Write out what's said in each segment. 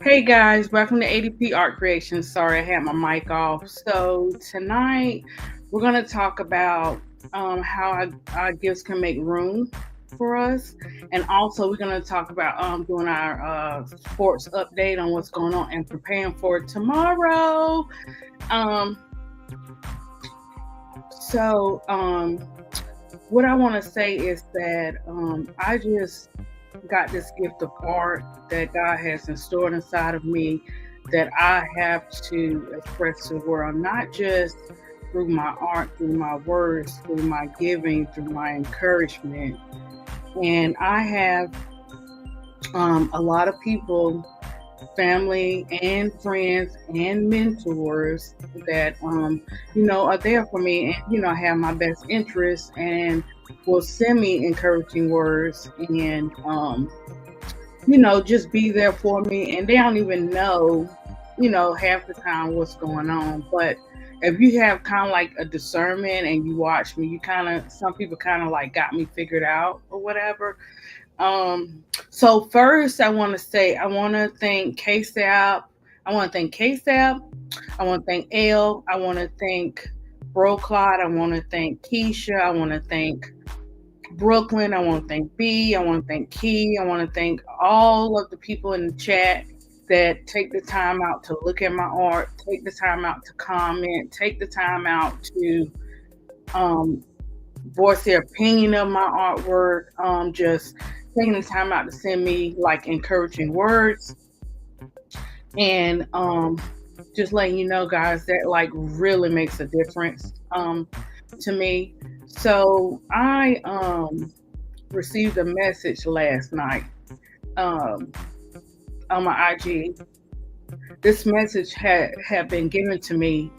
Hey guys, welcome to ADP Art Creation. Sorry, I had my mic off. So tonight we're going to talk about how our gifts can make room for us, and also we're going to talk about doing our sports update on what's going on and preparing for tomorrow. Um, so what I want to say is that I just got this gift of art that God has installed inside of me that I have to express to the world, not just through my art, through my words, through my giving, through my encouragement. And I have a lot of people, family and friends and mentors that are there for me and have my best interests and will send me encouraging words and just be there for me. And they don't even know, half the time what's going on. But if you have kind of like a discernment and you watch me, some people kind of like got me figured out or whatever. So first I want to say, I want to thank KSAP. I want to thank KSAP. I want to thank L. I want to thank Broclot. I want to thank Keisha. I want to thank Brooklyn. I want to thank B. I want to thank Key. I want to thank all of the people in the chat that take the time out to look at my art, take the time out to comment, take the time out to um, voice their opinion of my artwork, just taking the time out to send me like encouraging words. And just letting you know, guys, that like really makes a difference to me. So I received a message last night um, on my IG. This message had been given to me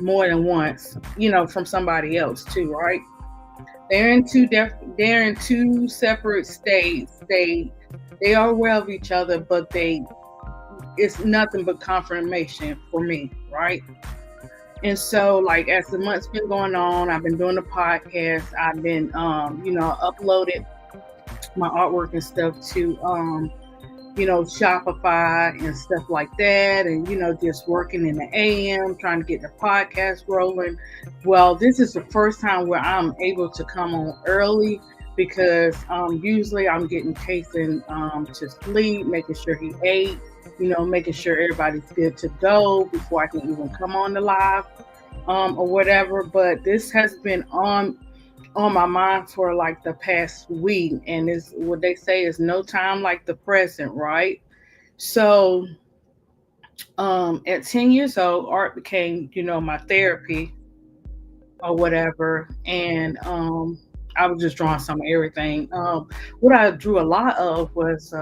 more than once, from somebody else too, right? They're in two separate states. They are aware of each other, but it's nothing but confirmation for me, right? And so, like, as the month's been going on, I've been doing the podcast. I've been, uploaded my artwork and stuff to, Shopify and stuff like that. And, just working in the AM, trying to get the podcast rolling. Well, this is the first time where I'm able to come on early because usually I'm getting Kason to sleep, making sure he ate, making sure everybody's good to go before I can even come on the live or whatever. But this has been on my mind for like the past week, and it's what they say is no time like the present, right? So at 10 years old, art became, my therapy or whatever. And I was just drawing some of everything. What I drew a lot of was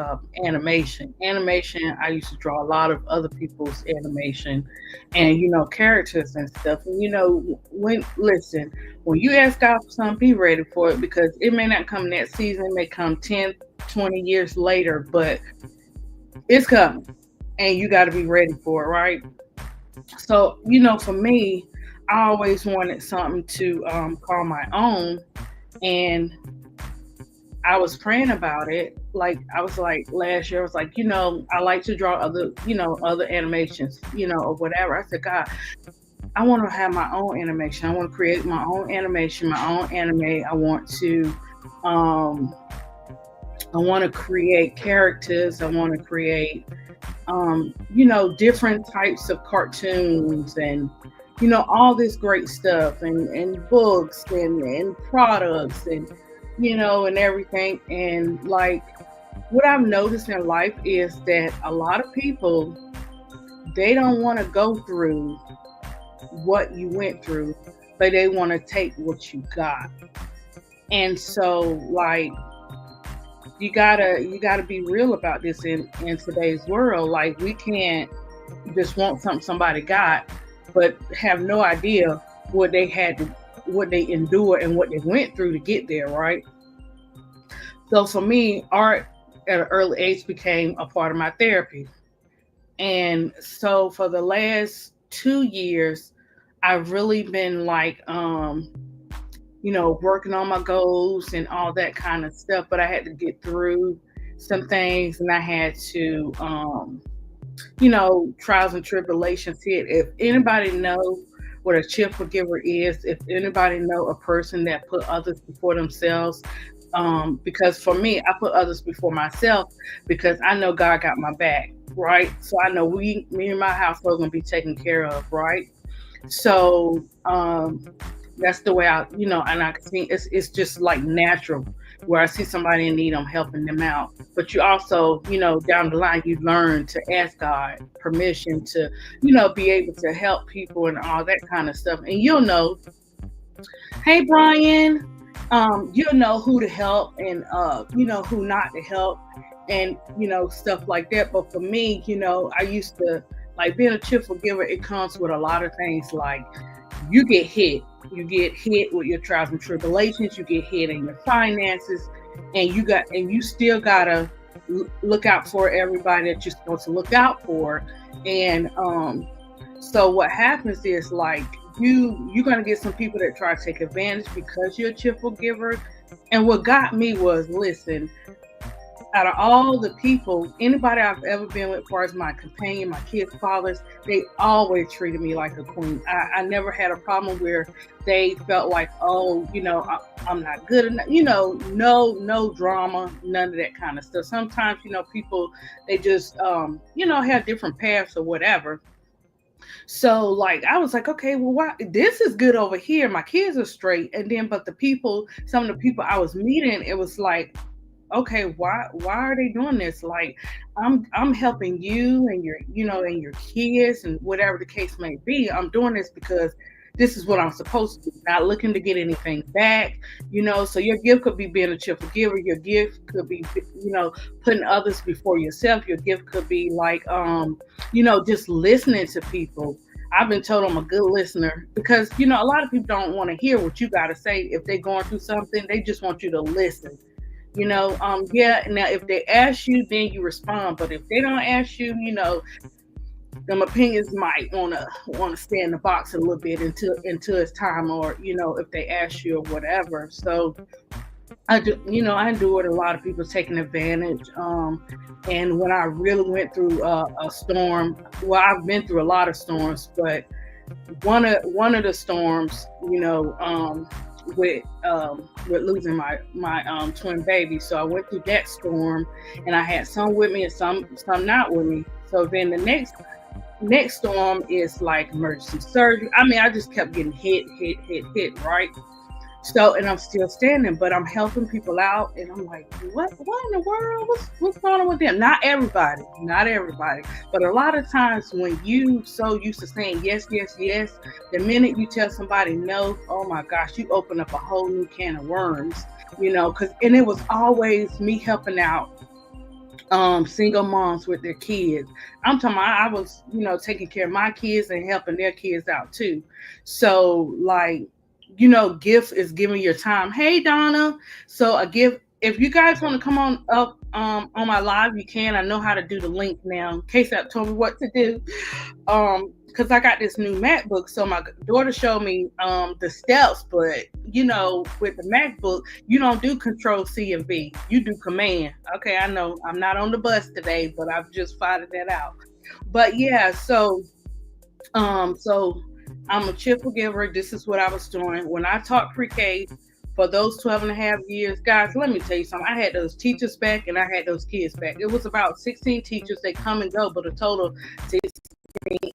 animation. Animation, I used to draw a lot of other people's animation and, characters and stuff. And, when you ask God for something, be ready for it because it may not come next season, it may come 10, 20 years later, but it's coming and you got to be ready for it, right? So, for me, I always wanted something to call my own. And I was praying about it. Like I was like last year, I was like, I like to draw other animations, or whatever. I said, God, I want to have my own animation. I want to create my own animation, my own anime. Um I want to create characters. I want to create different types of cartoons and all this great stuff and books and products and and everything. And like what I've noticed in life is that a lot of people, they don't want to go through what you went through, but they want to take what you got. And so like you gotta be real about this in today's world. Like we can't just want something somebody got but have no idea what they endured and what they went through to get there, right? So for me, art at an early age became a part of my therapy. And so for the last 2 years, I've really been like, working on my goals and all that kind of stuff. But I had to get through some things and I had to trials and tribulations hit. If anybody know what a cheerful giver is, if anybody know a person that put others before themselves, because for me, I put others before myself because I know God got my back, right? So I know me and my household gonna be taken care of, right? So that's the way and I can see it's just like natural. Where I see somebody in need, I'm helping them out. But you also, down the line, you learn to ask God permission to, be able to help people and all that kind of stuff. And you'll know, hey Brian, you'll know who to help and who not to help, and stuff like that. But for me, I used to like being a cheerful giver. It comes with a lot of things. Like you get hit with your trials and tribulations, you get hit in your finances, and you still gotta look out for everybody that you're supposed to look out for. And so what happens is like you're gonna get some people that try to take advantage because you're a cheerful giver. And what got me was, listen, out of all the people, anybody I've ever been with, as far as my companion, my kids' fathers, they always treated me like a queen. I never had a problem where they felt like, oh, I'm not good enough. No drama, none of that kind of stuff. Sometimes, people, they just, have different paths or whatever. So like I was like, okay, well, why this is good over here. My kids are straight. And then but some of the people I was meeting, it was like, okay, why are they doing this? Like I'm helping you and your kids and whatever the case may be. I'm doing this because this is what I'm supposed to do, not looking to get anything back. So your gift could be being a cheerful giver. Your gift could be, putting others before yourself. Your gift could be like, just listening to people. I've been told I'm a good listener because, a lot of people don't want to hear what you got to say. If they're going through something, they just want you to listen. Yeah, now if they ask you, then you respond. But if they don't ask you, them opinions might wanna stay in the box a little bit until it's time, or if they ask you or whatever. So I endured a lot of people taking advantage. And when I really went through a storm, well, I've been through a lot of storms, but one of the storms, with losing my twin baby. So I went through that storm, and I had some with me and some not with me. So then the next storm is like emergency surgery. I mean, I just kept getting hit, right? So, and I'm still standing, but I'm helping people out, and I'm like, what in the world? What's going on with them? Not everybody, but a lot of times when you so used to saying yes, yes, yes, the minute you tell somebody no, oh my gosh, you open up a whole new can of worms, and it was always me helping out single moms with their kids. I'm talking about I was, taking care of my kids and helping their kids out too. So like, gift is giving your time. Hey Donna. So a gift, if you guys want to come on up on my live, you can. I know how to do the link now. KSAP told me what to do. Because I got this new MacBook, so my daughter showed me the steps, but with the MacBook, you don't do Control C and V, you do Command. Okay, I know I'm not on the bus today, but I've just found that out. But yeah, so I'm a cheerful giver. This is what I was doing when I taught pre-K for those 12 and a half years. Guys, let me tell you something. I had those teachers back and I had those kids back. It was about 16 teachers. They come and go, but a total 16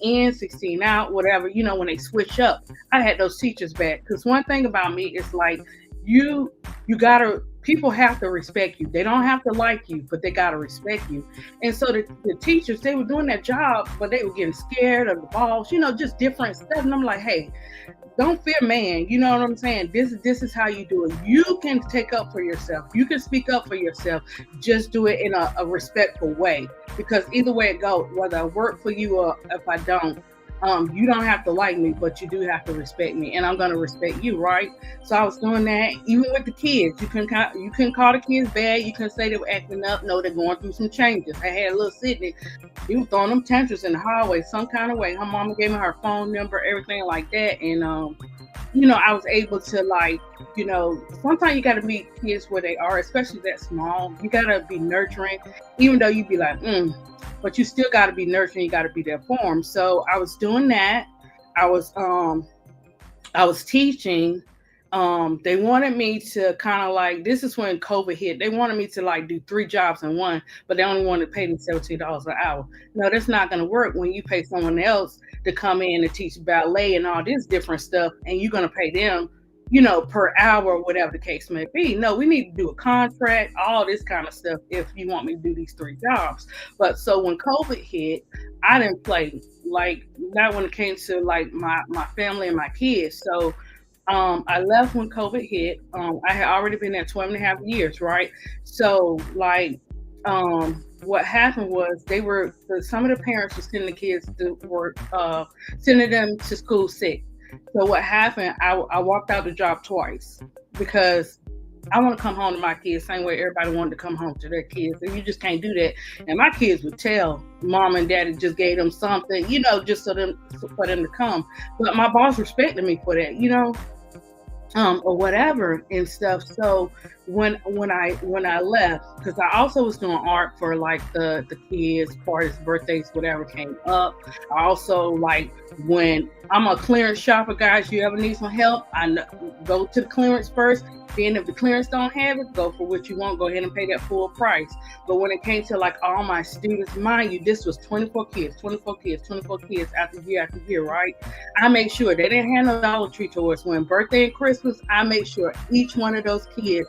in, 16 out, whatever, when they switch up. I had those teachers back. Because one thing about me is like, you gotta, people have to respect you. They don't have to like you, but they gotta respect you. And so the teachers, they were doing their job, but they were getting scared of the balls, just different stuff. And I'm like, hey, don't fear man. You know what I'm saying? This is how you do it. You can take up for yourself. You can speak up for yourself. Just do it in a respectful way. Because either way it goes, whether I work for you or if I don't, you don't have to like me, but you do have to respect me, and I'm gonna respect you, right? So I was doing that even with the kids. You couldn't call the kids bad. You couldn't say they were acting up. No, they're going through some changes. I had a little Sydney. He was throwing them tantrums in the hallway some kind of way. Her mama gave me her phone number, everything like that, and I was able to like, sometimes you got to meet kids where they are, especially that small. You got to be nurturing, even though you be like, but you still got to be nurturing. You got to be there for them. So I was doing that. I was teaching. They wanted me to kind of like, this is when COVID hit. They wanted me to like do 3 jobs in one, but they only wanted to pay me $17 an hour. No, that's not going to work when you pay someone else to come in and teach ballet and all this different stuff, and you're going to pay them, per hour, whatever the case may be. No, we need to do a contract, all this kind of stuff if you want me to do these 3 jobs. But so when COVID hit, I didn't play, like, not when it came to like my family and my kids. So I left when COVID hit. I had already been there 12 and a half years, right? So like, what happened was some of the parents were sending the kids to work, sending them to school sick. So what happened, I walked out the job twice because I want to come home to my kids same way everybody wanted to come home to their kids, and you just can't do that. And my kids would tell mom and daddy just gave them something, just for them to come. But my boss respected me for that, or whatever and stuff. So when I left, because I also was doing art for like the kids, parties, birthdays, whatever came up. I also, like, when I'm a clearance shopper, guys, you ever need some help, go to the clearance first. Then if the clearance don't have it, go for what you want. Go ahead and pay that full price. But when it came to like all my students, mind you, this was 24 kids after year, right? I made sure they didn't have no Dollar Tree toys. When birthday and Christmas, I made sure each one of those kids,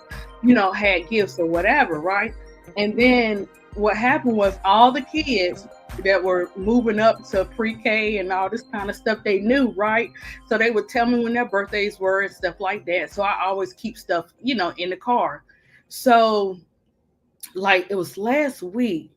had gifts or whatever, right? And then what happened was all the kids that were moving up to pre-K and all this kind of stuff, they knew, right? So they would tell me when their birthdays were and stuff like that. So I always keep stuff, in the car. So like it was last week,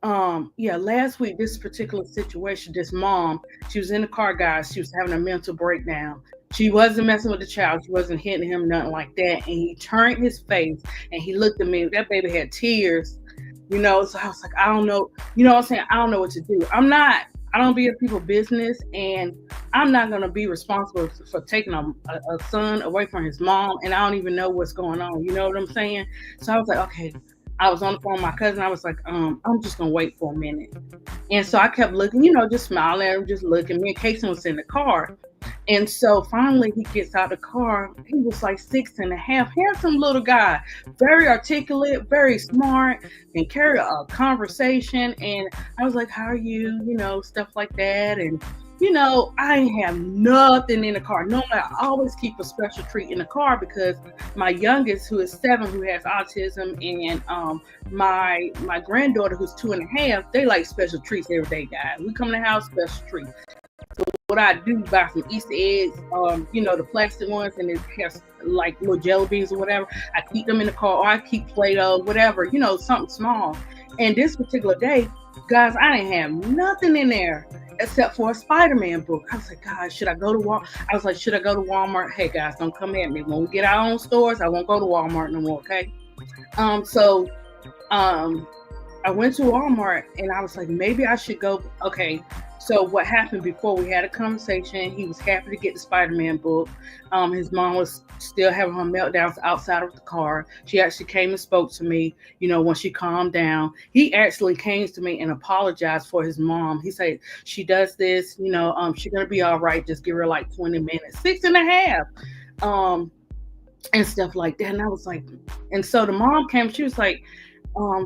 this particular situation, this mom, she was in the car, guys. She was having a mental breakdown. She wasn't messing with the child. She wasn't hitting him, nothing like that. And he turned his face and he looked at me. That baby had tears, so I was like, I don't know, what I'm saying? I don't know what to do. I don't be in people's business, and I'm not going to be responsible for taking a son away from his mom, and I don't even know what's going on. You know what I'm saying? So I was like, okay. I was on the phone with my cousin. I was like, I'm just going to wait for a minute. And so I kept looking, just smiling at him, just looking. Me and Casey was in the car. And so finally he gets out of the car. He was like 6.5, handsome little guy, very articulate, very smart, and carry a conversation. And I was like, how are you? Stuff like that. And I ain't have nothing in the car. Normally, I always keep a special treat in the car because my youngest, who is 7, who has autism, and my granddaughter, who's 2.5, they like special treats every day, guys. We come to the house, special treats. So what I do, buy some Easter eggs, the plastic ones, and it has like little jelly beans or whatever. I keep them in the car, or I keep Play-Doh, whatever, something small. And this particular day, guys, I didn't have nothing in there except for a Spider-Man book. I was like, God, should I go to Walmart? Hey, guys, don't come at me. When we get our own stores, I won't go to Walmart no more, okay? So I went to Walmart, and I was like, maybe I should go. Okay, so what happened before we had a conversation, he was happy to get the Spider-Man book. His mom was still having her meltdowns outside of the car. She actually came and spoke to me, when she calmed down. He actually came to me and apologized for his mom. He said, she does this, she's going to be all right. Just give her like 20 minutes, 6.5, and stuff like that. And I was like, and so the mom came, she was like,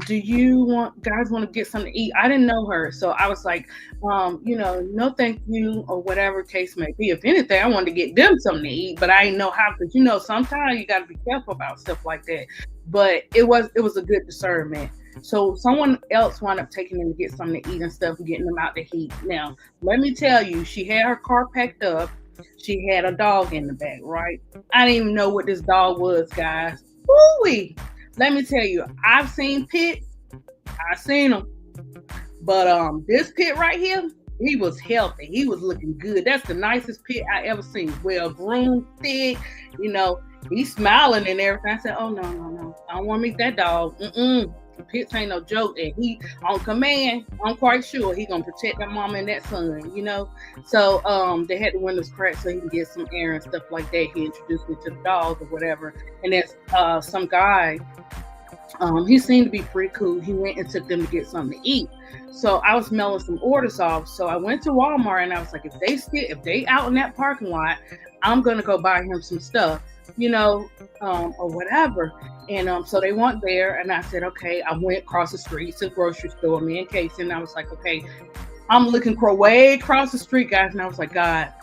do you guys want to get something to eat? I didn't know her. So I was like, no, thank you, or whatever case may be. If anything, I wanted to get them something to eat, but I didn't know how, because, sometimes you got to be careful about stuff like that. But it was a good discernment. So someone else wound up taking them to get something to eat and stuff, and getting them out the heat. Now, let me tell you, she had her car packed up. She had a dog in the back, right? I didn't even know what this dog was, guys. Woo-wee. Let me tell you, I've seen pits. I've seen them. But this pit right here, he was healthy. He was looking good. That's the nicest pit I ever seen. Well groomed, thick, he's smiling and everything. I said, oh, no. I don't want to meet that dog. The pits ain't no joke. And he, on command, I'm quite sure he going to protect that mama and that son, So they had the windows cracked so he can get some air and stuff like that. He introduced me to the dog or whatever. And there's some guy He seemed to be pretty cool. He went and took them to get something to eat. So I was mailing some orders off. So I went to Walmart and I was like, if they out in that parking lot, I'm gonna go buy him some stuff, you know, or whatever. And so they weren't there, and I said, okay. I went across the street to the grocery store, me and Casey, and I was like, okay, I'm looking way across the street, guys, and I was like, God,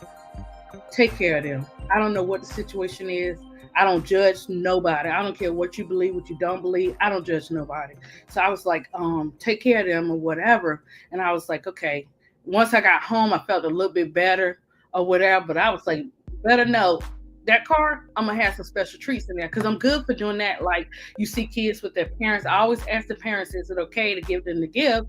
take care of them. I don't know what the situation is. I don't judge nobody. I don't care what you believe, what you don't believe. I don't judge nobody. So I was like, take care of them or whatever. And I was like, okay. Once I got home, I felt a little bit better or whatever. But I was like, better know that car, I'm gonna have some special treats in there because I'm good for doing that. Like you see kids with their parents. I always ask the parents, is it okay to give them the gift?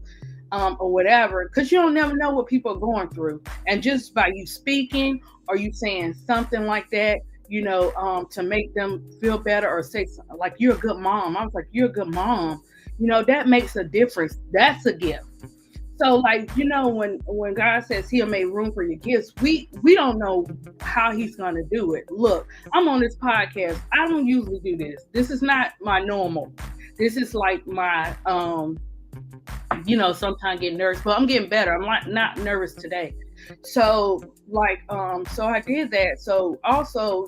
Or whatever, because you don't never know what people are going through. And just by you speaking or you saying something like that, to make them feel better or say like you're a good mom. I was like, you're a good mom. That makes a difference. That's a gift. So like, when God says he'll make room for your gifts, we don't know how he's gonna do it. Look, I'm on this podcast. I don't usually do this. This is not my normal. This is like my sometimes get nervous, but I'm getting better. I'm not nervous today. So like, so I did that. So also,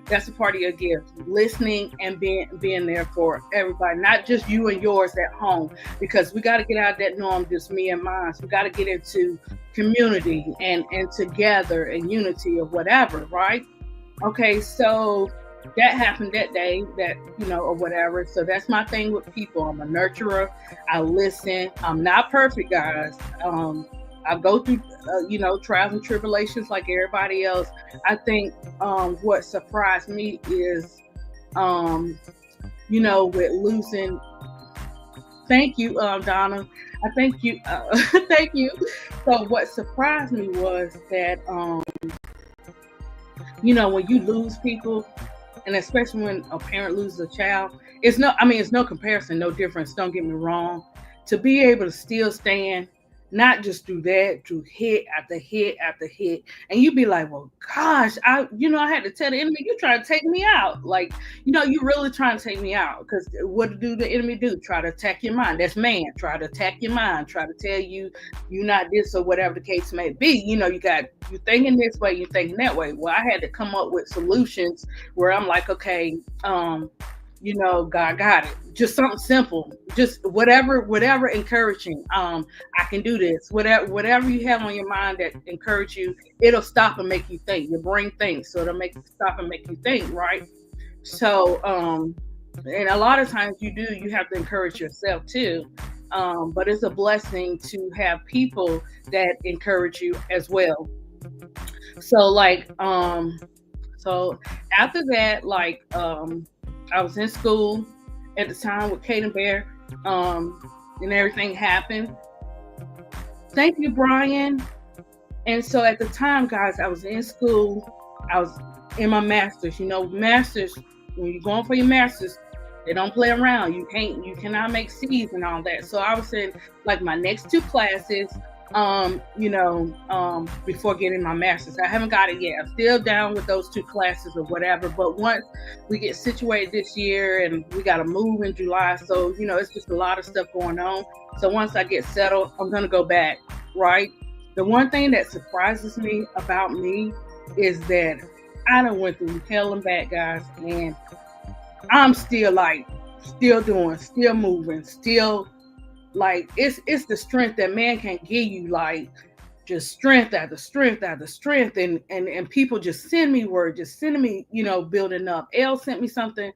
that's a part of your gift, listening and being there for everybody, not just you and yours at home, because we got to get out of that norm, just me and mine. So we got to get into community and together and unity or whatever, right? Okay, so that happened that day, or whatever. So that's my thing with people. I'm a nurturer. I listen. I'm not perfect, guys. I go through, trials and tribulations like everybody else. I think what surprised me is, with losing. Thank you, Donna. I thank you. Thank you. So what surprised me was that, when you lose people, and especially when a parent loses a child, it's no comparison, no difference. Don't get me wrong. To be able to still stand, not just do that, do hit after hit after hit, and you be like, well, gosh, I had to tell the enemy, you trying to take me out. Like, you really trying to take me out. Because what do the enemy do? Try to attack your mind. That's man. Try to attack your mind. Try to tell you not this or whatever the case may be. You thinking this way, you thinking that way. Well, I had to come up with solutions where I'm like, okay, God got it. Just something simple. Just whatever encouraging. I can do this. Whatever you have on your mind that encourage you, it'll stop and make you think. Your brain thinks, so it'll stop and make you think, right? So, and a lot of times you have to encourage yourself too. But it's a blessing to have people that encourage you as well. So like, so after that, like, I was in school at the time with Kate and Bear, and everything happened. Thank you, Brian. And so at the time, guys, I was in school. I was in my master's. Masters, when you're going for your master's, they don't play around. You cannot make C's and all that. So I was in like my next two classes, before getting my master's. I haven't got it yet. I'm still down with those two classes or whatever. But once we get situated this year, and we got to move in July, so it's just a lot of stuff going on. So once I get settled, I'm gonna go back. Right. The one thing that surprises me about me is that I done went through hell and back, guys, and I'm still doing, still moving, still. Like it's the strength that man can give you, like just strength after strength after strength, and people just send me word, just sending me, building up. Elle sent me something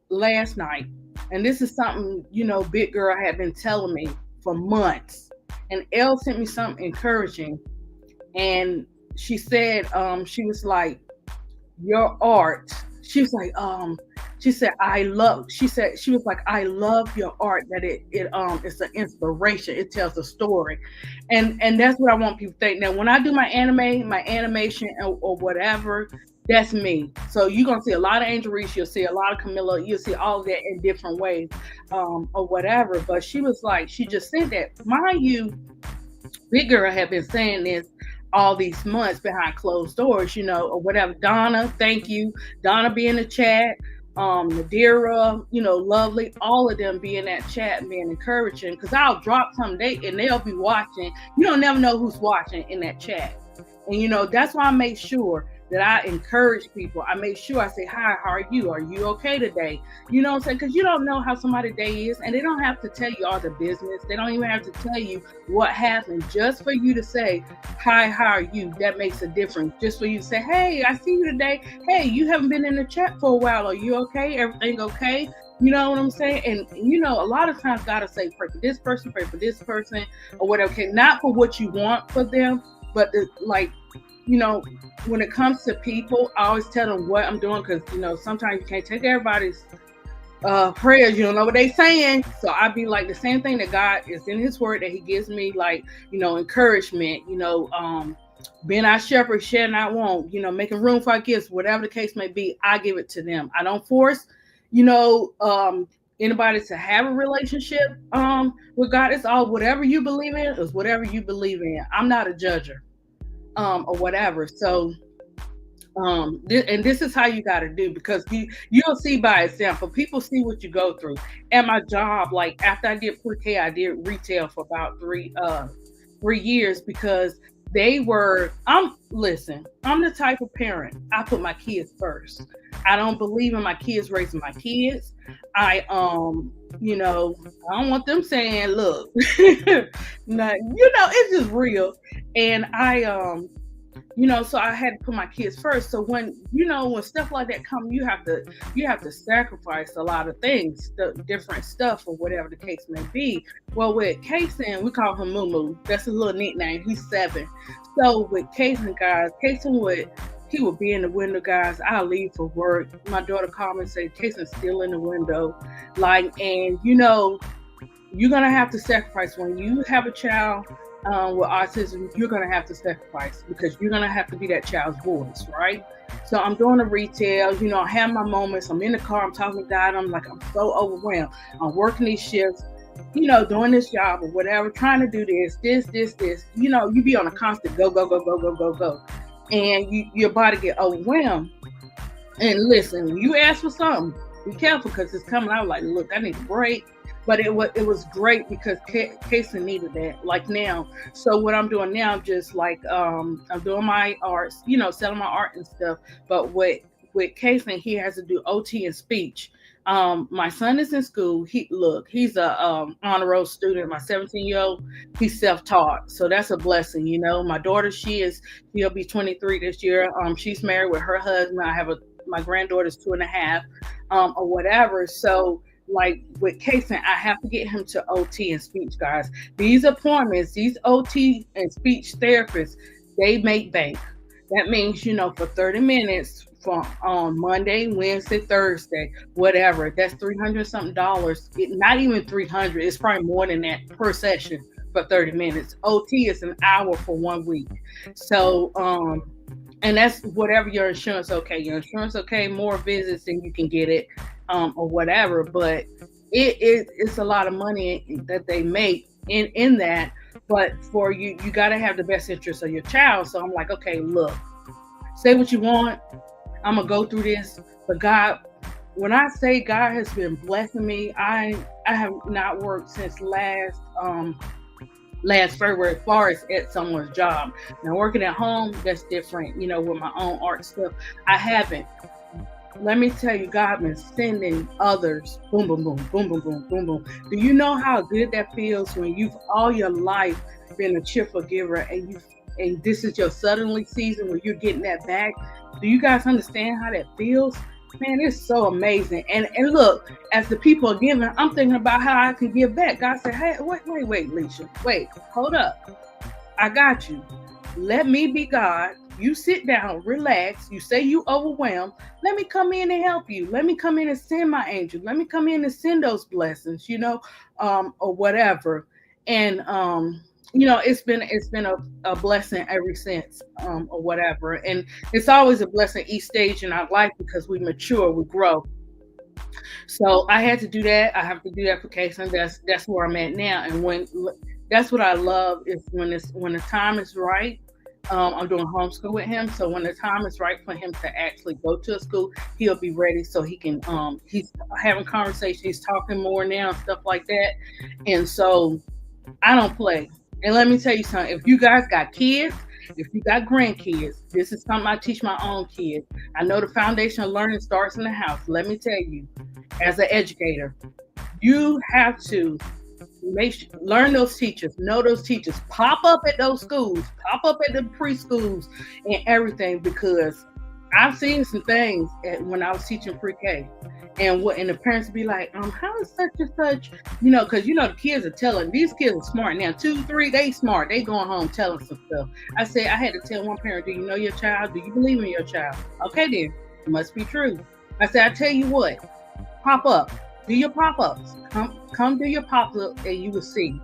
last night, and this is something Big Girl had been telling me for months, and Elle sent me something encouraging, and she said, she was like, your art. She was like, she said, she was like, I love your art, that it's an inspiration. It tells a story. And that's what I want people to think. Now, when I do my animation or whatever, that's me. So you're going to see a lot of Angel Reese, you'll see a lot of Kamilla, you'll see all of that in different ways, or whatever. But she was like, she just said that. Mind you, Big Girl had been saying this all these months behind closed doors, or whatever. Donna, thank you. Donna be in the chat. Nadira, Lovely, all of them be in that chat and being encouraging. Because I'll drop something and they'll be watching. You don't never know who's watching in that chat. And that's why I make sure that I encourage people. I make sure I say, hi, how are you? Are you okay today? You know what I'm saying? Because you don't know how somebody's day is, and they don't have to tell you all the business. They don't even have to tell you what happened. Just for you to say, hi, how are you? That makes a difference. Just for you to say, hey, I see you today. Hey, you haven't been in the chat for a while. Are you okay? Everything okay? You know what I'm saying? And a lot of times God will say, pray for this person, or whatever. Okay, not for what you want for them, but when it comes to people, I always tell them what I'm doing, because sometimes you can't take everybody's prayers. You don't know what they saying. So I be like, the same thing that God is in His Word that He gives me, like encouragement. Being our shepherd, shedding our want. Making room for our gifts, whatever the case may be. I give it to them. I don't force anybody to have a relationship with God. It's all whatever you believe in is whatever you believe in. I'm not a judger or whatever. So and this is how you got to do, because you'll see by example. People see what you go through. At my job, like after I did pre-K, I did retail for about 3 years, because I'm the type of parent, I put my kids first. I don't believe in my kids raising my kids. I don't want them saying, look, it's just real. And so I had to put my kids first. So when stuff like that come, you have to sacrifice a lot of things, the different stuff or whatever the case may be. Well, with Kason, we call him Moo. That's his little nickname. He's 7. So with Kason, guys, he would be in the window, guys. I'll leave for work. My daughter called me and said, Kason's still in the window. And you're gonna have to sacrifice when you have a child with autism. You're gonna have to sacrifice, because you're gonna have to be that child's voice, right? So I'm doing the retail. I have my moments. I'm in the car. I'm talking to God. I'm so overwhelmed. I'm working these shifts. Doing this job or whatever, trying to do this. You be on a constant go, go, go, go, go, go, go, and your body get overwhelmed. And listen, when you ask for something, be careful, because it's coming out like, look, I need a break. But it was great, because Kason needed that, like now. So what I'm doing now, just like I'm doing my arts, selling my art and stuff. But with Kason, he has to do OT and speech. My son is in school. He's a honor roll student. My 17-year-old, he's self-taught, so that's a blessing. My daughter, she'll be 23 this year. She's married with her husband. My granddaughter's 2.5, or whatever. So like with Kason, I have to get him to OT and speech, guys. These appointments, these OT and speech therapists, they make bank. That means, for 30 minutes from on Monday, Wednesday, Thursday, whatever, that's $300 something. Not even 300, it's probably more than that per session for 30 minutes. OT is an hour for 1 week. So, and that's whatever your insurance okay. Your insurance okay, more visits than you can get it, or whatever. But it's a lot of money that they make in that. But for you got to have the best interest of your child. So I'm like, okay, look, say what you want. I'm gonna go through this. But God, when I say God has been blessing me, I have not worked since last February, as far as at someone's job. Now working at home, that's different, with my own art stuff. I haven't. Let me tell you, God been sending others. Boom, boom, boom, boom, boom, boom, boom, boom. Do you know how good that feels when you've all your life been a cheerful giver, and this is your suddenly season where you're getting that back? Do you guys understand how that feels? Man, it's so amazing. And look, as the people are giving, I'm thinking about how I can give back. God said, hey, wait, Leisha. Wait, hold up. I got you. Let me be God. You sit down, relax. You say you overwhelmed. Let me come in and help you. Let me come in and send my angel. Let me come in and send those blessings, or whatever. And it's been a blessing ever since, or whatever. And it's always a blessing each stage in our life, because we mature, we grow. So I had to do that. I have to do that for Kason. That's where I'm at now. And that's what I love, is when the time is right, I'm doing homeschool with him. So when the time is right for him to actually go to a school, he'll be ready so he can he's having conversations, he's talking more now and stuff like that. And so I don't play. And let me tell you something, if you guys got kids, if you got grandkids, this is something I teach my own kids. I know the foundation of learning starts in the house. Let me tell you, as an educator, you have to learn those teachers, know those teachers, pop up at those schools, pop up at the preschools and everything, because I've seen some things when I was teaching pre-K, and the parents be like, how is such and such, because the kids are telling, these kids are smart now, 2, 3, they smart, they going home telling some stuff. I said, I had to tell one parent, do you know your child? Do you believe in your child? Okay, then it must be true. I said, I tell you what, pop up. Do your pop-ups. Come do your pop-up and you will see.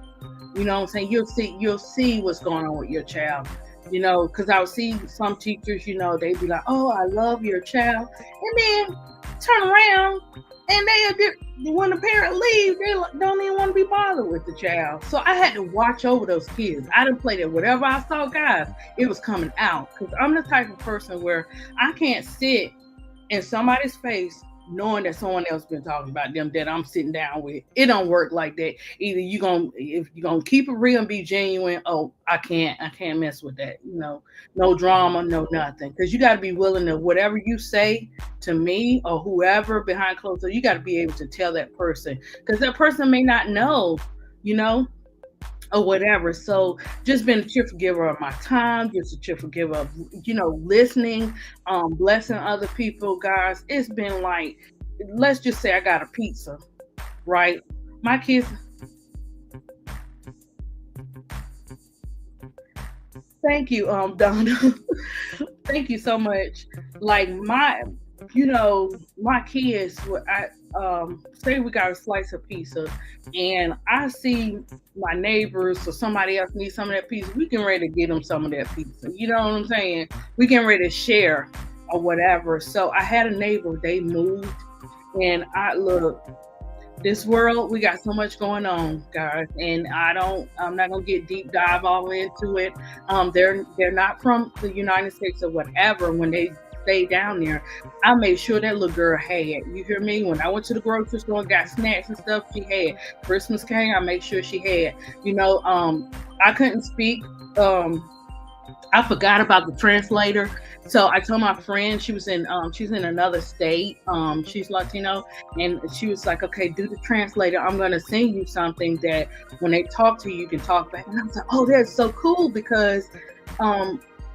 You know what I'm saying? You'll see what's going on with your child. Because I would see some teachers, they'd be like, oh, I love your child. And then turn around and when the parent leaves, they don't even want to be bothered with the child. So I had to watch over those kids. I didn't play that. Whatever I saw, guys, it was coming out. Because I'm the type of person where I can't sit in somebody's face knowing that someone else been talking about them that I'm sitting down with. It don't work like that. Either if you're gonna keep it real and be genuine, I can't mess with that. No drama, no nothing. Because you got to be willing to, whatever you say to me or whoever behind closed doors, you got to be able to tell that person, because that person may not know, or whatever. So just been a cheerful giver of my time, just a cheerful giver of, listening, blessing other people, guys. It's been like, let's just say I got a pizza, right? My kids. Thank you, Donna. Thank you so much. Like my kids, say we got a slice of pizza and I see my neighbors or somebody else need some of that pizza, we can ready to get them some of that pizza. You know what I'm saying? We can ready to share or whatever. So I had a neighbor, they moved, and look, this world, we got so much going on, guys, and I'm not gonna get deep dive all into it. They're not from the United States or whatever. When they stay down there, I made sure that little girl had, you hear me? When I went to the grocery store and got snacks and stuff, she had. Christmas came, I made sure she had. I couldn't speak. I forgot about the translator. So I told my friend, she's in another state. She's Latino, and she was like, okay, do the translator. I'm going to send you something that when they talk to you, you can talk back. And I was like, oh, that's so cool, because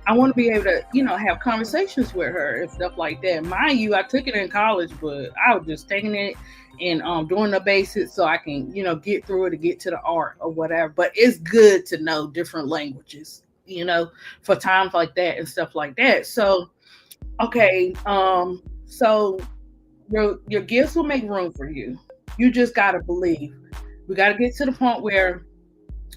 I want to be able to, have conversations with her and stuff like that. Mind you, I took it in college, but I was just taking it and doing the basics so I can, get through it to get to the art or whatever. But it's good to know different languages, for times like that and stuff like that. So, okay, so your gifts will make room for you. You just gotta believe. We gotta get to the point where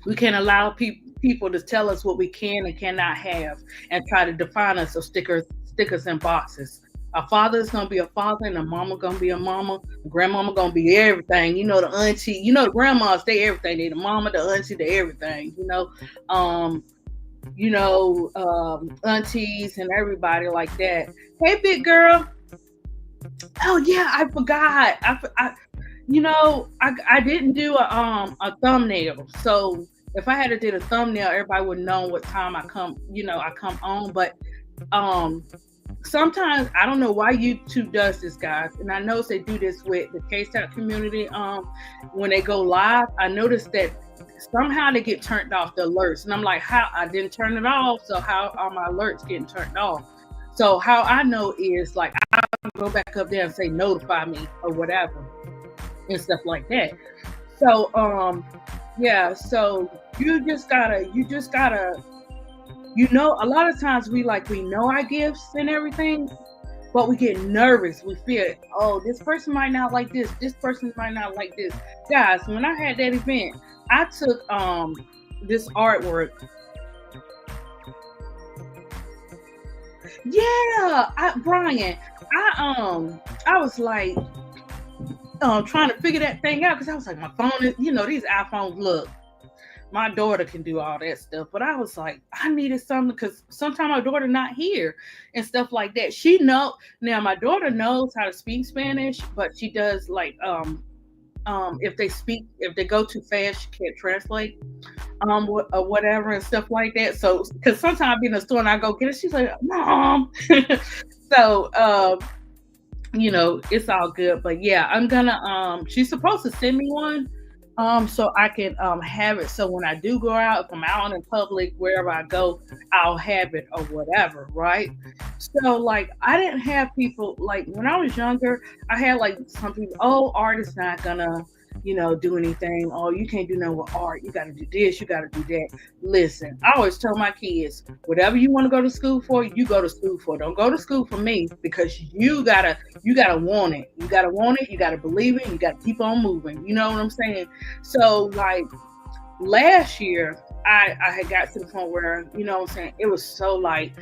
we can't allow people to tell us what we can and cannot have and try to define us or stick us in boxes. A father is gonna be a father, and a mama gonna be a mama. A grandmama gonna be everything. The auntie. The grandmas, they everything. They the mama, the auntie, they everything. Aunties and everybody like that. Hey, big girl. Oh yeah, I forgot. I didn't do a thumbnail. So if I had to do a thumbnail, everybody would know what time I come on. But sometimes I don't know why YouTube does this, guys. And I know they do this with the K-Stat community. When they go live, I noticed that somehow they get turned off, the alerts. And I'm like, how? I didn't turn it off. So how are my alerts getting turned off? So how I know is like, I'll go back up there and say, notify me or whatever and stuff like that. So, yeah, so you just gotta, a lot of times we know our gifts and everything, but we get nervous. We feel, oh, this person might not like this. This person might not like this. Guys, when I had that event, I took this artwork. Yeah, Brian, I was like trying to figure that thing out, because I was like, my phone is, these iPhones look. My daughter can do all that stuff. But I was like, I needed something because sometimes my daughter not here and stuff like that. She know now my daughter knows how to speak Spanish, but she does like if they go too fast, she can't translate or whatever and stuff like that. So because sometimes I be in the store and I go get it, she's like, Mom. So it's all good. But yeah, I'm gonna she's supposed to send me one. So I can have it so when I do go out, if I'm out in public, wherever I go, I'll have it or whatever, right? So like I didn't have people like when I was younger, I had like some people, oh, art is not gonna, do anything. Oh, you can't do nothing with art. You gotta do this, you gotta do that. Listen, I always tell my kids, whatever you want to go to school for, you go to school for. Don't go to school for me because you gotta want it. You gotta want it, you gotta believe it, you gotta keep on moving. You know what I'm saying? So like last year, I had got to the point where, what I'm saying, it was so like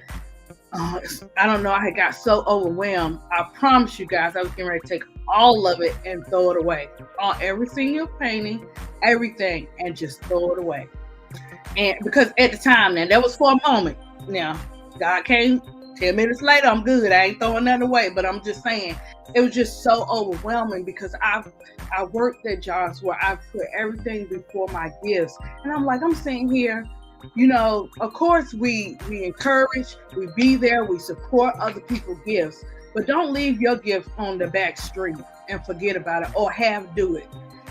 I don't know. I had got so overwhelmed. I promise you guys, I was getting ready to take all of it and throw it away. On every single painting, everything, and just throw it away. And because at the time, now that was for a moment. Now, God came 10 minutes later, I'm good. I ain't throwing nothing away, but I'm just saying it was just so overwhelming because I worked at jobs where I put everything before my gifts. And I'm like, I'm sitting here. Of course we encourage, we be there, we support other people's gifts, but don't leave your gift on the back street and forget about it or do it.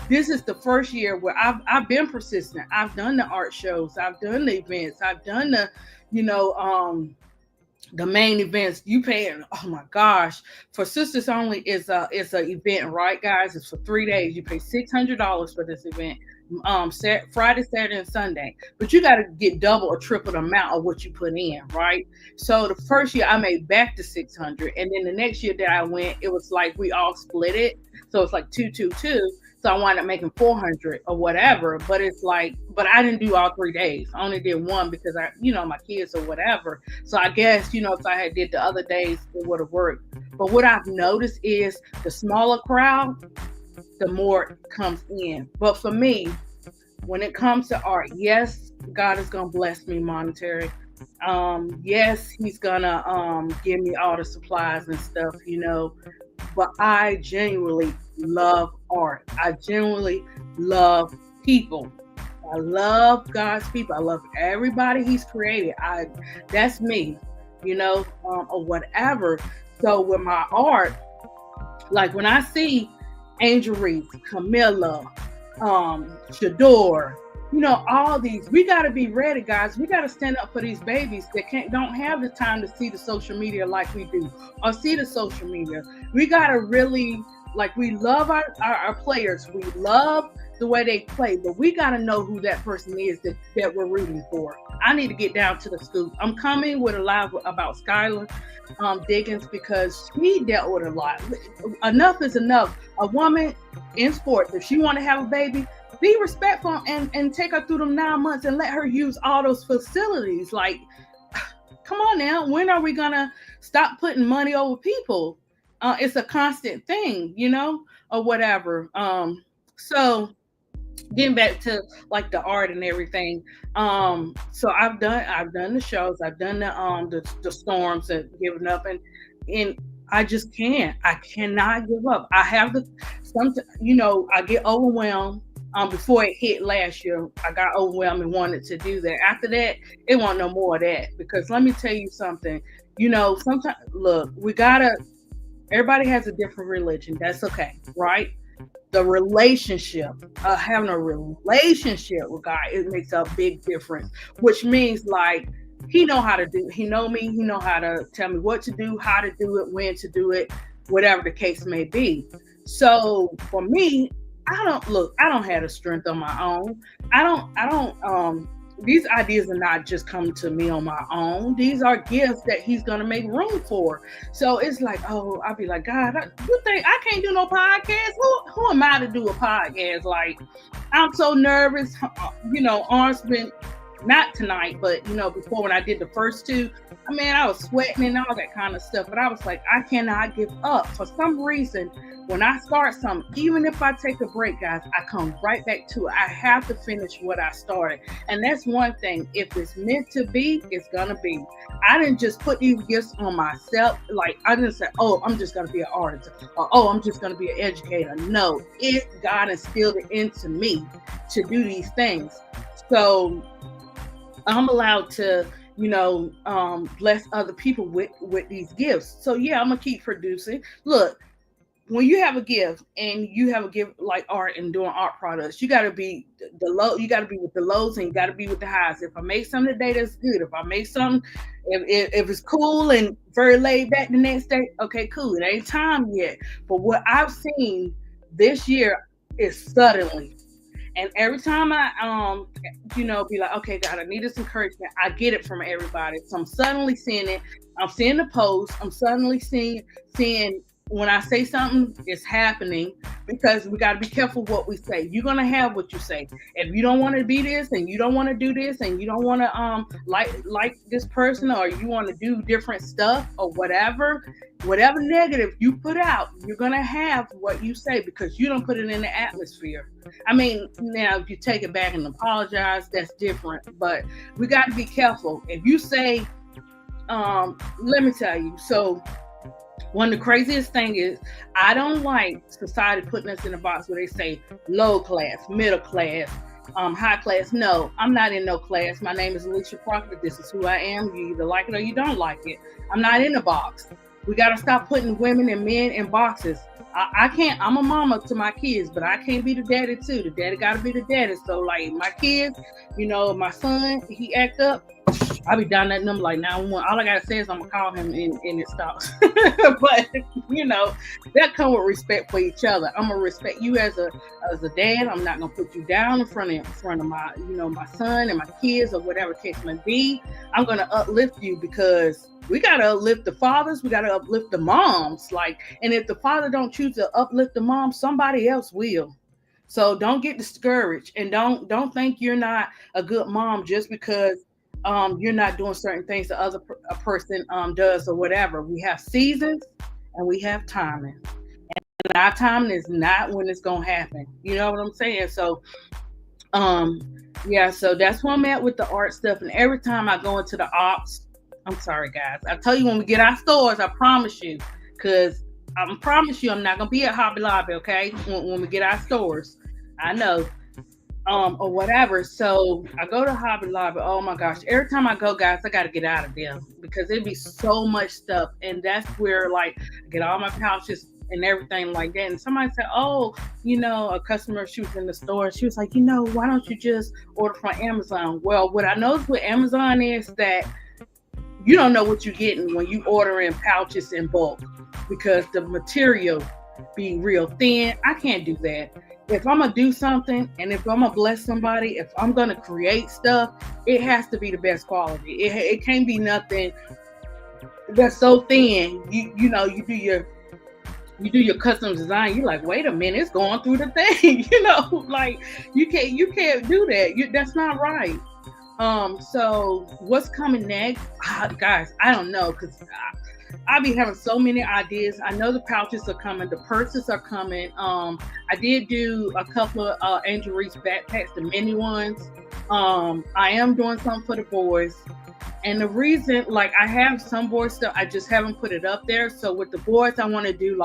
This is the first year where I've been persistent. I've done the art shows, I've done the events, I've done the main events. You paying, oh my gosh, for Sisters Only is a event, right, guys? It's for 3 days. You pay $600 for this event. Friday, Saturday, and Sunday, but you got to get double or triple the amount of what you put in, right? So the first year I made back to 600, and then the next year that I went, it was like we all split it, so it's like 222. So I wound up making 400 or whatever, but it's like, but I didn't do all 3 days. I only did one because my kids or whatever. So I guess, if I had did the other days, it would have worked. But what I've noticed is the smaller crowd, the more it comes in. But for me, when it comes to art, yes, God is gonna bless me monetary. Yes, He's gonna give me all the supplies and stuff, But I genuinely love art. I genuinely love people. I love God's people. I love everybody He's created. That's me, or whatever. So with my art, like when I see Angel, Kamilla, Shador, all these, we got to be ready, guys. We got to stand up for these babies that don't have the time to see the social media like we do or see the social media. We got to really, like, we love our players. We love the way they play, but we got to know who that person is that we're rooting for. I need to get down to the scoop. I'm coming with a live about Skylar Diggins because she dealt with a lot. Enough is enough. A woman in sports, if she want to have a baby, be respectful and take her through them 9 months and let her use all those facilities. Like, come on now. When are we going to stop putting money over people? It's a constant thing, or whatever. So getting back to like the art and everything. So I've done the shows, I've done the storms and giving up and I just I cannot give up. I have I get overwhelmed. Before it hit last year, I got overwhelmed and wanted to do that. After that, it wasn't no more of that because let me tell you something, sometimes look, everybody has a different religion. That's okay, right? The relationship, having a relationship with God, it makes a big difference, which means like He know how to do, He know me, He know how to tell me what to do, how to do it, when to do it, whatever the case may be. So for me, I don't have the strength on my own. I don't these ideas are not just coming to me on my own. These are gifts that He's going to make room for. So it's like, I'll be like, God, you think I can't do no podcast? Who am I to do a podcast? Like, I'm so nervous. Arms been not tonight, but before when I did the first two, I was sweating and all that kind of stuff. But I was like, I cannot give up. For some reason, when I start something, even if I take a break, guys, I come right back to it. I have to finish what I started. And that's one thing. If it's meant to be, it's gonna be. I didn't just put these gifts on myself. Like I didn't say, oh, I'm just gonna be an artist, or oh, I'm just gonna be an educator. No, God instilled it into me to do these things. So I'm allowed to, bless other people with these gifts. So yeah, I'm gonna keep producing. Look, when you have a gift and you have a gift like art and doing art products, you got to be the low. You got to be with the lows and you got to be with the highs. If I make something today, that's good. If I make something, if it's cool and very laid back the next day, okay, cool. It ain't time yet. But what I've seen this year is suddenly. And every time I, be like, okay, God, I need this encouragement. I get it from everybody. So I'm suddenly seeing it. I'm seeing the post. I'm suddenly seeing when I say something, it's happening, because we got to be careful what we say. You're going to have what you say. If you don't want to be this and you don't want to do this and you don't want to like this person, or you want to do different stuff or whatever negative you put out, you're going to have what you say, because you don't put it in the atmosphere. Now if you take it back and apologize, that's different, but we got to be careful. If you say, let me tell you, so one of the craziest thing is, I don't like society putting us in a box where they say low class, middle class, high class. No, I'm not in no class. My name is Alicia Proctor. This is who I am. You either like it or you don't like it. I'm not in a box. We got to stop putting women and men in boxes. I can't, I'm a mama to my kids, but I can't be the daddy too. The daddy got to be the daddy. So like my kids, my son, he act up, I'll be down that number like 911. All I gotta say is I'm gonna call him and it stops. But that come with respect for each other. I'm gonna respect you as a dad. I'm not gonna put you down in front of my my son and my kids or whatever case may be. I'm gonna uplift you, because we gotta uplift the fathers. We gotta uplift the moms. And if the father don't choose to uplift the mom, somebody else will. So don't get discouraged, and don't think you're not a good mom just because you're not doing certain things the other person does or whatever. We have seasons and we have timing. And our timing is not when it's gonna happen. You know what I'm saying? So so that's where I'm at with the art stuff. And every time I go into the ops, I'm sorry guys, I tell you, when we get our stores, I promise you, because I promise you I'm not gonna be at Hobby Lobby, okay? When we get our stores. I know. Or whatever. So I go to Hobby Lobby. Oh my gosh. Every time I go, guys, I got to get out of there, because it'd be so much stuff. And that's where I get all my pouches and everything like that. And somebody said, oh, a customer, she was in the store. She was like, why don't you just order from Amazon? Well, what I noticed with Amazon is that you don't know what you're getting when you order in pouches in bulk, because the material be real thin. I can't do that. If I'm going to do something, and if I'm going to bless somebody, if I'm going to create stuff, it has to be the best quality. It can't be nothing that's so thin. You do your custom design. You're like, wait a minute, it's going through the thing. You can't do that. That's not right. So what's coming next? Guys, I don't know, because I be having so many ideas. I know the pouches are coming, the purses are coming. I did do a couple of Angel Reese backpacks, the mini ones. I am doing something for the boys. And the reason, I have some boy stuff, I just haven't put it up there. So with the boys, I want to do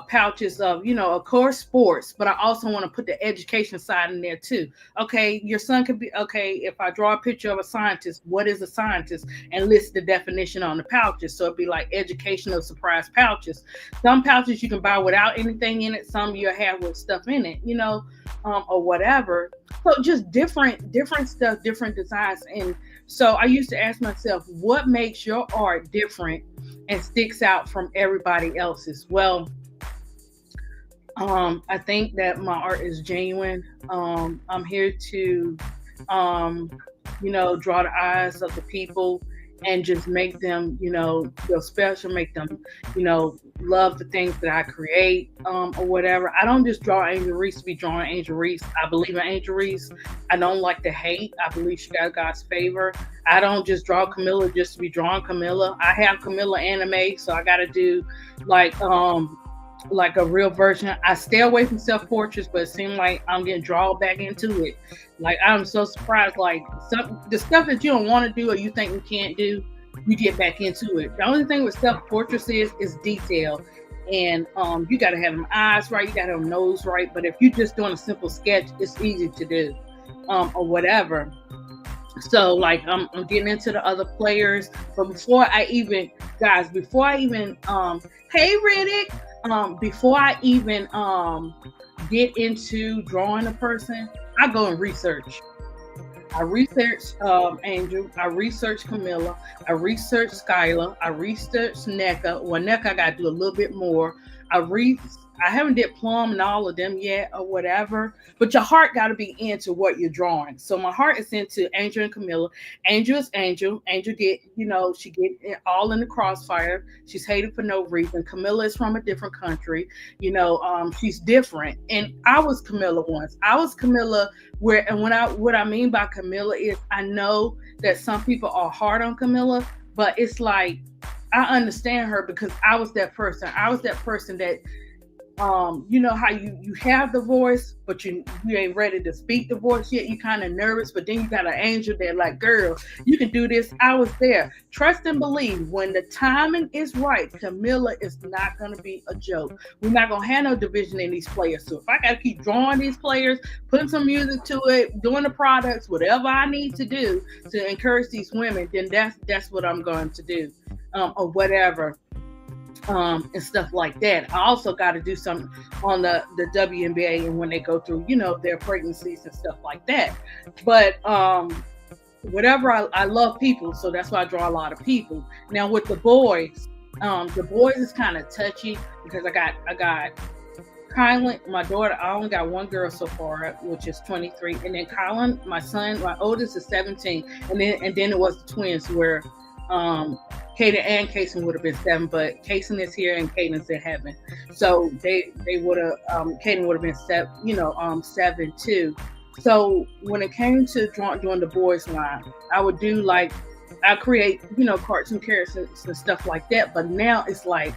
pouches of, of course, sports, but I also want to put the education side in there too. Okay, your son could be, if I draw a picture of a scientist, what is a scientist? And list the definition on the pouches. So it'd be like educational surprise pouches. Some pouches you can buy without anything in it. Some you'll have with stuff in it, or whatever. So just different stuff, different designs. And so I used to ask myself, what makes your art different and sticks out from everybody else's? Well, I think that my art is genuine. I'm here to, draw the eyes of the people and just make them, feel special, make them, love the things that I create, or whatever. I don't just draw Angel Reese to be drawing Angel Reese. I believe in Angel Reese. I don't like to hate. I believe she got God's favor. I don't just draw Kamilla just to be drawing Kamilla. I have Kamilla anime, so I got to do like like a real version. I stay away from self portraits, but it seems like I'm getting drawn back into it. Like I'm so surprised. Like the stuff that you don't want to do or you think you can't do, you get back into it. The only thing with self portraits is detail, and you got to have them eyes right, you got to have them nose right. But if you're just doing a simple sketch, it's easy to do, or whatever. So like I'm getting into the other players, but before I even hey Riddick, before I even get into drawing a person, I go and research. I research Angel. I research Kamilla. I research Skylar. I research NECA. Well, NECA I gotta do a little bit more. I haven't did Plum and all of them yet or whatever, but your heart got to be into what you're drawing. So my heart is into Angel and Kamilla. Angel is Angel. Angel get, she get all in the crossfire. She's hated for no reason. Kamilla is from a different country. She's different. And I was Kamilla once. I was Kamilla what I mean by Kamilla is I know that some people are hard on Kamilla, but it's like, I understand her because I was that person. I was that person that you know how you have the voice, but you ain't ready to speak the voice yet. You kind of nervous, but then you got an angel that like, girl, you can do this. I was there. Trust and believe. When the timing is right, Kamilla is not gonna be a joke. We're not gonna have no division in these players. So if I gotta keep drawing these players, putting some music to it, doing the products, whatever I need to do to encourage these women, then that's what I'm going to do, or whatever. And stuff like that. I also got to do something on the WNBA and when they go through, their pregnancies and stuff like that. But whatever, I love people, so that's why I draw a lot of people. Now with the boys is kind of touchy because I got Kylan, my daughter. I only got one girl so far, which is 23, and then Kylan, my son, my oldest is 17, and then it was the twins where Kaden and Kason would have been 7, but Kason is here and Kaden's in heaven. So they would have Kaden would have been 7 too. So when it came to doing the boys line, I would do like I create cartoon characters and stuff like that. But now it's like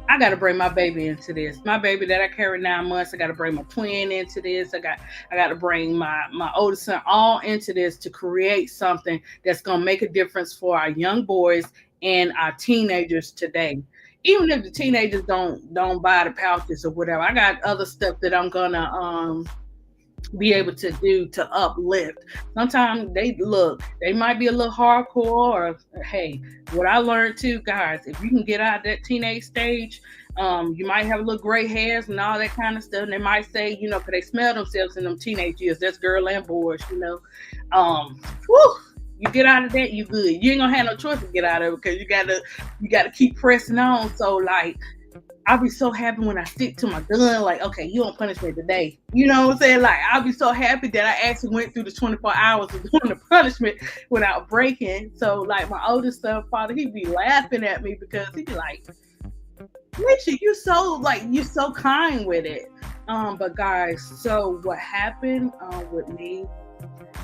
I got to bring my baby into this. My baby that I carry 9 months. I got to bring my twin into this. I got to bring my oldest son all into this to create something that's gonna make a difference for our young boys and our teenagers today. Even if the teenagers don't buy the pouches or whatever, I got other stuff that I'm gonna be able to do to uplift. Sometimes they might be a little hardcore, or hey, what I learned too, guys, if you can get out of that teenage stage, you might have a little gray hairs and all that kind of stuff. And they might say, because they smell themselves in them teenage years. That's girl and boys, whew, you get out of that, you good. You ain't gonna have no choice to get out of it because you gotta keep pressing on. So like I'll be so happy when I stick to my gun, like, okay, you don't punish me today. You know what I'm saying? Like, I'll be so happy that I actually went through the 24 hours of doing the punishment without breaking. So, like, my oldest son, father, he'd be laughing at me because he'd be like, Misha, you so kind with it. But guys, so what happened with me,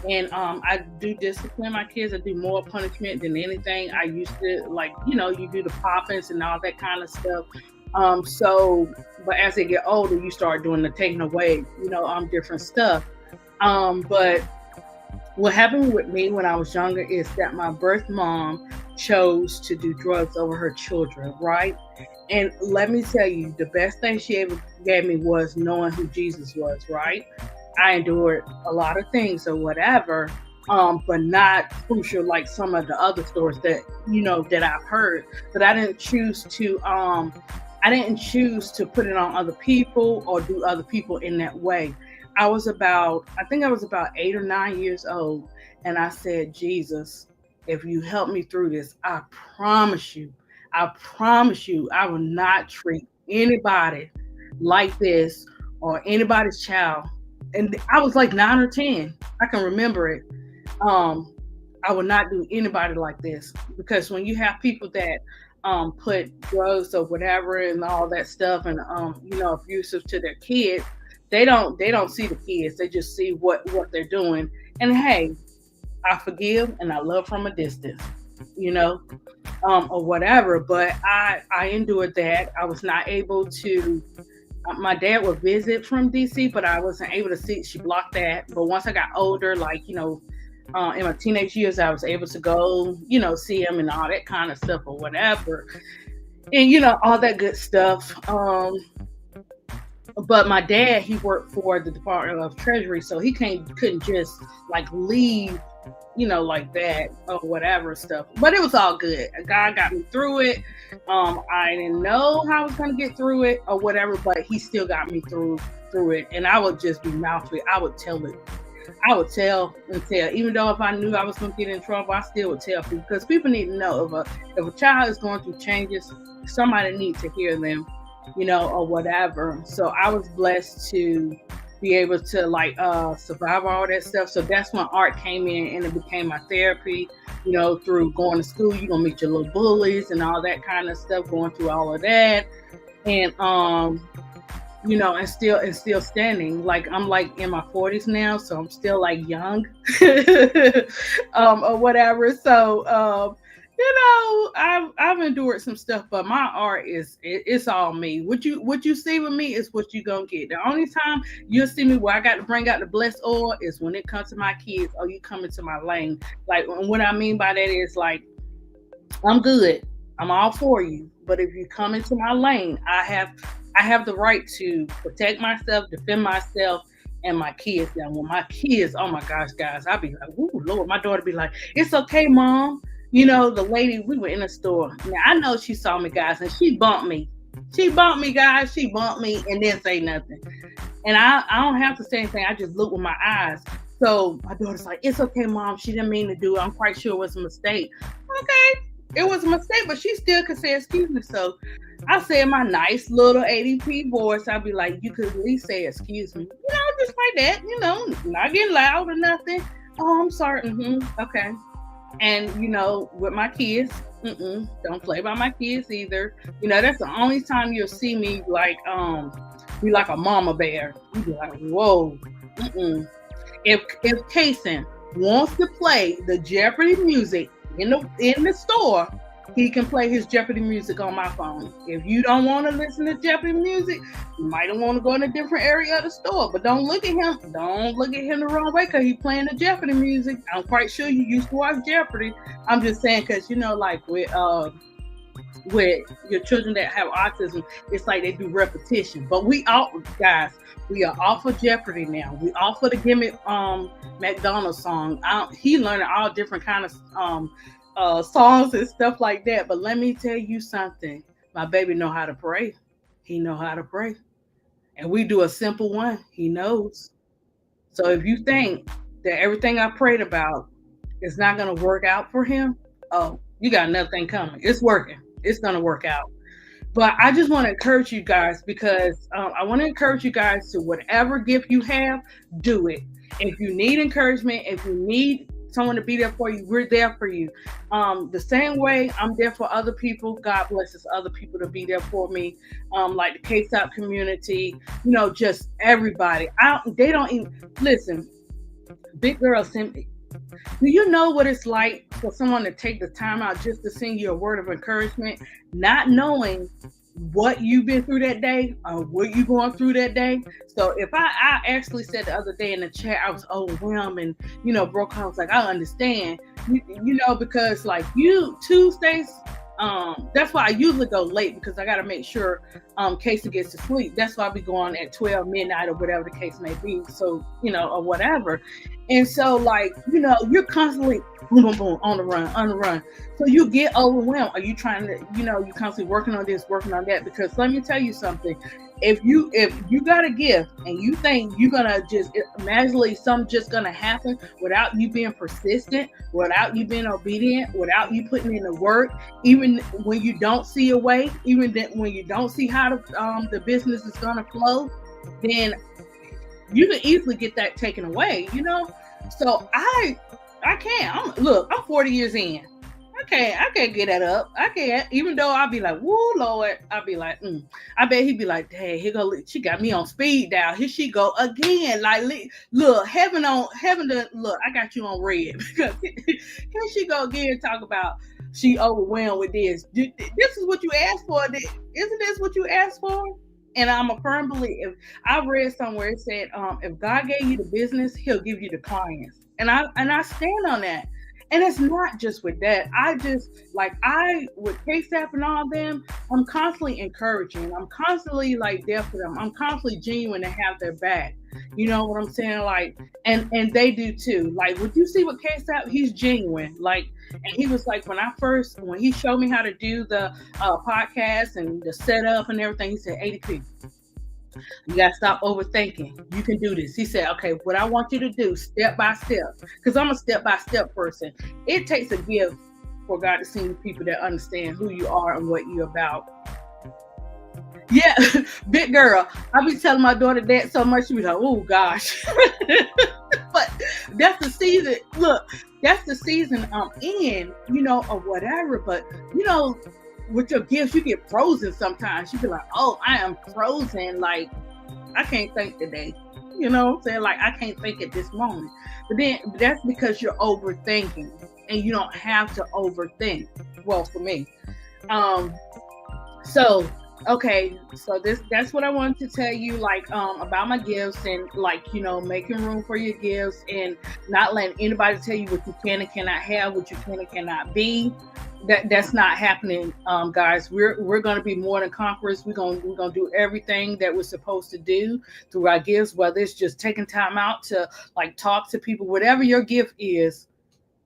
and I do discipline my kids. I do more punishment than anything. I used to, like, you do the poppings and all that kind of stuff. But as they get older, you start doing the taking away, different stuff. But what happened with me when I was younger is that my birth mom chose to do drugs over her children, right? And let me tell you, the best thing she ever gave me was knowing who Jesus was, right? I endured a lot of things or whatever, but not crucial like some of the other stories that, that I've heard. But I didn't choose to put it on other people or do other people in that way. I think I was about 8 or 9 years old. And I said, Jesus, if you help me through this, I promise you, I will not treat anybody like this or anybody's child. And I was like 9 or 10. I can remember it. I would not do anybody like this, because when you have people that put drugs or whatever and all that stuff, and abusive to their kids, they don't see the kids. They just see what they're doing. And hey, I forgive and I love from a distance, you know, or whatever. But I endured that. I was not able to. My dad would visit from DC, but I wasn't able to see. She blocked that. But once I got older, like, in my teenage years, I was able to go, see him and all that kind of stuff or whatever, and all that good stuff. But my dad, he worked for the Department of Treasury, so he couldn't just like leave, like that or whatever stuff. But it was all good. God got me through it. I didn't know how I was gonna get through it or whatever, but he still got me through it. And I would just be mouthy. I would tell it. I would tell and tell, even though if I knew I was going to get in trouble, I still would tell people, because people need to know if a child is going through changes, somebody needs to hear them, or whatever. So I was blessed to be able to survive all that stuff. So that's when art came in, and it became my therapy. Through going to school, you're gonna meet your little bullies and all that kind of stuff, going through all of that, and and still standing. Like, I'm like in my 40s now, so I'm still like young, or whatever. So, I've endured some stuff, but my art it's all me. What you see with me is what you gonna get. The only time you'll see me where I got to bring out the blessed oil is when it comes to my kids, or you come into my lane. Like, what I mean by that is, like, I'm good. I'm all for you. But if you come into my lane, I have the right to protect myself, defend myself, and my kids. Now, when my kids, oh my gosh, guys, I'd be like, "Ooh, Lord," my daughter be like, "It's okay, Mom." The lady, we were in a store. Now, I know she saw me, guys, and she bumped me. She bumped me, guys. She bumped me and didn't say nothing. And I don't have to say anything. I just look with my eyes. So my daughter's like, "It's okay, Mom. She didn't mean to do it. I'm quite sure it was a mistake." Okay, it was a mistake, but she still could say excuse me. So I said my nice little ADP voice, I'd be like, "You could at least say excuse me." Just like that, not getting loud or nothing. "Oh, I'm sorry." Okay. And, with my kids, don't play by my kids either. That's the only time you'll see me be like a mama bear. You be like, "Whoa." If Kason wants to play the Jeopardy music in the store, he can play his Jeopardy music on my phone. If you don't want to listen to Jeopardy music, you might want to go in a different area of the store. But don't look at him. Don't look at him the wrong way, because he's playing the Jeopardy music. I'm quite sure you used to watch Jeopardy. I'm just saying, because like with your children that have autism, it's like they do repetition. But we are off of Jeopardy now. We off of the gimmick McDonald's song. He learning all different kind of songs and stuff like that. But let me tell you something. My baby know how to pray. He know how to pray. And we do a simple one. He knows. So if you think that everything I prayed about is not going to work out for him, oh, you got another thing coming. It's working. It's going to work out. But I just want to encourage you guys, because I want to encourage you guys to, whatever gift you have, do it. If you need encouragement, if you need someone to be there for you, we're there for you. The same way I'm there for other people, God blesses other people to be there for me. Like the K-Stop community, just everybody. They don't even listen. Big girl sent me. Do you know what it's like for someone to take the time out just to send you a word of encouragement, not knowing what you've been through that day or what you're going through that day? So if I actually said the other day in the chat, I was overwhelmed and, broke. I was like, I understand, because like Tuesdays, that's why I usually go late, because I got to make sure Casey gets to sleep. That's why I be going at 12 midnight or whatever the case may be. So, or whatever. And so, like, you're constantly boom, boom, boom, on the run. So you get overwhelmed. Are you trying to, you're constantly working on this, working on that? Because let me tell you something. If you got a gift and you think you're gonna just magically something just gonna happen without you being persistent, without you being obedient, without you putting in the work, even when you don't see a way, even when you don't see how the business is gonna flow, then you can easily get that taken away. So I can't. I'm 40 years in. I can't get that up. I can't. Even though I'll be like, woo, Lord. I'll be like, I bet he'd be like, hey, here go. She got me on speed dial. Here she go again. Like, look, heaven. Look, I got you on red because here she go again. Talk about she overwhelmed with this. This is what you asked for. Isn't this what you asked for? And I'm a firm believer. I read somewhere it said, if God gave you the business, He'll give you the clients. And I stand on that. And it's not just with that. I just with KSAP and all them, I'm constantly encouraging. I'm constantly like there for them. I'm constantly genuine to have their back. You know what I'm saying? Like, and they do too. Like, would you see what KSAP? He's genuine. Like, and he was like, when he showed me how to do the podcast and the setup and everything, he said, ADP, you gotta stop overthinking. You can do this. He said, okay, what I want you to do, step by step, because I'm a step-by-step person. It takes a gift for God to send you people that understand who you are and what you're about. Yeah, big girl. I be telling my daughter that so much, she be like, oh gosh. But that's the season. Look, that's the season I'm in, or whatever. But with your gifts, you get frozen sometimes. You be like, oh, I am frozen. Like, I can't think today. You know what I'm saying? Like, I can't think at this moment. But then that's because you're overthinking. And you don't have to overthink. Well, for me. So that's what I wanted to tell you, like, about my gifts and, like, making room for your gifts and not letting anybody tell you what you can and cannot have, what you can and cannot be. That's not happening, guys. We're going to be more than conquerors. We're going to do everything that we're supposed to do through our gifts, whether it's just taking time out to, like, talk to people, whatever your gift is,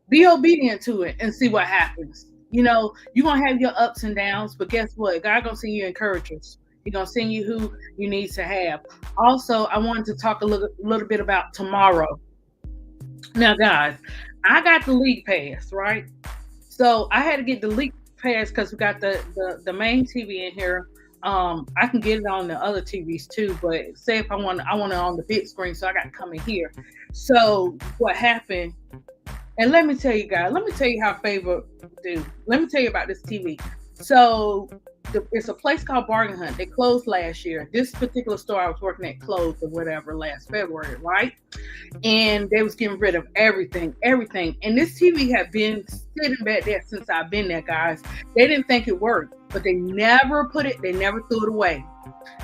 be obedient to it and see what happens. You're going to have your ups and downs, but guess what? God going to send you encouragers. He's going to send you who you need to have. Also, I wanted to talk a little bit about tomorrow. Now, guys, I got the league pass, right? So I had to get the league pass because we got the main TV in here. I can get it on the other TVs too, but say if I want it on the big screen, so I got to come in here. So what happened? And let me tell you guys, how Favor do. Let me tell you about this TV. So it's a place called Bargain Hunt. They closed last year. This particular store I was working at closed or whatever last February, right? And they was getting rid of everything. And this TV had been sitting back there since I've been there, guys. They didn't think it worked, but they never threw it away.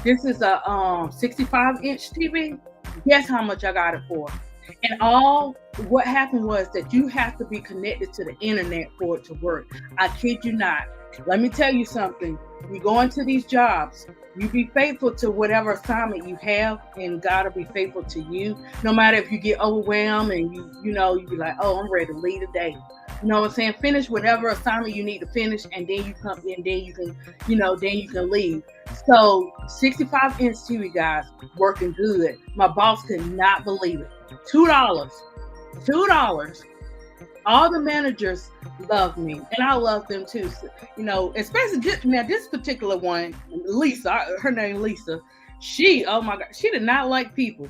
This is a 65-inch TV. Guess how much I got it for? And what happened was that you have to be connected to the internet for it to work. I kid you not. Let me tell you something. You go into these jobs, you be faithful to whatever assignment you have, and God will be faithful to you. No matter if you get overwhelmed and you be like, oh, I'm ready to leave today. You know what I'm saying? Finish whatever assignment you need to finish, and then you come in, then you can leave. So 65-inch TV, guys, working good. My boss could not believe it. $2. All the managers love me, and I love them too. So, especially now this particular one, Lisa. Her name Lisa. Oh my God, she did not like people,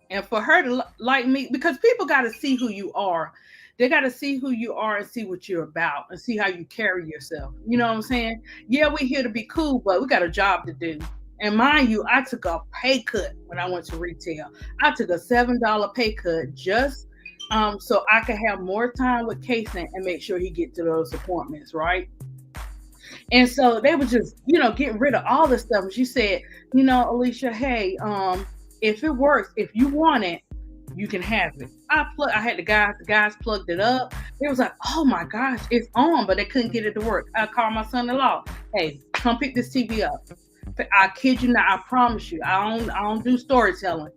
and for her to like me, because people got to see who you are. They got to see who you are and see what you're about and see how you carry yourself. You know what I'm saying? Yeah, we're here to be cool, but we got a job to do. And mind you, I took a pay cut when I went to retail. I took a $7 pay cut just so I could have more time with Kason and make sure he get to those appointments, right? And so they were just, getting rid of all this stuff. And she said, Alicia, hey, if it works, if you want it, you can have it. I had the guys plugged it up. It was like, oh my gosh, it's on, but they couldn't get it to work. I called my son-in-law. Hey, come pick this TV up. I kid you not, I promise you, I don't do storytelling.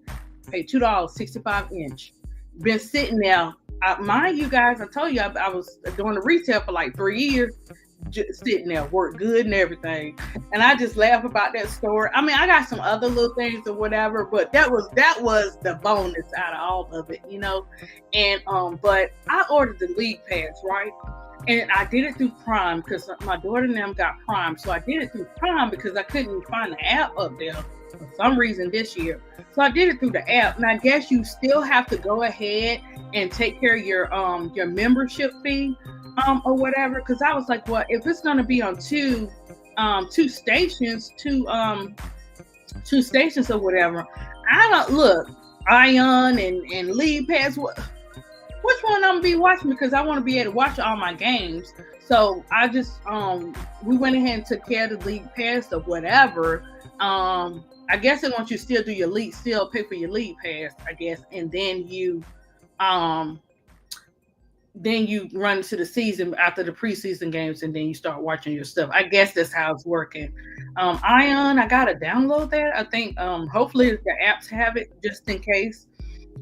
Pay $2, 65-inch. Been sitting there. Mind you guys, I told you I was doing the retail for like 3 years, just sitting there, work good and everything. And I just laugh about that story. I mean, I got some other little things or whatever, but that was the bonus out of all of it, And but I ordered the league pass, right? And I did it through Prime because my daughter and them got Prime. So I did it through Prime because I couldn't find the app up there. for some reason this year. So I did it through the app. And I guess you still have to go ahead and take care of your membership fee or whatever. Because I was like, well, if it's gonna be on two stations or whatever, I don't look Ion and League Pass. Which one I'm gonna be watching, because I want to be able to watch all my games. So I just we went ahead and took care of the League Pass or whatever. I guess they want you to still do your league, still pay for your League Pass, I guess, and then you run into the season after the preseason games, and then you start watching your stuff. I guess that's how it's working. Ion, I gotta download that. I think hopefully the apps have it just in case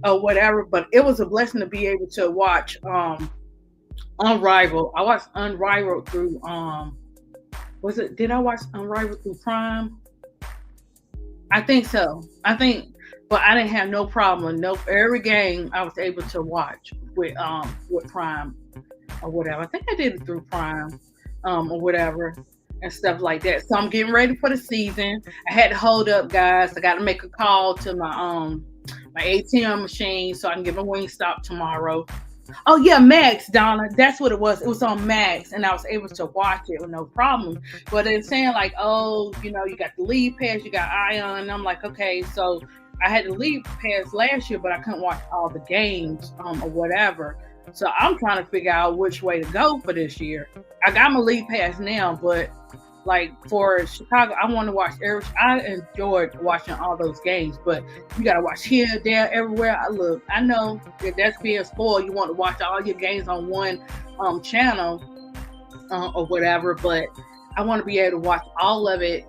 or whatever. But it was a blessing to be able to watch Unrivaled. I watched Unrivaled through did I watch Unrivaled through Prime? I think so. But I didn't have no problem. No, every game I was able to watch with Prime or whatever. I think I did it through Prime or whatever and stuff like that. So I'm getting ready for the season. I had to hold up, guys. I got to make a call to my ATM machine so I can get my Wingstop tomorrow. Oh yeah, Max, Donna. That's what it was. It was on Max, and I was able to watch it with no problem. But they're saying like, oh, you got the League Pass, you got Ion. And I'm like, okay, so I had the League Pass last year, but I couldn't watch all the games or whatever. So I'm trying to figure out which way to go for this year. I got my League Pass now, but like for Chicago, I want to watch I enjoyed watching all those games, but you got to watch here, there, everywhere. I know if that's being spoiled, you want to watch all your games on one channel or whatever, but I want to be able to watch all of it,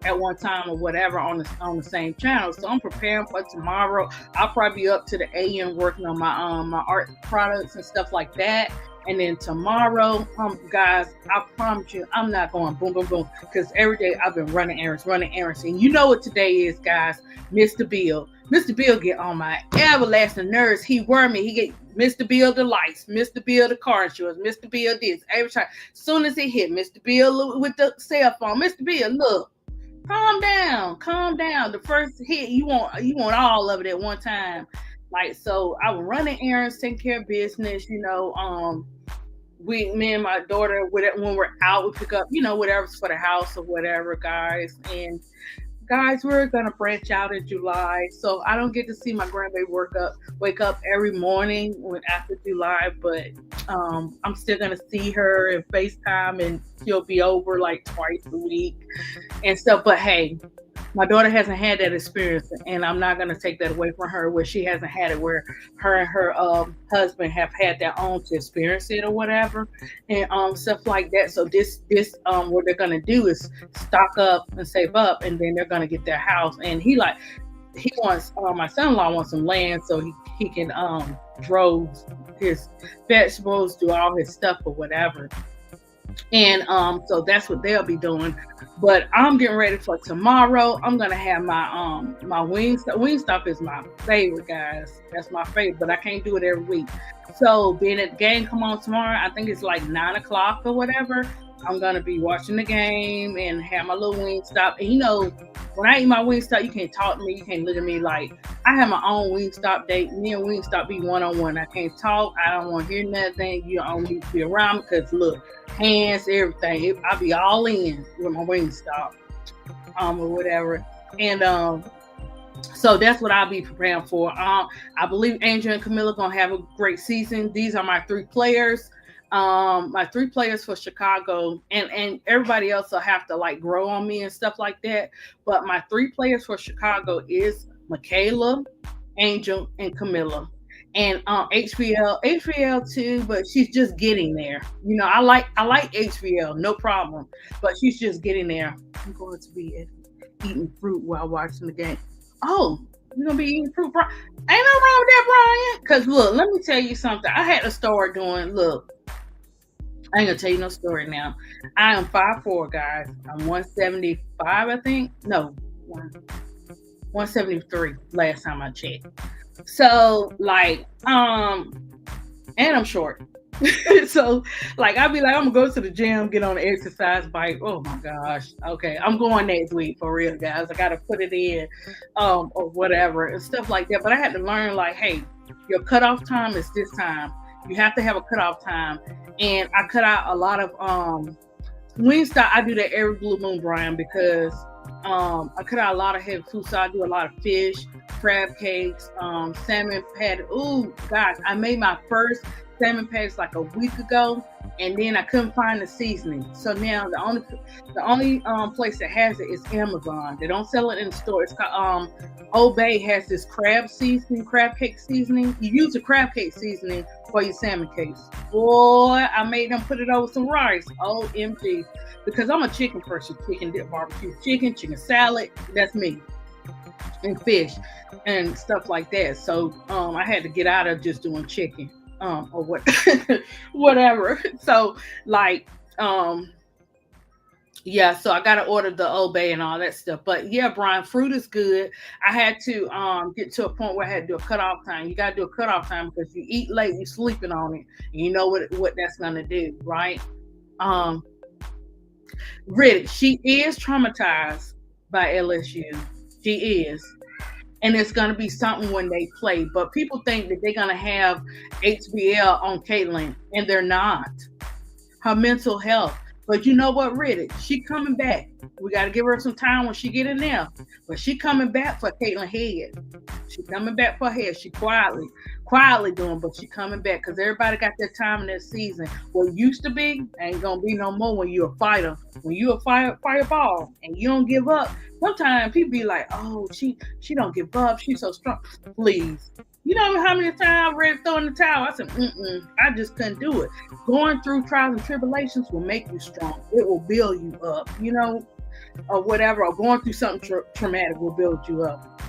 at one time or whatever on the same channel. So I'm preparing for tomorrow. I'll probably be up to the AM working on my art products and stuff like that. And then tomorrow, guys, I promise you, I'm not going boom, boom, boom, because every day I've been running errands. And you know what today is, guys? Mr. Bill. Mr. Bill get on my everlasting nerves. He worry me. He get Mr. Bill the lights, Mr. Bill the car insurance, Mr. Bill this. Every time, as soon as he hit, Mr. Bill with the cell phone, Mr. Bill, look, calm down. The first hit, you want all of it at one time. Like, so I was running errands, taking care of business, me and my daughter, when we're out, we pick up, whatever's for the house or whatever, guys. And guys, we're gonna branch out in July, so I don't get to see my grandbaby wake up every morning after July, but I'm still gonna see her and FaceTime, and she'll be over like twice a week and stuff. But hey, my daughter hasn't had that experience, and I'm not going to take that away from her, where she hasn't had it, where her and her husband have had their own to experience it or whatever, and stuff like that. So this what they're going to do is stock up and save up, and then they're going to get their house. And he wants, my son-in-law wants some land so he can grow his vegetables, do all his stuff or whatever. And so that's what they'll be doing. But I'm getting ready for tomorrow. I'm gonna have my my Wingstop. Wingstop is my favorite, guys. That's my favorite, but I can't do it every week. So being at the game come on tomorrow, I think it's like 9:00 or whatever. I'm gonna be watching the game and have my little Wingstop. And when I eat my Wingstop, you can't talk to me. You can't look at me like I have my own Wingstop date. Me and Wingstop be one-on-one. I can't talk. I don't want to hear nothing. You don't need to be around because look, hands, everything. I'll be all in with my Wingstop, or whatever. And so that's what I'll be preparing for. I believe Angel and Kamilla gonna have a great season. These are my 3 players. My 3 players for Chicago, and everybody else will have to like grow on me and stuff like that. But my 3 players for Chicago is Michaela, Angel, and Kamilla. And HVL too, but she's just getting there. I like HVL, no problem, but she's just getting there. I'm going to be eating fruit while watching the game. Oh, you're gonna be eating fruit, Brian? Ain't no wrong with that, Brian. Because look, let me tell you something. I had to start doing. Look, I ain't gonna tell you no story now. I am 5'4", guys. I'm 175, I think. No, 173 last time I checked. So like, and I'm short. So, like, I'd be like, I'm gonna go to the gym, get on the exercise bike. Oh my gosh. Okay, I'm going next week for real, guys. I gotta put it in, or whatever and stuff like that. But I had to learn, like, hey, your cutoff time is this time. You have to have a cutoff time. And I cut out a lot of Wingstop. I do that every blue moon, Brian, because I cut out a lot of heavy food. So I do a lot of fish, crab cakes, salmon patty. Ooh, gosh, I made my first salmon patties like a week ago, and then I couldn't find the seasoning. So now the only place that has it is Amazon. They don't sell it in the store. It's called Old Bay has this crab seasoning, crab cake seasoning. You use the crab cake seasoning for your salmon cakes. Boy, I made them put it over some rice. OMG. Because I'm a chicken person, chicken dip barbecue chicken, chicken salad. That's me. And fish and stuff like that. So I had to get out of just doing chicken. Or what whatever. So like yeah, so I gotta order the obey and all that stuff. But yeah, Brian, fruit is good. I had to get to a point where I had to do a cutoff time. You gotta do a cutoff time because you eat late, you sleeping on it, and you know what that's gonna do, right? Um Riddick, she is traumatized by LSU. She is. And it's going to be something when they play. But people think that they're going to have HBL on Caitlin, and they're not. Her mental health. But you know what, Riddick? She coming back. We got to give her some time when she get in there. But she coming back for Caitlin Head. She coming back for her head. She quietly doing, but she coming back because everybody got their time in that season. What used to be ain't gonna be no more when you're a fighter. When you're a fireball and you don't give up. Sometimes people be like, "Oh, she don't give up. She's so strong." Please, you know how many times I read throwing the towel? I said, I just couldn't do it. Going through trials and tribulations will make you strong. It will build you up, or whatever. Or going through something traumatic will build you up.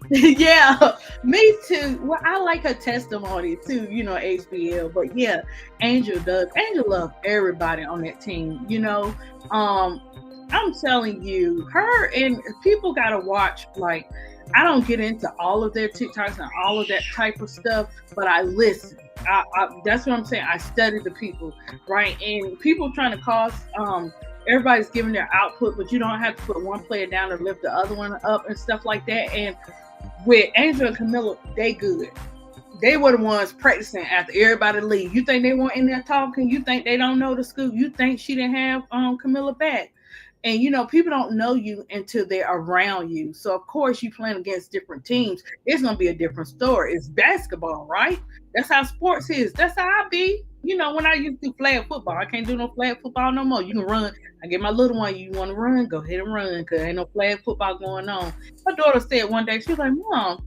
Yeah, me too. Well, I like her testimony too, HBL. But yeah, Angel does. Angel loves everybody on that team, I'm telling you, her and people gotta watch. Like, I don't get into all of their TikToks and all of that type of stuff, but I listen. That's what I'm saying. I study the people, right? And people trying to cause everybody's giving their output, but you don't have to put one player down to lift the other one up and stuff like that. And with Angel and Kamilla, they good. They were the ones practicing after everybody leave. You think they weren't in there talking? You think they don't know the school? You think she didn't have Kamilla back? And people don't know you until they're around you. So of course you playing against different teams. It's gonna be a different story. It's basketball, right? That's how sports is. That's how I be. When I used to do flag football, I can't do no flag football no more. You can run. I get my little one. You want to run? Go ahead and run, cause ain't no flag football going on. My daughter said one day, she was like, "Mom,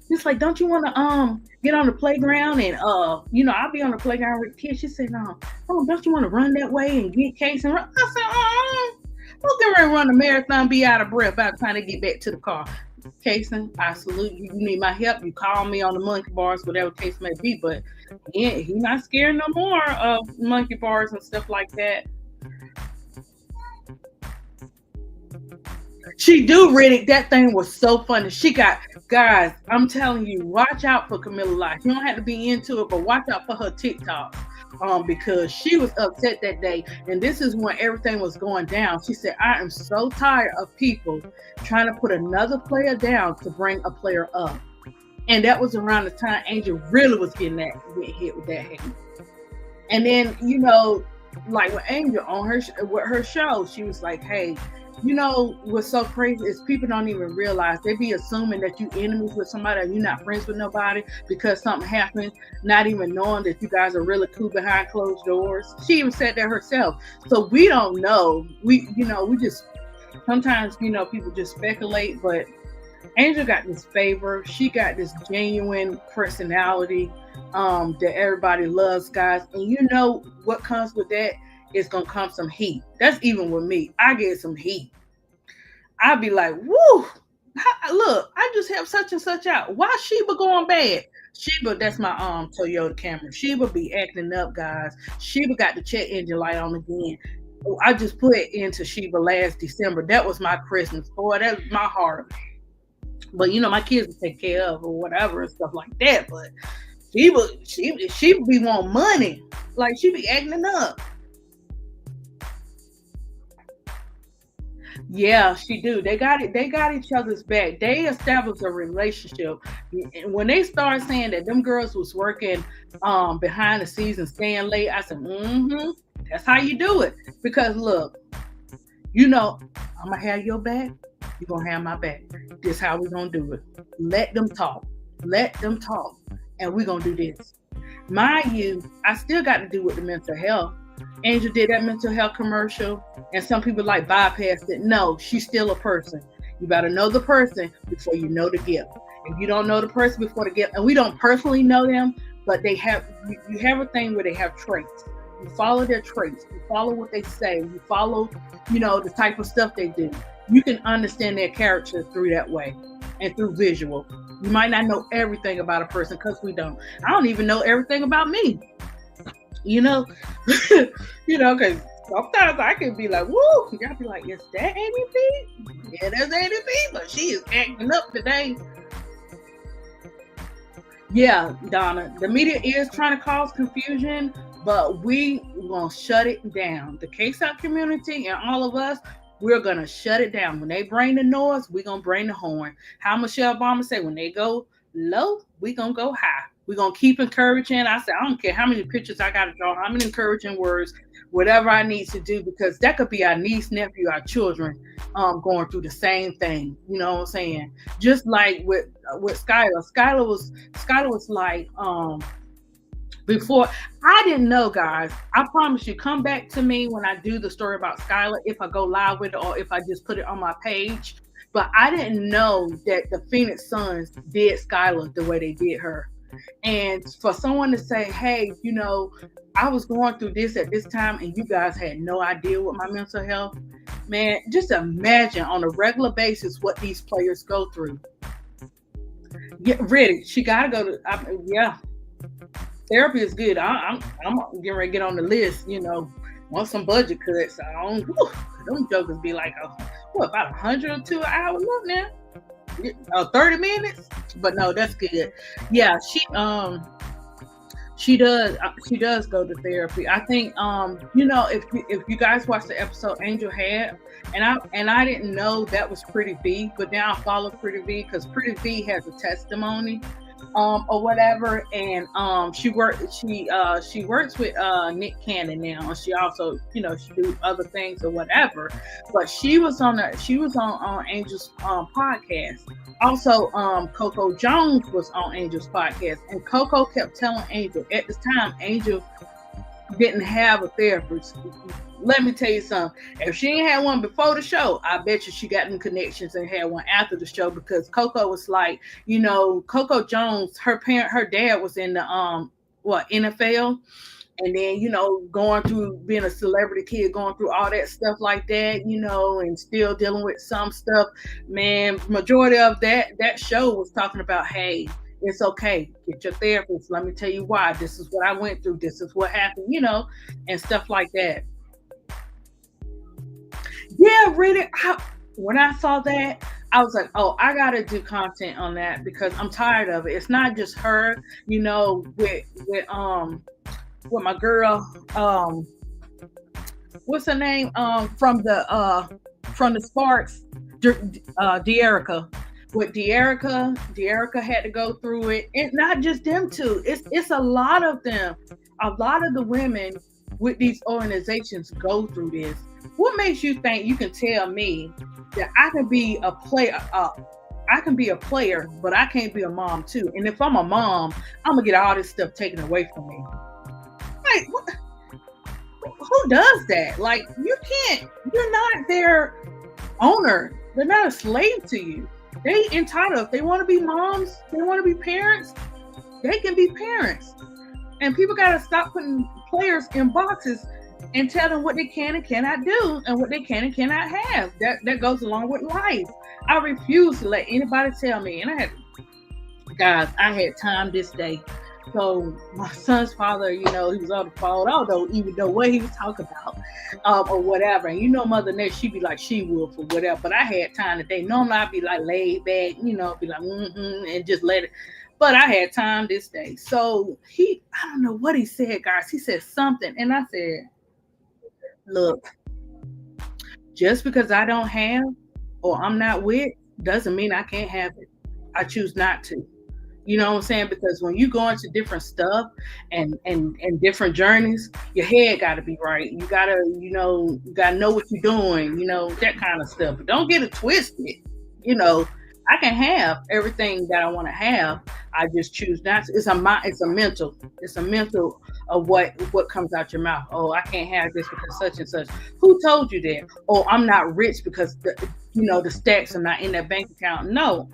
it's like, don't you want to get on the playground and I'll be on the playground with kids." She said, "No, don't you want to run that way and get case and run?" I said, "Who's getting ready to run a marathon, be out of breath by the time they get back to the car?" Kason, I salute you. You need my help. You call me on the monkey bars, whatever case may be. But yeah, he's not scared no more of monkey bars and stuff like that. She do, Riddick. That thing was so funny. She got, guys, I'm telling you, watch out for Kamilla Life. You don't have to be into it, but watch out for her TikTok. Because she was upset that day, and this is when everything was going down. She said, "I am so tired of people trying to put another player down to bring a player up." And that was around the time Angel really was getting hit with that hate. And then, like with Angel on her show, she was like, "Hey, what's so crazy is people don't even realize they be assuming that you enemies with somebody or you're not friends with nobody because something happened, not even knowing that you guys are really cool behind closed doors." She even said that herself. So we don't know. We just sometimes, people just speculate, but Angel got this favor. She got this genuine personality that everybody loves, guys. And you know what comes with that? It's gonna come some heat. That's even with me. I get some heat. I'd be like, "Woo! Look, I just have such and such out. Why Sheba going bad?" Sheba, that's my Toyota Camry. Sheba be acting up, guys. Sheba got the check engine light on again. I just put it into Sheba last December. That was my Christmas. Boy, that was my heart. But my kids will take care of or whatever and stuff like that. But she be want money. Like she be acting up. Yeah, she do. They got it. They got each other's back. They established a relationship. And when they start saying that them girls was working behind the scenes and staying late, I said, mm-hmm, that's how you do it. Because look, you know, I'm gonna have your back. You're gonna have my back. This how we gonna do it. Let them talk. Let them talk. And we're gonna do this. Mind you, I still got to do with the mental health. Angel did that mental health commercial, and some people like bypassed it. No, she's still a person. You gotta know the person before you know the gift. If you don't know the person before the gift, and we don't personally know them, but they have, you have a thing where they have traits. You follow their traits. You follow what they say. You follow, the type of stuff they do. You can understand their character through that way and through visual. You might not know everything about a person because we don't. I don't even know everything about me. Because sometimes I can be like, woo, y'all be like, is that Amy P? Yeah, that's Amy P, but she is acting up today. Yeah, Donna, the media is trying to cause confusion, but we gonna shut it down. The K-Stop community and all of us, we're gonna shut it down. When they bring the noise, we're gonna bring the horn. How Michelle Obama said, when they go low, we gonna go high. We're going to keep encouraging. I said, I don't care how many pictures I got to draw, how many encouraging words, whatever I need to do, because that could be our niece, nephew, our children going through the same thing. You know what I'm saying? Just like with Skylar. Skylar was like, before, I didn't know, guys. I promise you, come back to me when I do the story about Skylar, if I go live with it or if I just put it on my page. But I didn't know that the Phoenix Suns did Skylar the way they did her. And for someone to say, hey, I was going through this at this time and you guys had no idea what my mental health, man, just imagine on a regular basis what these players go through. Get ready. She got to go to, therapy is good. I'm getting ready to get on the list, want some budget cuts. Them jokers be like, about 100 to an hour? Look now. 30 minutes, but no, that's good. Yeah, she does go to therapy. I think if you guys watch the episode Angel had, and I didn't know that was Pretty V, but now I follow Pretty V because Pretty V has a testimony or whatever, and she works with Nick Cannon now, and she also she do other things or whatever, but she was on Angel's podcast. Also, Coco Jones was on Angel's podcast, and Coco kept telling Angel at this time Angel didn't have a therapist. Let me tell you something. If she ain't had one before the show, I bet you she got them connections and had one after the show, because Coco was like, Coco Jones, her dad was in the NFL, and then going through being a celebrity kid, going through all that stuff like that, and still dealing with some stuff. Man, majority of that show was talking about, hey, it's okay. Get your therapist. Let me tell you why. This is what I went through. This is what happened, and stuff like that. Yeah, really. When I saw that, I was like, oh, I gotta do content on that because I'm tired of it. It's not just her, with my girl, what's her name? From the Sparks, De'Erica. With De'Erica had to go through it, and not just them two. It's a lot of them. A lot of the women with these organizations go through this. What makes you think you can tell me that I can be a player? I can be a player, but I can't be a mom too. And if I'm a mom, I'm gonna get all this stuff taken away from me. Like, who does that? Like, you can't. You're not their owner. They're not a slave to you. They entitled. If they want to be moms, they want to be parents, they can be parents. And people got to stop putting players in boxes and tell them what they can and cannot do and what they can and cannot have. That goes along with life. I refuse to let anybody tell me. And I had time this day. So my son's father, he was on the phone. I don't even know what he was talking about or whatever. And Mother Nature, she'd be like she would for whatever. But I had time today. Normally I'd be like laid back, be like, and just let it. But I had time this day. So I don't know what he said, guys. He said something. And I said, look, just because I don't have or I'm not with doesn't mean I can't have it. I choose not to. You know what I'm saying? Because when you go into different stuff and different journeys, your head got to be right. You gotta, you gotta know what you're doing. That kind of stuff. But don't get it twisted. You know, I can have everything that I want to have. I just choose not to. It's a mental. It's a mental of what comes out your mouth. Oh, I can't have this because such and such. Who told you that? Oh, I'm not rich because the stacks are not in that bank account. No,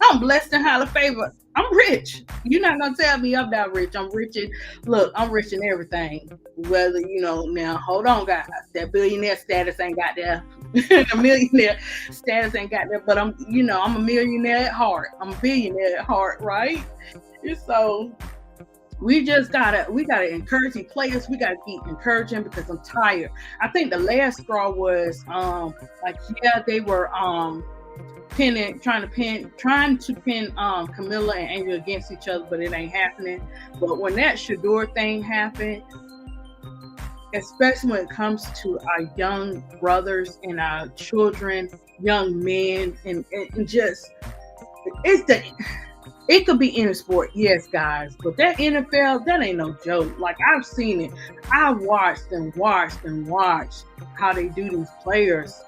I'm blessed and highly favored. I'm rich. You're not gonna tell me I'm not rich. I'm rich in I'm rich in everything. Whether now hold on, guys. That billionaire status ain't got there. The millionaire status ain't got there. But I'm a millionaire at heart. I'm a billionaire at heart, right? And so we gotta encourage these players. We gotta keep encouraging because I'm tired. I think the last straw was they were trying to pin Kamilla and Angel against each other, but it ain't happening. But when that Shador thing happened, especially when it comes to our young brothers and our children, young men, and just it could be any sport, yes, guys, but that NFL, that ain't no joke. Like, I've seen it. I've watched how they do these players.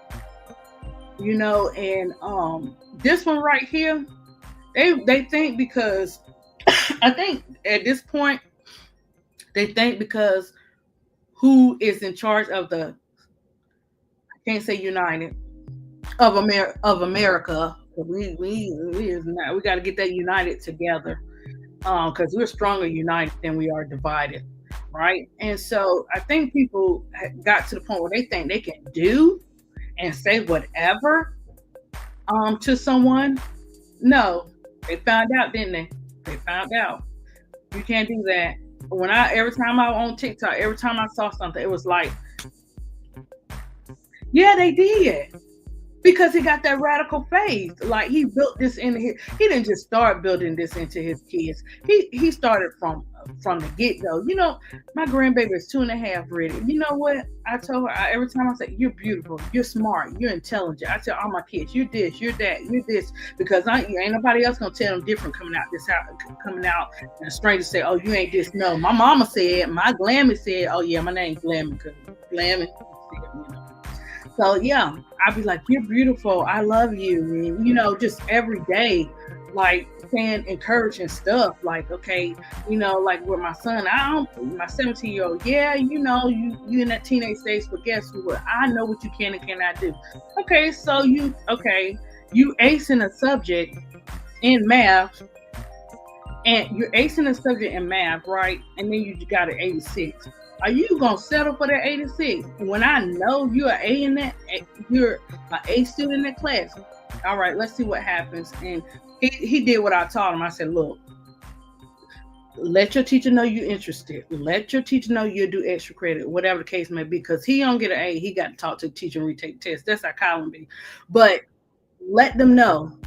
And this one right here, they think because I think at this point they think because who is in charge of I can't say United of America. We got to get that united together because we're stronger united than we are divided, right? And so I think people got to the point where they think they can do and say whatever to someone. No, they found out, didn't they? They found out. You can't do that. Every time I was on TikTok, every time I saw something, it was like, yeah, they did. Because he got that radical faith. Like, he built this into he didn't just start building this into his kids. He started from the get-go. My grandbaby is 2.5 ready. You know what? I told her every time I say, you're beautiful, you're smart, you're intelligent. I tell all my kids, you're this, you're that, you're this, because ain't nobody else gonna tell them different coming out and a stranger say, oh, you ain't this. No, my mama said, my Glammy said, oh yeah, my name's Glammy, because Glammy. So yeah, I'd be like, you're beautiful, I love you, and, just every day, like saying encouraging stuff, like, okay, like with my son, my 17-year-old, yeah, you in that teenage stage, but guess what? I know what you can and cannot do. Okay, so you acing a subject in math, and you're acing a subject in math, right? And then you got an 86. Are you gonna settle for that 86 when I know you're an A in that? You're an A student in that class. All right, let's see what happens. And he did what I taught him. I said, look, let your teacher know you're interested. Let your teacher know you'll do extra credit, whatever the case may be. Because he don't get an A, he got to talk to the teacher and retake tests. That's how Colin be. But let them know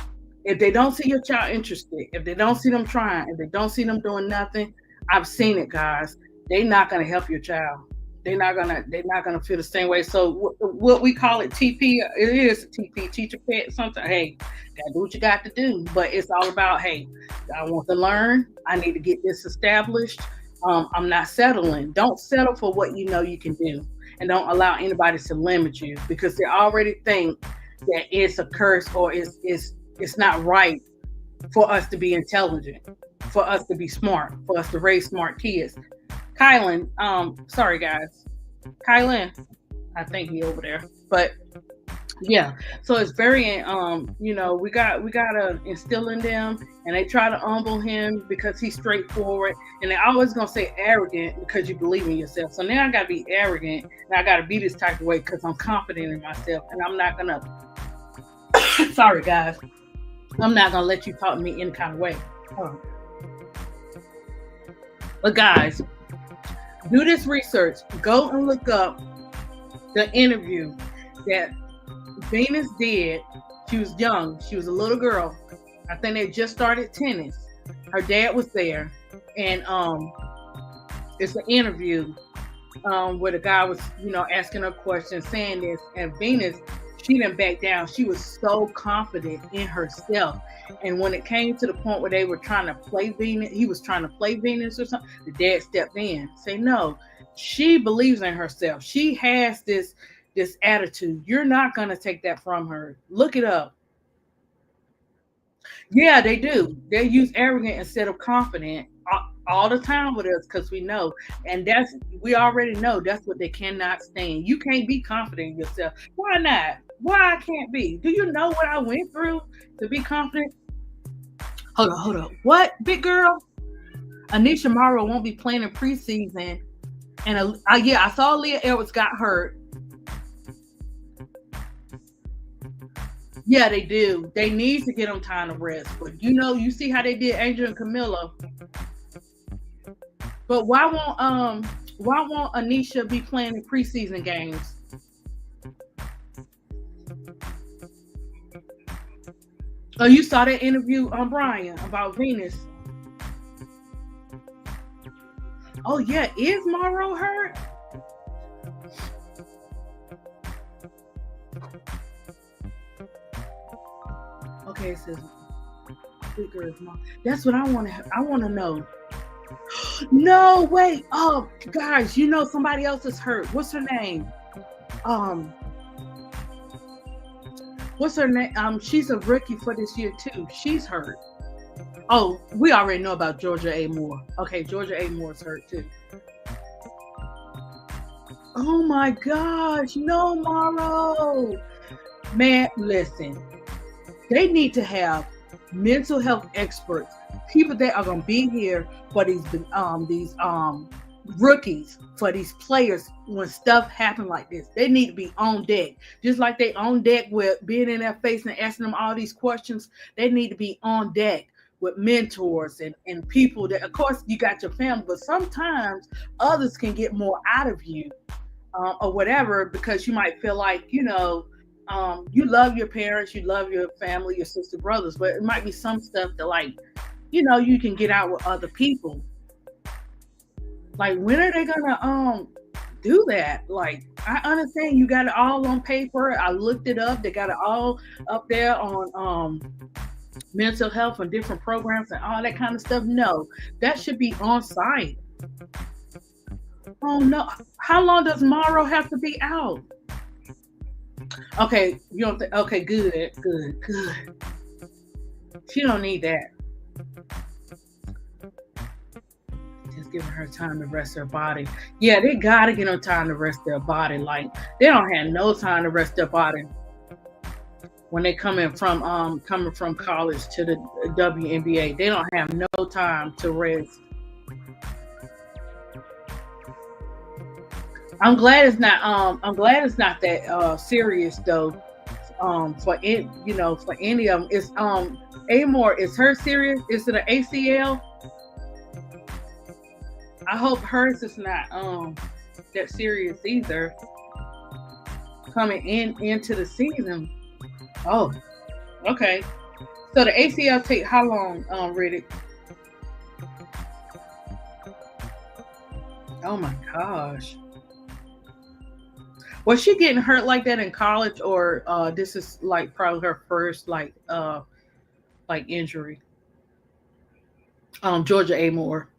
if they don't see your child interested, if they don't see them trying, if they don't see them doing nothing. I've seen it, guys. They're not going to help your child. They're not gonna feel the same way. So what we call it TP, it is TP, teacher pet, something. Hey, gotta do what you got to do. But it's all about, hey, I want to learn. I need to get this established. I'm not settling. Don't settle for what you know you can do. And don't allow anybody to limit you, because they already think that it's a curse or it's not right for us to be intelligent, for us to be smart, for us to raise smart kids. Kylan, sorry guys. Kylan, I think he over there. But yeah, so it's very we gotta instill in them, and they try to humble him because he's straightforward, and they're always gonna say arrogant because you believe in yourself. So now I gotta be arrogant, and I gotta be this type of way because I'm confident in myself, and I'm not gonna sorry guys, I'm not gonna let you talk to me any kind of way. But guys, do this research. Go and look up the interview that Venus did. She was young. She was a little girl. I think they just started tennis. Her dad was there, and it's an interview where the guy was, asking her questions, saying this, and Venus, she didn't back down. She was so confident in herself. And when it came to the point where they were trying to play Venus, he was trying to play Venus or something, the dad stepped in, say, no, she believes in herself. She has this attitude. You're not gonna take that from her. Look it up. Yeah, they do. They use arrogant instead of confident all the time with us because we know, and we already know that's what they cannot stand. You can't be confident in yourself. Why not? Why I can't be? Do you know what I went through to be confident? Hold on. What, big girl? Anisha Morrow won't be playing in preseason, and yeah, I saw Leah Edwards got hurt. Yeah, they do. They need to get them time to rest. But you see how they did Angel and Kamilla. But why won't Anisha be playing in preseason games? Oh, you saw that interview on Brian about Venus. Oh yeah, is Morrow hurt? Okay, it says bigger is mom. That's what I want to. I want to know. No, wait. Oh, guys, somebody else is hurt. What's her name? Um, what's her name? She's a rookie for this year too. She's hurt. Oh, we already know about Georgia A. Moore. Okay, Georgia A. Moore's hurt too. Oh my gosh, no, Morrow. Man, listen. They need to have mental health experts, people that are going to be here for these rookies, for these players when stuff happen like this. They need to be on deck, just like they on deck with being in their face and asking them all these questions. They need to be on deck with mentors and people that, of course, you got your family, but sometimes others can get more out of you or whatever, because you might feel like, you love your parents, you love your family, your sister, brothers, but it might be some stuff that, like, you can get out with other people. Like, when are they gonna do that? Like, I understand you got it all on paper. I looked it up. They got it all up there on mental health and different programs and all that kind of stuff. No, that should be on site. Oh no. How long does Morrow have to be out? Okay, you don't think? Okay, good. She don't need that. Just giving her time to rest her body. Yeah, they gotta get them time to rest their body. Like, they don't have no time to rest their body when they coming from college to the WNBA. They don't have no time to rest. I'm glad it's not. I'm glad it's not that serious though. For it, for any of them, it's Amor. Is her serious? Is it an ACL? I hope hers is not that serious either. Coming into the season. Oh, okay. So the ACL take how long, Riddick? Oh my gosh. Was she getting hurt like that in college, or this is like probably her first like injury? Georgia A. Moore.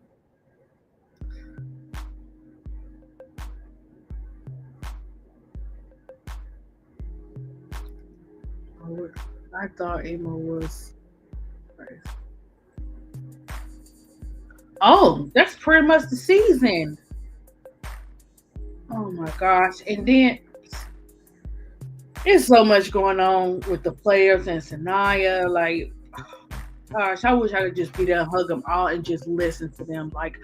I thought Amo was. Oh, that's pretty much the season. Oh my gosh. And then there's so much going on with the players and Sanaya. Like, gosh, I wish I could just be there and hug them all and just listen to them. Like,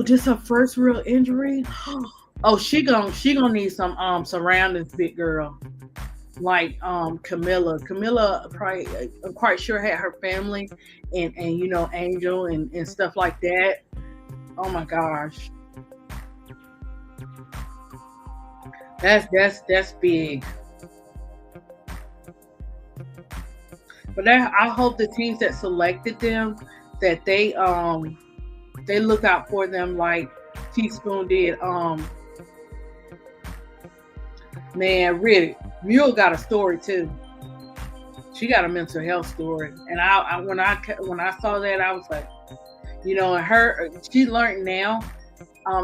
this her first real injury. Oh, she gonna need some surroundings, big girl. Like Kamilla. Kamilla probably, I'm quite sure, had her family and Angel and stuff like that. Oh my gosh. That's big. But I hope the teams that selected them that they look out for them like Teaspoon did. Man, really, Mule got a story too. She got a mental health story, and when I saw that, I was like, and she learned now.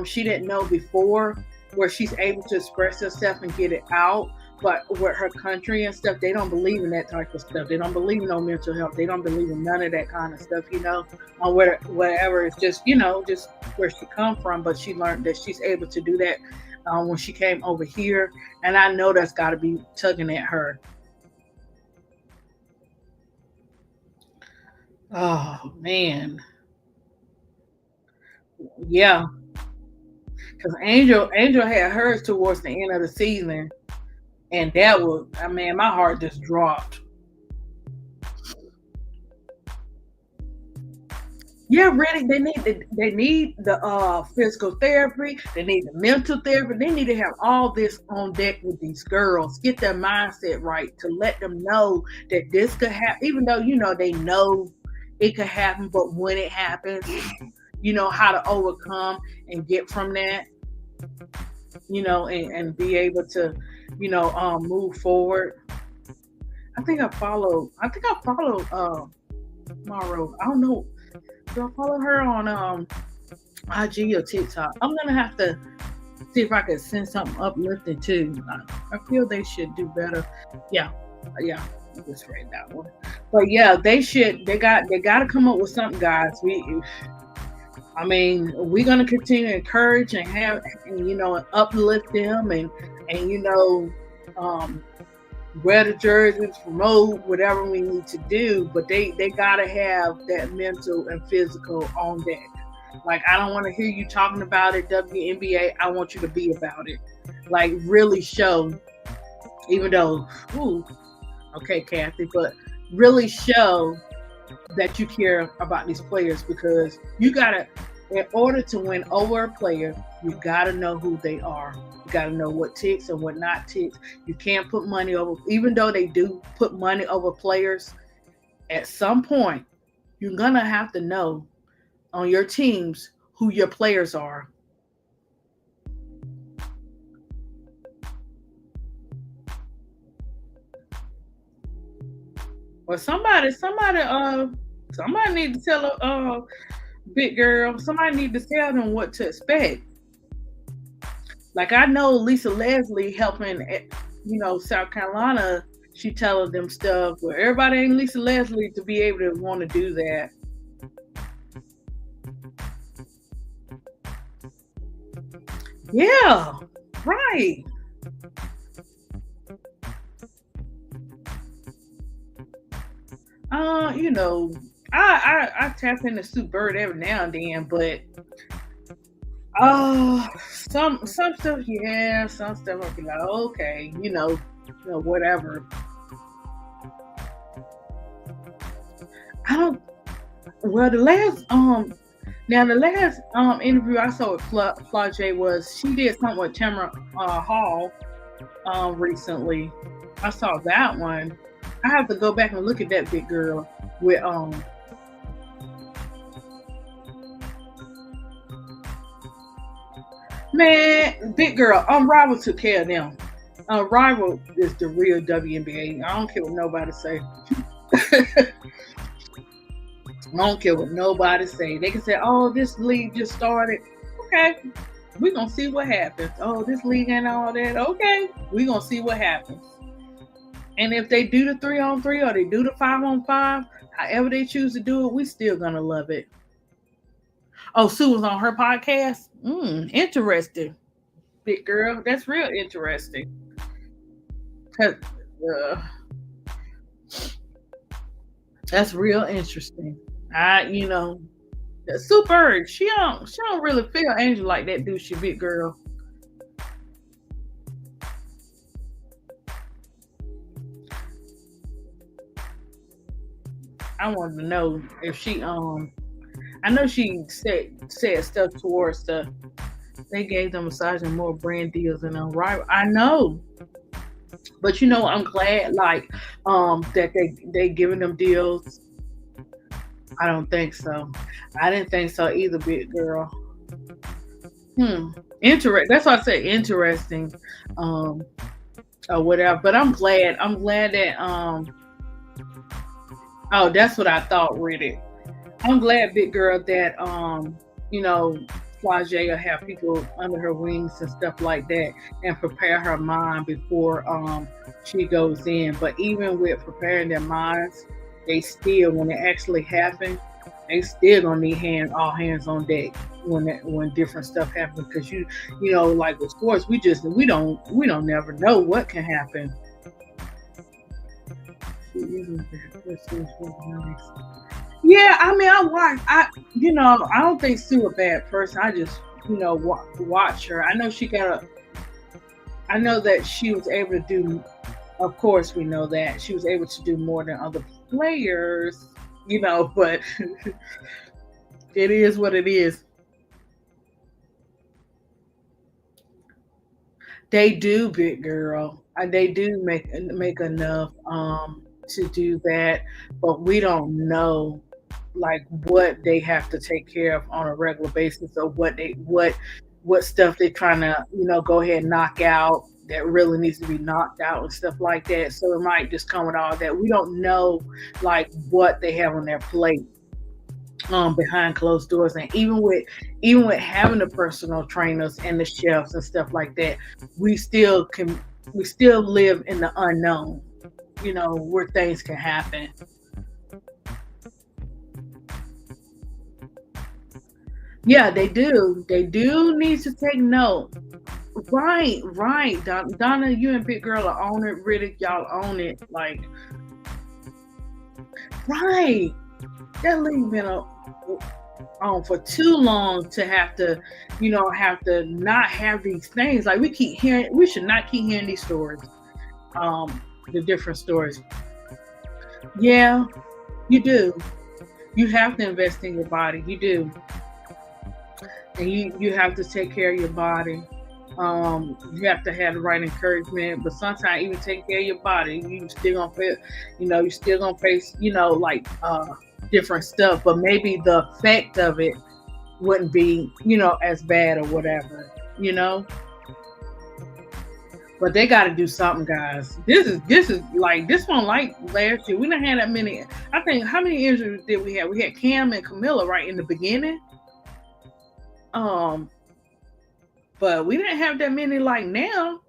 She didn't know before where she's able to express herself and get it out. But with her country and stuff, they don't believe in that type of stuff. They don't believe in no mental health. They don't believe in none of that kind of stuff, on whatever. It's just, just where she come from. But she learned that she's able to do that when she came over here. And I know that's got to be tugging at her. Oh, man. Yeah. Because Angel had hers towards the end of the season. And that was, I mean, my heart just dropped. Yeah, really, they need the physical therapy, they need the mental therapy, they need to have all this on deck with these girls, get their mindset right to let them know that this could happen, even though they know it could happen, but when it happens, how to overcome and get from that, and be able to, move forward. I think I followed Morrow. I don't know. Do I follow her on IG or TikTok? I'm gonna have to see if I can send something uplifting too. I feel they should do better. Yeah, yeah. I just read that one. But yeah, they should. They got to come up with something, guys. I mean, we're gonna continue to encourage and have, and uplift them, and um, wear the jerseys, promote whatever we need to do. But they gotta have that mental and physical on deck. Like, I don't want to hear you talking about it, WNBA. I want you to be about it. Like, really show, even though, ooh, okay, Kathy, but really show that you care about these players, because you gotta, in order to win over a player, you gotta know who they are. You gotta know what ticks and what not ticks. You can't put money over, even though they do put money over players. At some point, you're gonna have to know on your teams who your players are. Or somebody need to tell a big girl. Somebody need to tell them what to expect. Like, I know Lisa Leslie helping, South Carolina. She telling them stuff, but everybody ain't Lisa Leslie to be able to want to do that. Yeah, right. You know, I tap into Sue Bird every now and then, but some stuff, yeah, some stuff I'll be like, okay, whatever. I don't. Well, the last interview I saw with Flau'jae was she did something with Tamara Hall recently. I saw that one. I have to go back and look at that big girl with man, big girl. Rival took care of them. Rival is the real WNBA. I don't care what nobody say. I don't care what nobody say. They can say, "Oh, this league just started." Okay, we gonna see what happens. Oh, this league and all that. Okay, we gonna see what happens. And if they do the 3-on-3 or they do the 5-on-5, however they choose to do it, we still gonna love it. Oh, Sue was on her podcast. Interesting, big girl. That's real interesting. 'Cause, uh, that's real interesting. The Super. She don't really feel Angel like that, do she, big girl? I wanted to know if she I know she said stuff towards they gave them massage and more brand deals and right. I know. But I'm glad like that they giving them deals. I don't think so. I didn't think so either, big girl. Hmm. That's why I said interesting, um, or whatever. But I'm glad. I'm glad that oh, that's what I thought. Read it. I'm glad, big girl, that you know, Flage will have people under her wings and stuff like that, and prepare her mind before she goes in. But even with preparing their minds, they still, when it actually happens, they still gonna need all hands on deck when different stuff happens. Because like with sports, we don't never know what can happen. Yeah, I mean, I don't think Sue a bad person. I just, watch her. I know that she was able to do, of course, we know that she was able to do more than other players, but it is what it is. They do, big girl. They do make enough to do that, but we don't know like what they have to take care of on a regular basis, or what stuff they're trying to go ahead and knock out that really needs to be knocked out and stuff like that. So it might just come with all that. We don't know like what they have on their plate behind closed doors. And even with having the personal trainers and the chefs and stuff like that, we still live in the unknown, where things can happen. Yeah, they do need to take note. Right. Donna, you and big girl are on it. Riddick, y'all own it. Like, right. That league been on for too long to have to not have these things. Like, we should not keep hearing these stories. The different stories. Yeah, you do. You have to invest in your body. You do. And you have to take care of your body. You have to have the right encouragement, but sometimes even taking care of your body, you still gonna face, like different stuff, but maybe the effect of it wouldn't be, as bad or whatever, you know. But they got to do something, guys. This is like this one like last year. We didn't have that many. I think how many injuries did we have? We had Cam and Kamilla right in the beginning. Um, but we didn't have that many like now.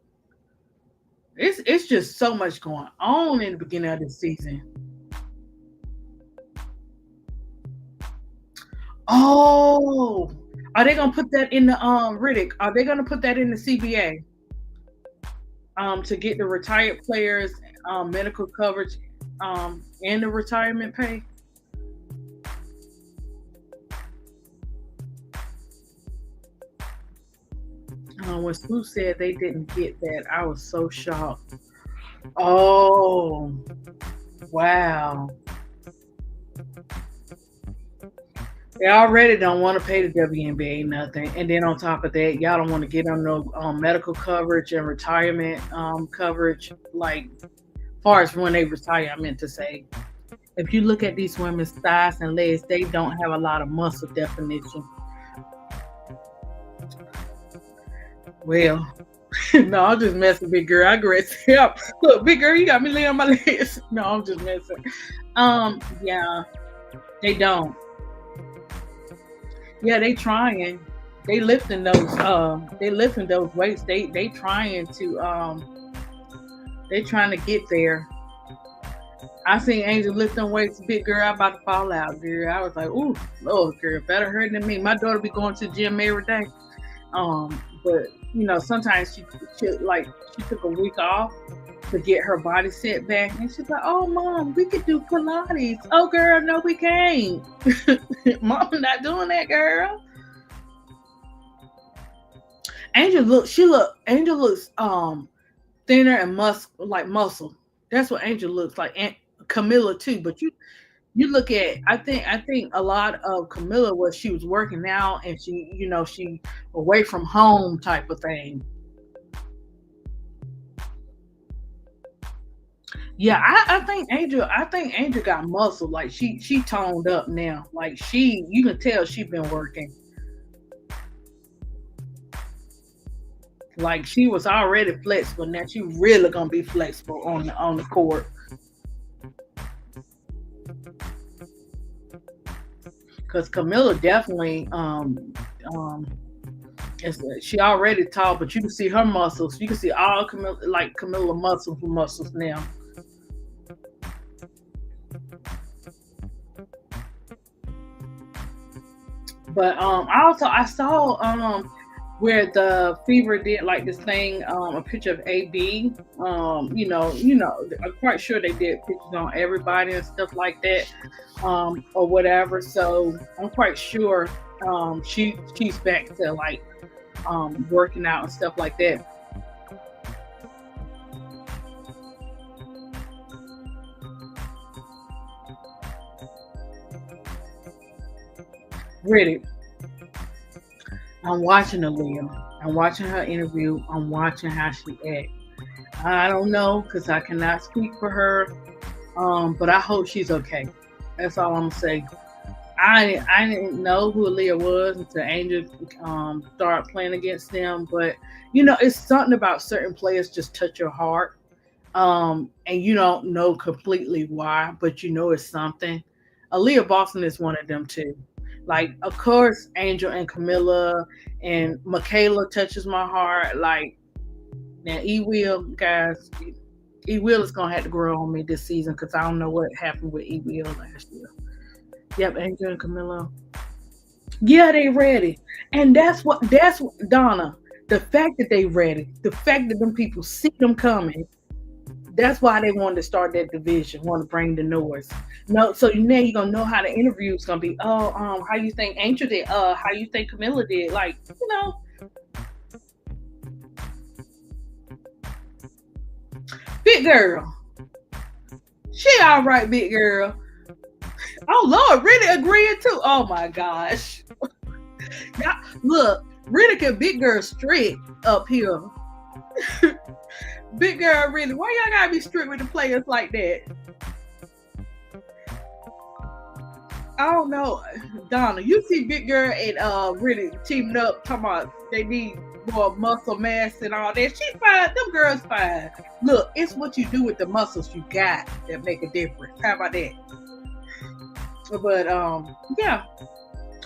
It's just so much going on in the beginning of the season. Oh, are they gonna put that in the Riddick? Are they gonna put that in the CBA to get the retired players medical coverage and the retirement pay? When Sue said they didn't get that, I was so shocked. Oh, wow. They already don't want to pay the WNBA nothing, and then on top of that, y'all don't want to get on no medical coverage and retirement coverage. Like, far as when they retire, I meant to say. If you look at these women's thighs and legs, they don't have a lot of muscle definition. Well, no, I'm just messing, big girl. I agree. Help. Look, big girl, you got me laying on my legs. No, I'm just messing. Yeah, they don't. Yeah, they trying. They lifting those weights. They trying to get there. I seen Angel lift them weights, big girl. I about to fall out, girl. I was like, ooh, Lord, girl, better her than me. My daughter be going to the gym every day. But sometimes she took a week off to get her body set back, and she's like, "Oh, mom, we could do Pilates." Oh, girl, no, we can't. Mom, not doing that, girl. Angel looks thinner and muscle. That's what Angel looks like, and Camilla too. But you look at, I think a lot of Camilla was she was working out, and she away from home type of thing. Yeah, I think Angel got muscle. Like she toned up now. Like you can tell she been working. Like she was already flexible. Now she really gonna be flexible on the court. Because Camilla definitely um she already tall, but you can see her muscles. You can see all Camilla muscles now. But I saw where the Fever did like this thing, a picture of AB. I'm quite sure they did pictures on everybody and stuff like that, or whatever. So I'm quite sure she's back to like working out and stuff like that. Really, I'm watching Aaliyah. I'm watching her interview. I'm watching how she acts. I don't know because I cannot speak for her, but I hope she's okay. That's all I'm gonna say. I didn't know who Aaliyah was until Angel started playing against them. But it's something about certain players just touch your heart, and you don't know completely why, but you know it's something. Aaliyah Boston is one of them too. Like, of course, Angel and Camilla and Michaela touches my heart. Like, now, E Will, guys, E Will is gonna have to grow on me this season because I don't know what happened with E Will last year. Yep, Angel and Camilla. Yeah, they ready, and that's what Donna. The fact that they ready, the fact that them people see them coming, that's why they wanted to start that division, want to bring the noise. No, so now you're gonna know how the interview is gonna be. Oh, how you think Angel did? How you think Camilla did? Like, big girl, she all right, big girl. Oh Lord, really agreeing too. Oh my gosh, y'all, look, really can big girl strict up here. Big girl, really. Why y'all gotta be strict with the players like that? I don't know, Donna. You see Big Girl and really teaming up, talking about they need more muscle mass and all that. She fine. Them girls fine. Look, it's what you do with the muscles you got that make a difference. How about that? But yeah,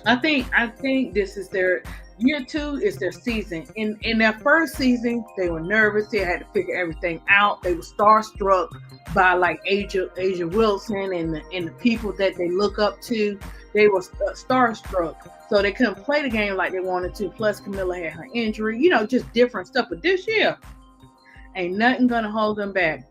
I think this is their year two is their season. In their first season, they were nervous. They had to figure everything out. They were starstruck by like Asia Wilson and the people that they look up to. They were starstruck, so they couldn't play the game like they wanted to. Plus, Camilla had her injury. Just different stuff. But this year, ain't nothing gonna hold them back.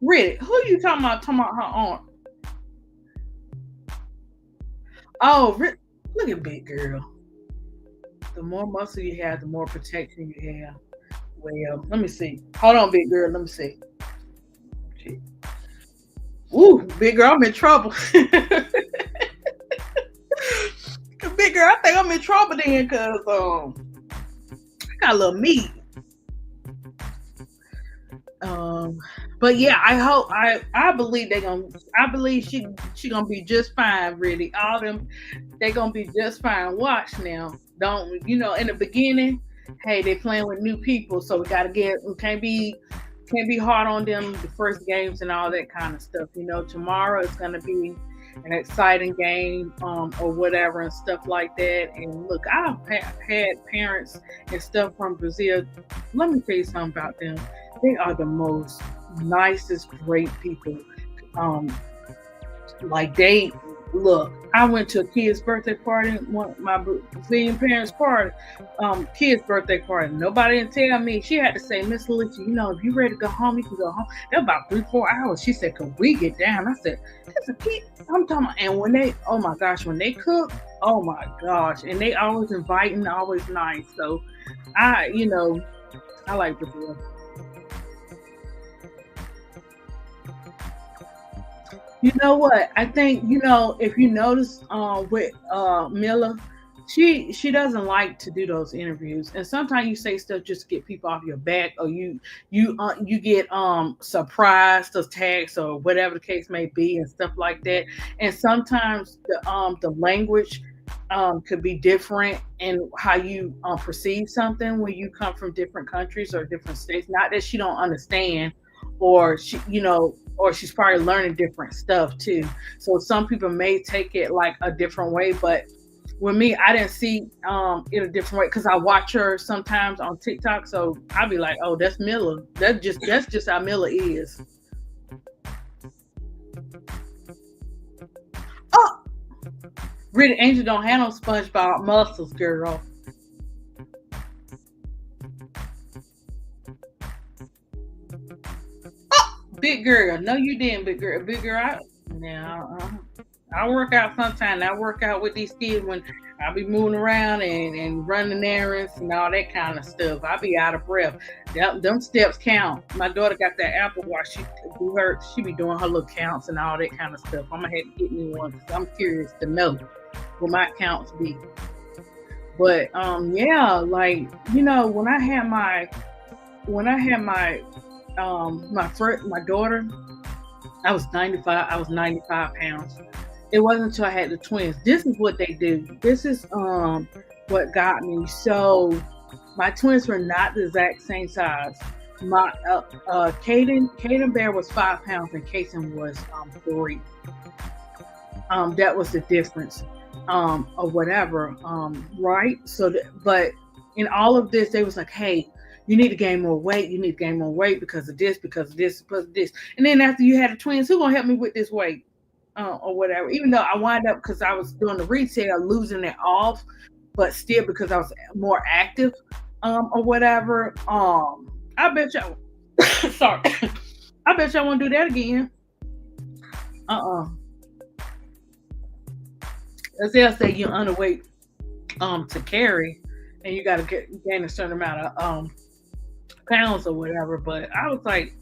Really, who you talking about? Talking about her aunt? Oh, look at big girl. The more muscle you have, the more protection you have. Well, let me see. Hold on, big girl. Let me see. Ooh, big girl, I'm in trouble. Big girl, I think I'm in trouble then, cause I got a little meat. Um, but yeah, I believe I believe she gonna be just fine. Really, all them they gonna be just fine. Watch now. Don't in the beginning? Hey, they playing with new people, so we can't be hard on them the first games and all that kind of stuff. Tomorrow is gonna be an exciting game, or whatever and stuff like that. And look, I've had parents and stuff from Brazil. Let me tell you something about them. They are the most nicest, great people. Um, like they look. I went to a kid's birthday party, one my Brazilian parents' party, kid's birthday party. Nobody didn't tell me. She had to say, Miss Alicia, if you ready to go home, you can go home. They're about 3, 4 hours. She said, "Could we get down?" I said, "That's a kid." I'm talking about, and oh my gosh, when they cook, oh my gosh, and they always inviting, always nice. So I like Brazil. You know what? I think if you notice with Miller, she doesn't like to do those interviews, and sometimes you say stuff just to get people off your back, or you get surprised attacks or whatever the case may be and stuff like that. And sometimes the language could be different in how you perceive something when you come from different countries or different states. Not that she don't understand, or or she's probably learning different stuff too. So some people may take it like a different way, but with me, I didn't see it a different way because I watch her sometimes on TikTok. So I'll be like, "Oh, that's Milla. That's just how Milla is." Oh, really, Angel don't have no SpongeBob muscles, girl. Big girl, no, you didn't, big girl. Big girl, now I work out sometimes. I work out with these kids when I be moving around and running errands and all that kind of stuff. I be out of breath. Them steps count. My daughter got that Apple Watch. She be doing her little counts and all that kind of stuff. I'm gonna have to get me one because I'm curious to know what my counts be. But yeah, like when I had my daughter, I was 95. I was 95 pounds. It wasn't until I had the twins. This is what they do. This is what got me. So my twins were not the exact same size. My Caden Bear was 5 pounds and Kason was 3. That was the difference, or whatever. Right. But in all of this, they was like, "Hey, you need to gain more weight. You need to gain more weight because of this, because of this, because of this." And then after you had the twins, who gonna help me with this weight, or whatever? Even though I wind up because I was doing the retail, losing it off, but still because I was more active, or whatever. I bet y'all. Sorry, I bet y'all won't do that again. Uh. As they'll say, you're underweight to carry, and you got to gain a certain amount of pounds or whatever. But I was like,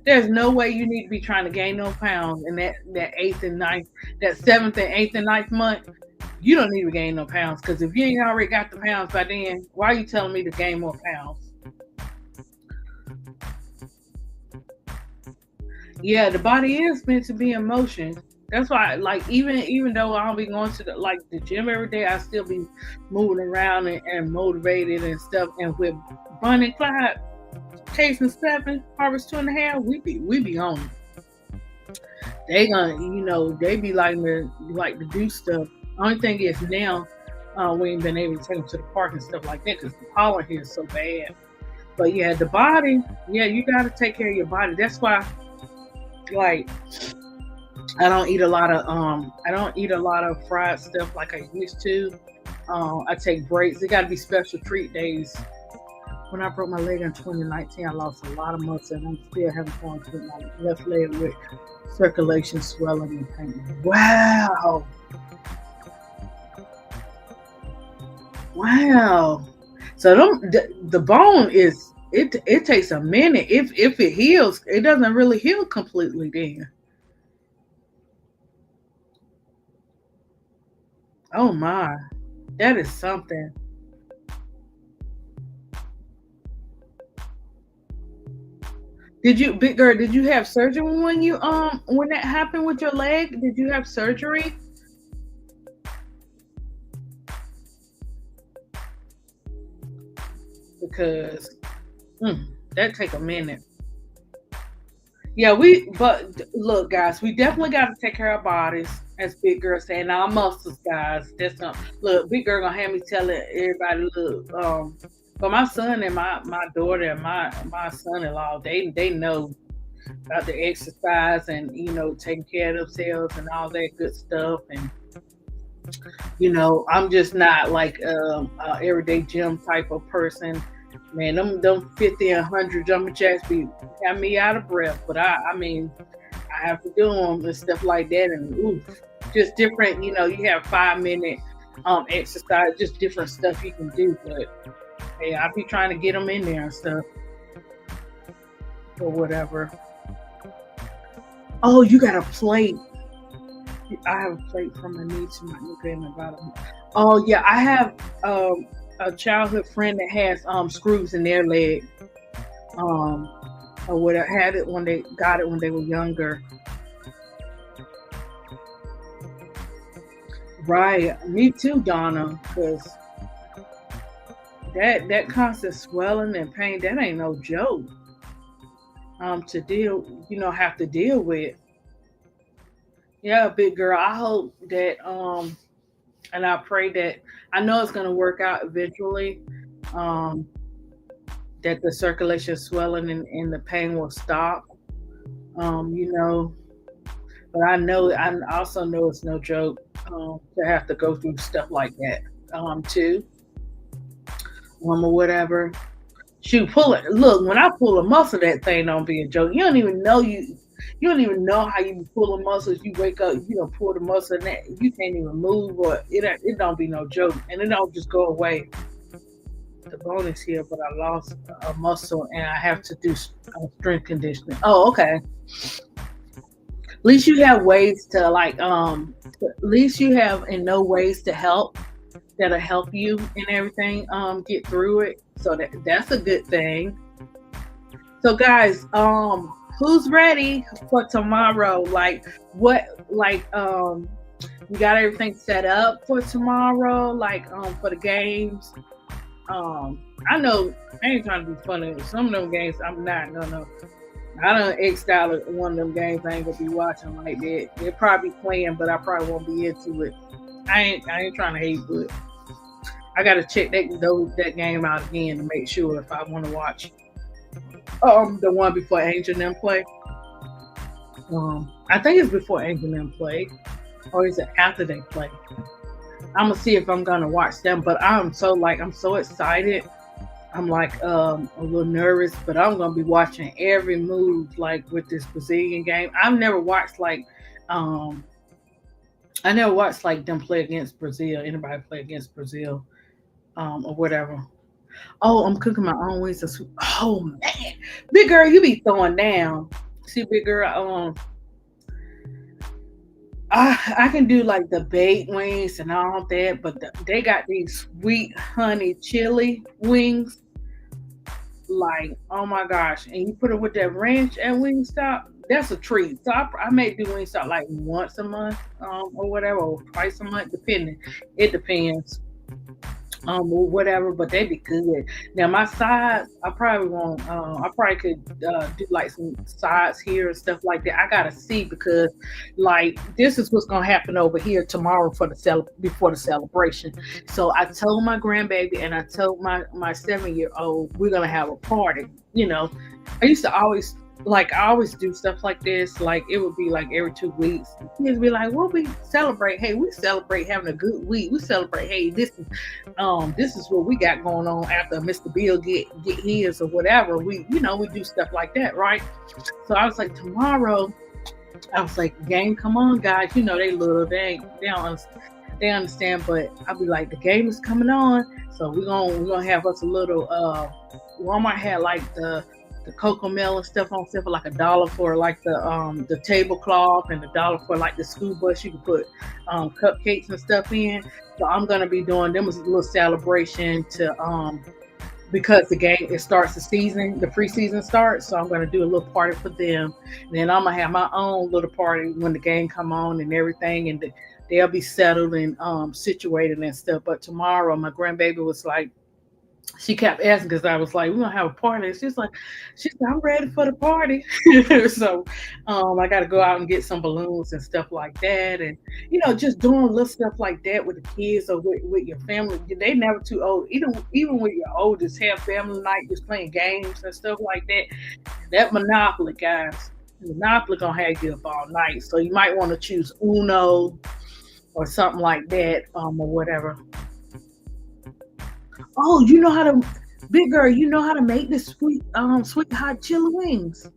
there's no way you need to be trying to gain no pounds in that eighth and ninth, that seventh and eighth and ninth month. You don't need to gain no pounds because if you ain't already got the pounds by then, why are you telling me to gain more pounds? Yeah, the body is meant to be in motion. That's why, like, even though I don't be going to the gym every day, I still be moving around and motivated and stuff. And with Bonnie and Clyde, Chasing 7, Harvest 2.5, we be on it. They gonna, they be like to do stuff. Only thing is now, we ain't been able to take them to the park and stuff like that because the pollen here is so bad. But yeah, the body, yeah, you got to take care of your body. That's why, like, I don't eat a lot of fried stuff like I used to. I take breaks. It got to be special treat days. When I broke my leg in 2019, I lost a lot of muscle, and I'm still having problems with my left leg with circulation, swelling, and pain. Wow. Wow. So the bone is it takes a minute. If it heals, it doesn't really heal completely then. Oh my. That is something. Big girl, did you have surgery when that happened with your leg? Did you have surgery? Because that take a minute. Yeah, but look, guys, we definitely got to take care of our bodies, as Big Girl said, and our muscles, guys. Look, Big Girl gonna have me telling everybody, look, but my son and my daughter and my son-in-law, they know about the exercise and taking care of themselves and all that good stuff. And I'm just not like a everyday gym type of person. Man, them 50 and 100 jumping jacks have me out of breath. But I mean, I have to do them and stuff like that. And just different. You have 5 minute exercise, just different stuff you can do. But hey, I be trying to get them in there and stuff or whatever. Oh, you got a plate. I have a plate from my knee to my ankle and my bottom. Oh yeah, I have a childhood friend that has screws in their leg. Um, or would have had it when they got it when they were younger. Right, me too, Donna. Because that constant swelling and pain, that ain't no joke. To deal, have to deal with. Yeah, big girl. I hope that and I pray that I know it's gonna work out eventually. Um, that the circulation swelling and the pain will stop. Um, you know, but I also know it's no joke to have to go through stuff like that too, or whatever. Shoot, pull it. Look, when I pull a muscle, that thing don't be a joke. You don't even know you. You don't even know how you be pulling muscles. You wake up, you don't pull the muscle, and that you can't even move, or it don't be no joke, and it don't just go away. The bone is here, but I lost a muscle, and I have to do strength conditioning. Oh, okay. At least you have ways to At least you have and know ways to help that'll help you and everything get through it. So that's a good thing. So guys, who's ready for tomorrow? Like what you got everything set up for tomorrow, like for the games. I know I ain't trying to be funny. Some of them games I'm not. No. I done X out one of them games I ain't gonna be watching like that. They're probably playing, but I probably won't be into it. I ain't trying to hate, but I gotta check that game out again to make sure if I want to watch the one before Angel and them play. I think it's before Angel and them play, or is it after they play? I'm gonna see if I'm gonna watch them. But I'm so excited. I'm like a little nervous, but I'm gonna be watching every move like with this Brazilian game. Um I never watched like them play against Brazil, anybody play against Brazil, or whatever. Oh, I'm cooking my own wings. Oh man, big girl, you be throwing down. See, big girl, I can do like the baked wings and all that, but they got these sweet honey chili wings. Like, oh my gosh. And you put it with that ranch at Wingstop, that's a treat. So I may do Wingstop like once a month, or whatever, or twice a month, depending. It depends. Or whatever, but they be good. Now my sides, I probably won't. I probably could do like some sides here and stuff like that. I gotta see because, like, this is what's gonna happen over here tomorrow for before the celebration. So I told my grandbaby and I told my 7 year old we're gonna have a party. I used to always I always do stuff like this. Like it would be like every 2 weeks. Kids be like, "What we celebrate? Hey, we celebrate having a good week. We celebrate. Hey, this is what we got going on after Mr. Bill get his or whatever. We do stuff like that, right?" So I was like, tomorrow, I was like, "Game, come on, guys. They little. They don't understand. They understand." But I'll be like, "The game is coming on, so we're gonna have us a little. Walmart had like the cocoa melon stuff on sale for like $1 for like the tablecloth and $1 for like the school bus. You can put cupcakes and stuff in. So I'm gonna be doing them as a little celebration to because it starts the preseason starts. So I'm gonna do a little party for them. And then I'm gonna have my own little party when the game come on and everything, and they'll be settled and situated and stuff. But tomorrow, my grandbaby was like, she kept asking because I was like, "We're gonna have a party." And she said, "I'm ready for the party." So, I got to go out and get some balloons and stuff like that, and just doing little stuff like that with the kids or with your family. They never too old. Even with your oldest, have family night, just playing games and stuff like that. That Monopoly, guys, Monopoly gonna have you up all night. So you might want to choose Uno or something like that, or whatever. Oh, big girl, you know how to make this sweet hot chili wings.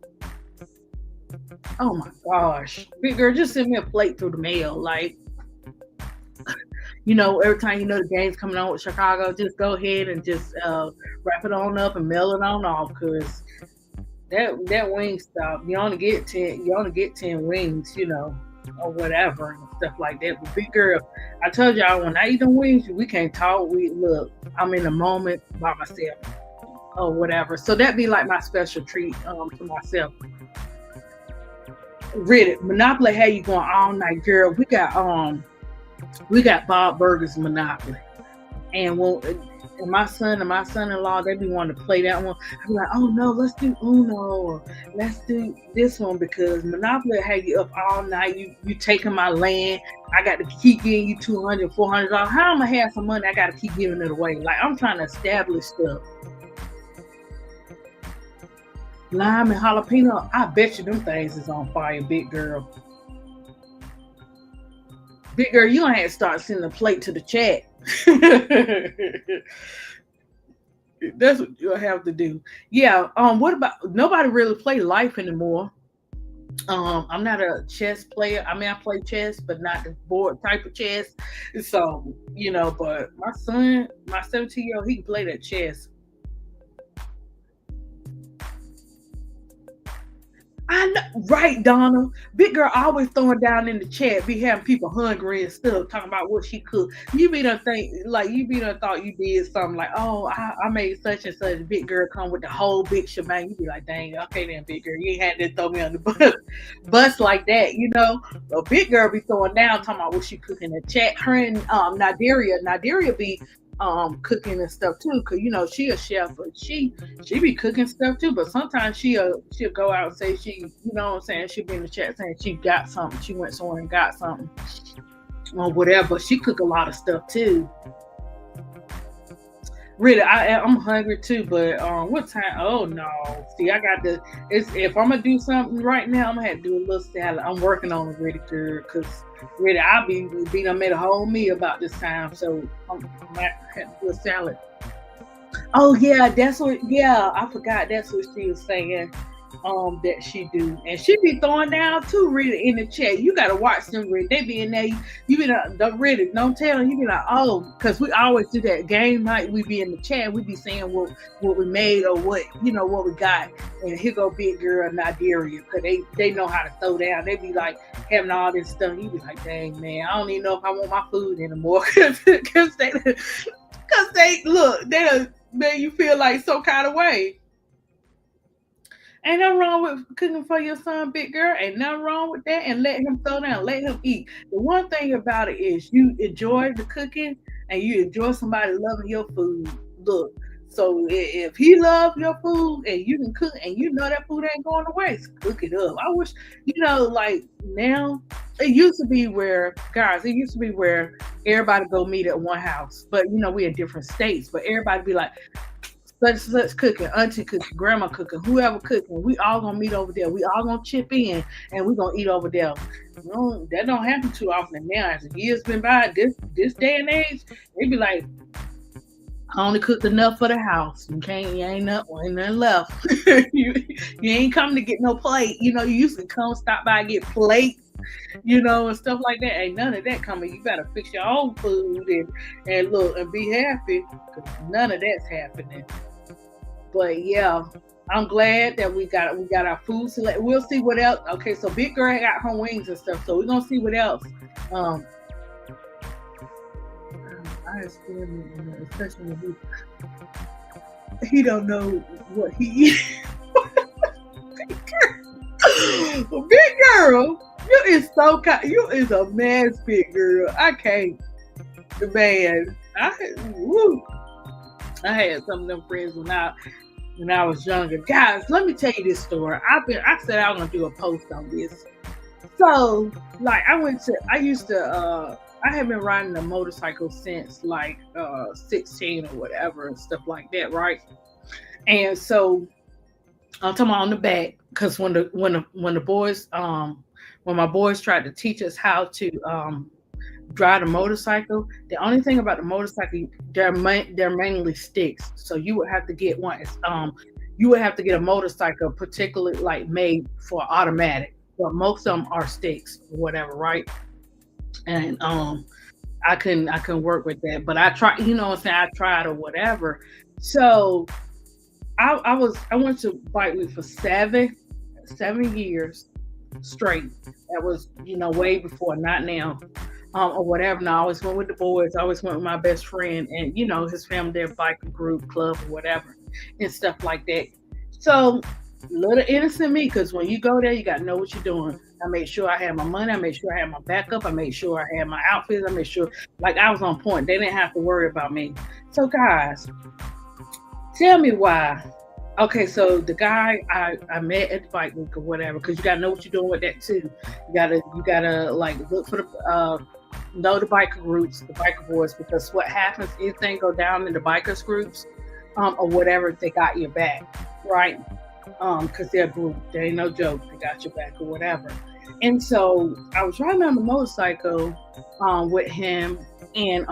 Oh my gosh. Big girl, just send me a plate through the mail. Like, every time the game's coming on with Chicago, just go ahead and just wrap it on up and mail it on off because that wing stop, you only get 10 wings. or whatever and stuff like that. But big girl, I told y'all when I eat them wings, we can't talk. We look, I'm in the moment by myself or whatever. So that'd be like my special treat to myself. Ready, Monopoly had you going all night, girl. We got Bob Burgers Monopoly. And when and my son and my son-in-law, they be wanting to play that one. I be like, oh no, let's do Uno or let's do this one because Monopoly had you up all night. You taking my land. I got to keep giving you 200, $400. How am I gonna have some money? I got to keep giving it away. Like I'm trying to establish stuff. Lime and jalapeno. I bet you them things is on fire, big girl. Big girl, you don't have to start sending a plate to the chat. That's what you'll have to do. Yeah. What about nobody really play life anymore? I'm not a chess player. I mean, I play chess, but not the board type of chess. So, but my son, my 17-year-old, he can play that chess. I know, right, Donna. Big girl always throwing down in the chat, be having people hungry and stuff, talking about what she cooked. You be done think like you be done thought you did something like, oh, I made such and such. Big girl come with the whole big shebang. You be like, dang, okay then, big girl, you ain't had to throw me on the bus like that. A big girl be throwing down, talking about what she cooking in the chat. Her and Nadiria be cooking and stuff too, cause she a chef, but she be cooking stuff too. But sometimes she'll go out and say what I'm saying, she'll be in the chat saying she got something, she went somewhere and got something or whatever. She cook a lot of stuff too. Really, I'm hungry too, but what time? Oh no! See, I got to. If I'm gonna do something right now, I'm gonna have to do a little salad. I'm working on it, really, girl, because really, I'll be done made a whole meal about this time, so I might have to do a salad. Oh yeah, that's what. Yeah, I forgot. That's what she was saying. That she do, and she be throwing down too. Really in the chat, you gotta watch them. Really, they be in there. You be the really don't tell them. You be like, oh, because we always do that game night. We be in the chat. We be saying what we made or what we got. And here go big girl Nigeria, because they know how to throw down. They be like having all this stuff. You be like, dang man, I don't even know if I want my food anymore because they look they make you feel like some kind of way. Ain't nothing wrong with cooking for your son, big girl. Ain't nothing wrong with that. And let him throw down, let him eat. The one thing about it is you enjoy the cooking and you enjoy somebody loving your food. Look, so if he loves your food and you can cook and that food ain't going to waste, cook it up. I wish, like now, it used to be where everybody go meet at one house. But, we in different states. But everybody be like, such cooking, auntie cooking, grandma cooking, whoever cooking. We all gonna meet over there. We all gonna chip in, and we gonna eat over there. No, that don't happen too often now. As the years been by, this day and age, they be like, I only cooked enough for the house. You ain't nothing left. you, you ain't coming to get no plate. You used to come, stop by, get plates. And stuff like that. Ain't none of that coming. You better fix your own food and look and be happy. 'Cause none of that's happening. But yeah, I'm glad that we got our food select. We'll see what else. Okay, so big girl got her wings and stuff. So we're gonna see what else. Um, I experiment, especially when he don't know what he eats. Big girl, you is so kind. You is a mess, big girl. I can't, man. I had some of them friends when I was younger. Guys, let me tell you this story. I said I was gonna do a post on this. So, like, I have been riding a motorcycle since like 16 or whatever and stuff like that, right? And so I'm talking about on the back because when my boys tried to teach us how to drive a motorcycle, the only thing about the motorcycle, they're mainly sticks. So you would have to get one. You would have to get a motorcycle particularly like made for automatic, but most of them are sticks or whatever, right? And I couldn't work with that, but I tried. What I'm saying, I tried or whatever. So I went to bike week for 7 years, straight. That was, way before, not now. Or whatever. And I always went with the boys. I always went with my best friend and, his family, their biker group, club, or whatever, and stuff like that. So, little innocent me, because when you go there, you got to know what you're doing. I made sure I had my money. I made sure I had my backup. I made sure I had my outfits. I made sure, like, I was on point. They didn't have to worry about me. So, guys, tell me why. Okay, so the guy I met at the bike week or whatever, because you gotta know what you're doing with that too. You gotta like look for the know the biker groups, the biker boys, because what happens if things go down in the bikers groups, or whatever, they got your back, right? Because they're a group, they ain't no joke, they got your back or whatever. And so I was riding on the motorcycle with him, and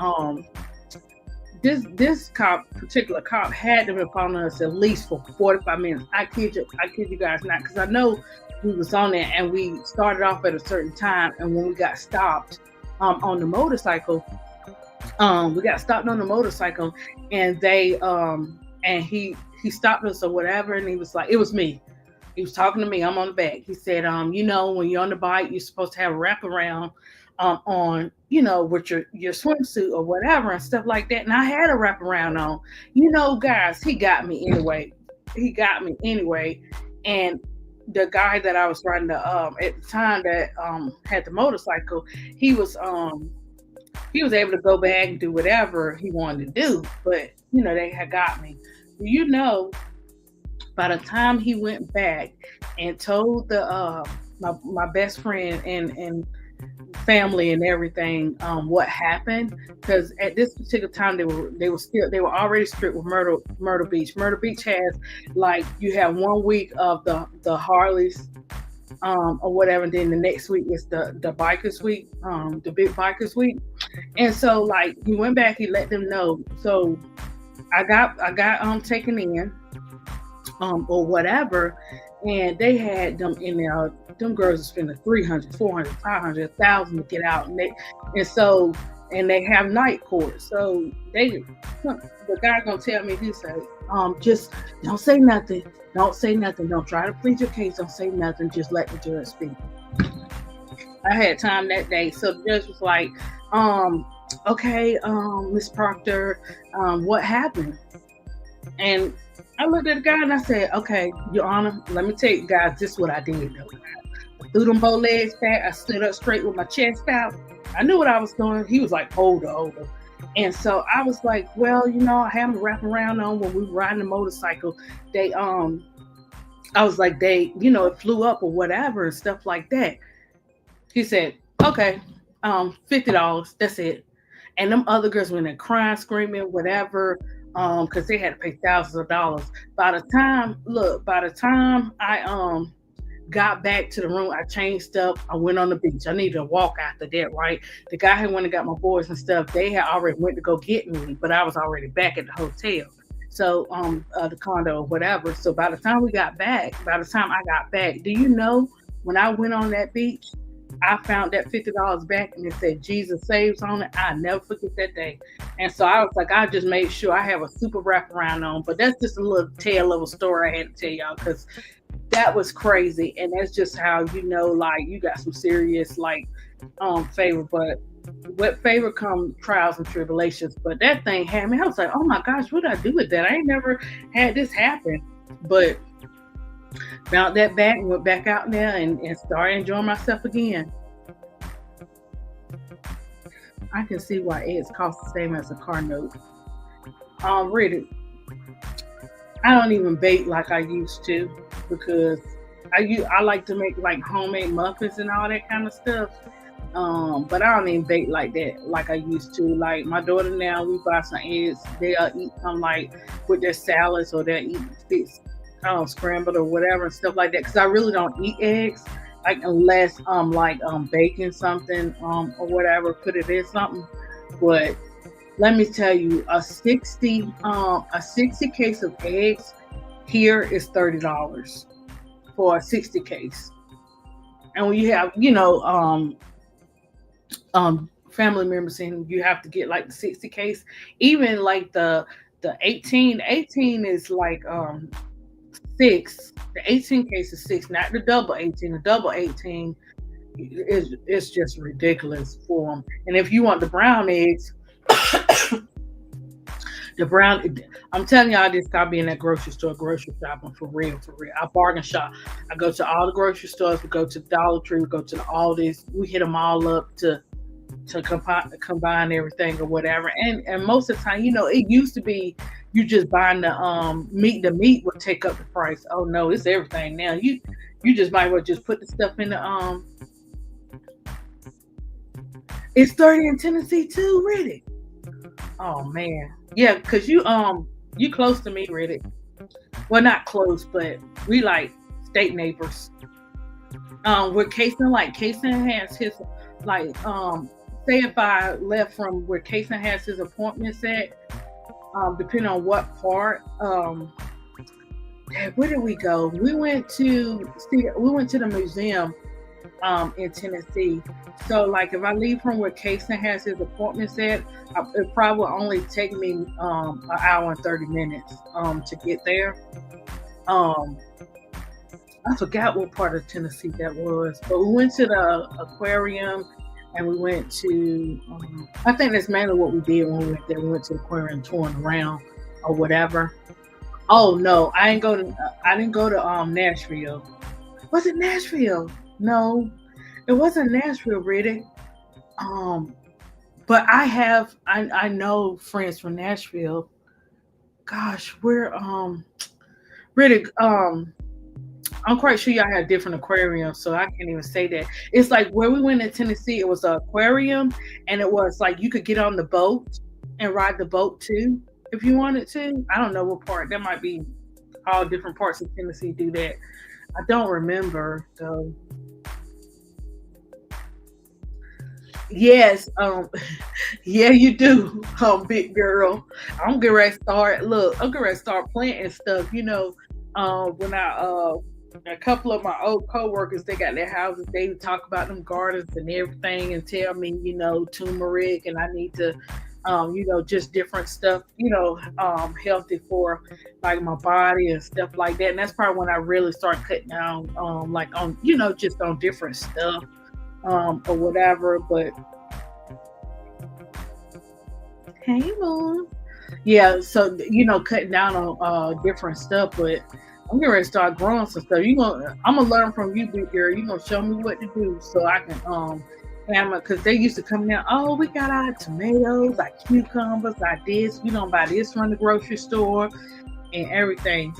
this particular cop had to be upon us at least for 45 minutes. I kid you guys not, because I know we was on there and we started off at a certain time, and when we got stopped on the motorcycle, and they and he stopped us or whatever, and he was like, it was me. He was talking to me. I'm on the back. He said, when you're on the bike, you're supposed to have a wraparound on, with your swimsuit or whatever and stuff like that. And I had a wraparound on. Guys, he got me anyway. And the guy that I was riding at the time that had the motorcycle, he was able to go back and do whatever he wanted to do. But they had got me. By the time he went back and told the my best friend and family and everything what happened, because at this particular time they were already strict with Myrtle Beach. Myrtle Beach has, like, you have 1 week of the Harleys or whatever, and then the next week is the bikers week, the big bikers week. And so, like, he went back, he let them know. So I got taken in or whatever, and they had them in there. Them girls are spending 300, 400, 500, 1,000 to get out, and they have night court. So the guy gonna tell me, he said, just don't say nothing, don't try to plead your case, don't say nothing, just let the judge speak. I had time that day, so the judge was like, okay, Miss Proctor, what happened? And I looked at the guy and I said, okay, Your Honor, let me tell you guys, this is what I did. I threw them both legs back. I stood up straight with my chest out. I knew what I was doing. He was like, hold on. And so I was like, well, I had them wrapping around on when we were riding the motorcycle. I was like, it flew up or whatever and stuff like that. He said, okay, $50, that's it. And them other girls went in crying, screaming, whatever, because they had to pay thousands of dollars. By the time I got back to the room, I changed up, I went on the beach. I needed to walk after that, right? The guy had went and got my boys and stuff. They had already went to go get me, but I was already back at the hotel. So the condo or whatever. So by the time I got back, do you know, when I went on that beach, I found that $50 back, and it said Jesus Saves on it. I never forget that day. And so I was like, I just made sure I have a super wraparound on. But that's just a little tale of a story I had to tell y'all, because that was crazy. And that's just how, like, you got some serious, like, favor. But with favor come trials and tribulations. But that thing had me. I was like, oh my gosh, what did I do with that? I ain't never had this happen. But found that back and went back out there and started enjoying myself again. I can see why eggs cost the same as a car note. Really, I don't even bake like I used to, because I like to make, like, homemade muffins and all that kind of stuff. But I don't even bake like that like I used to. Like, my daughter now, we buy some eggs. They'll eat them, like, with their salads, or they'll eat sticks, scrambled or whatever and stuff like that, because I really don't eat eggs, like, unless baking something or whatever, put it in something. But let me tell you, a 60 case of eggs here is $30 for a 60 case. And when you have family members, and you have to get, like, the 60 case, even like the 18 is like 6. The 18 case is 6, not the double 18. The double 18 is just ridiculous for them. And if you want the brown eggs, the brown, I'm telling y'all, this got to be in that grocery store, grocery shopping for real, for real. I bargain shop. I go to all the grocery stores. We go to the Dollar Tree. We go to the Aldi's. We hit them all up to combine everything or whatever. And most of the time, it used to be you just buying the meat. The meat would take up the price. Oh no, it's everything now. You just might well just put the stuff in the. It's 30 in Tennessee too, Riddick. Oh man, yeah, cause you close to me, Riddick. Well, not close, but we like state neighbors. Where Kason has his like say if I left from where Kason has his appointments at, depending on what part, where did we go? We went to the museum in Tennessee. So like if I leave from where Kason has his appointments at, it probably will only take me an hour and 30 minutes to get there. Um I forgot what part of Tennessee that was, but we went to the aquarium and we went to I think that's mainly what we did when we went there. We went to the aquarium touring around or whatever. Oh no, I didn't go to Nashville. Was it Nashville? No, it wasn't Nashville, really. Um, but I know friends from Nashville. Gosh, we're really I'm quite sure y'all have different aquariums, so I can't even say that. It's like where we went in Tennessee, it was an aquarium, and it was like you could get on the boat and ride the boat too if you wanted to. I don't know what part. That might be all different parts of Tennessee do that. I don't remember though. Yes, yeah, you do, big girl. I'm getting ready to start. Look, I'm getting ready to start planting stuff. When a couple of my old coworkers, they got their houses. They talk about them gardens and everything, and tell me, turmeric, and I need to, just different stuff, healthy for like my body and stuff like that. And that's probably when I really start cutting down, like on, just on different stuff, or whatever. But hey, mom. Yeah, so cutting down on different stuff, but I'm getting ready to start growing some stuff. I'm gonna learn from you, big girl. You gonna show me what to do so I can because they used to come down. Oh, we got our tomatoes, our cucumbers, our this. We don't buy this from the grocery store and everything.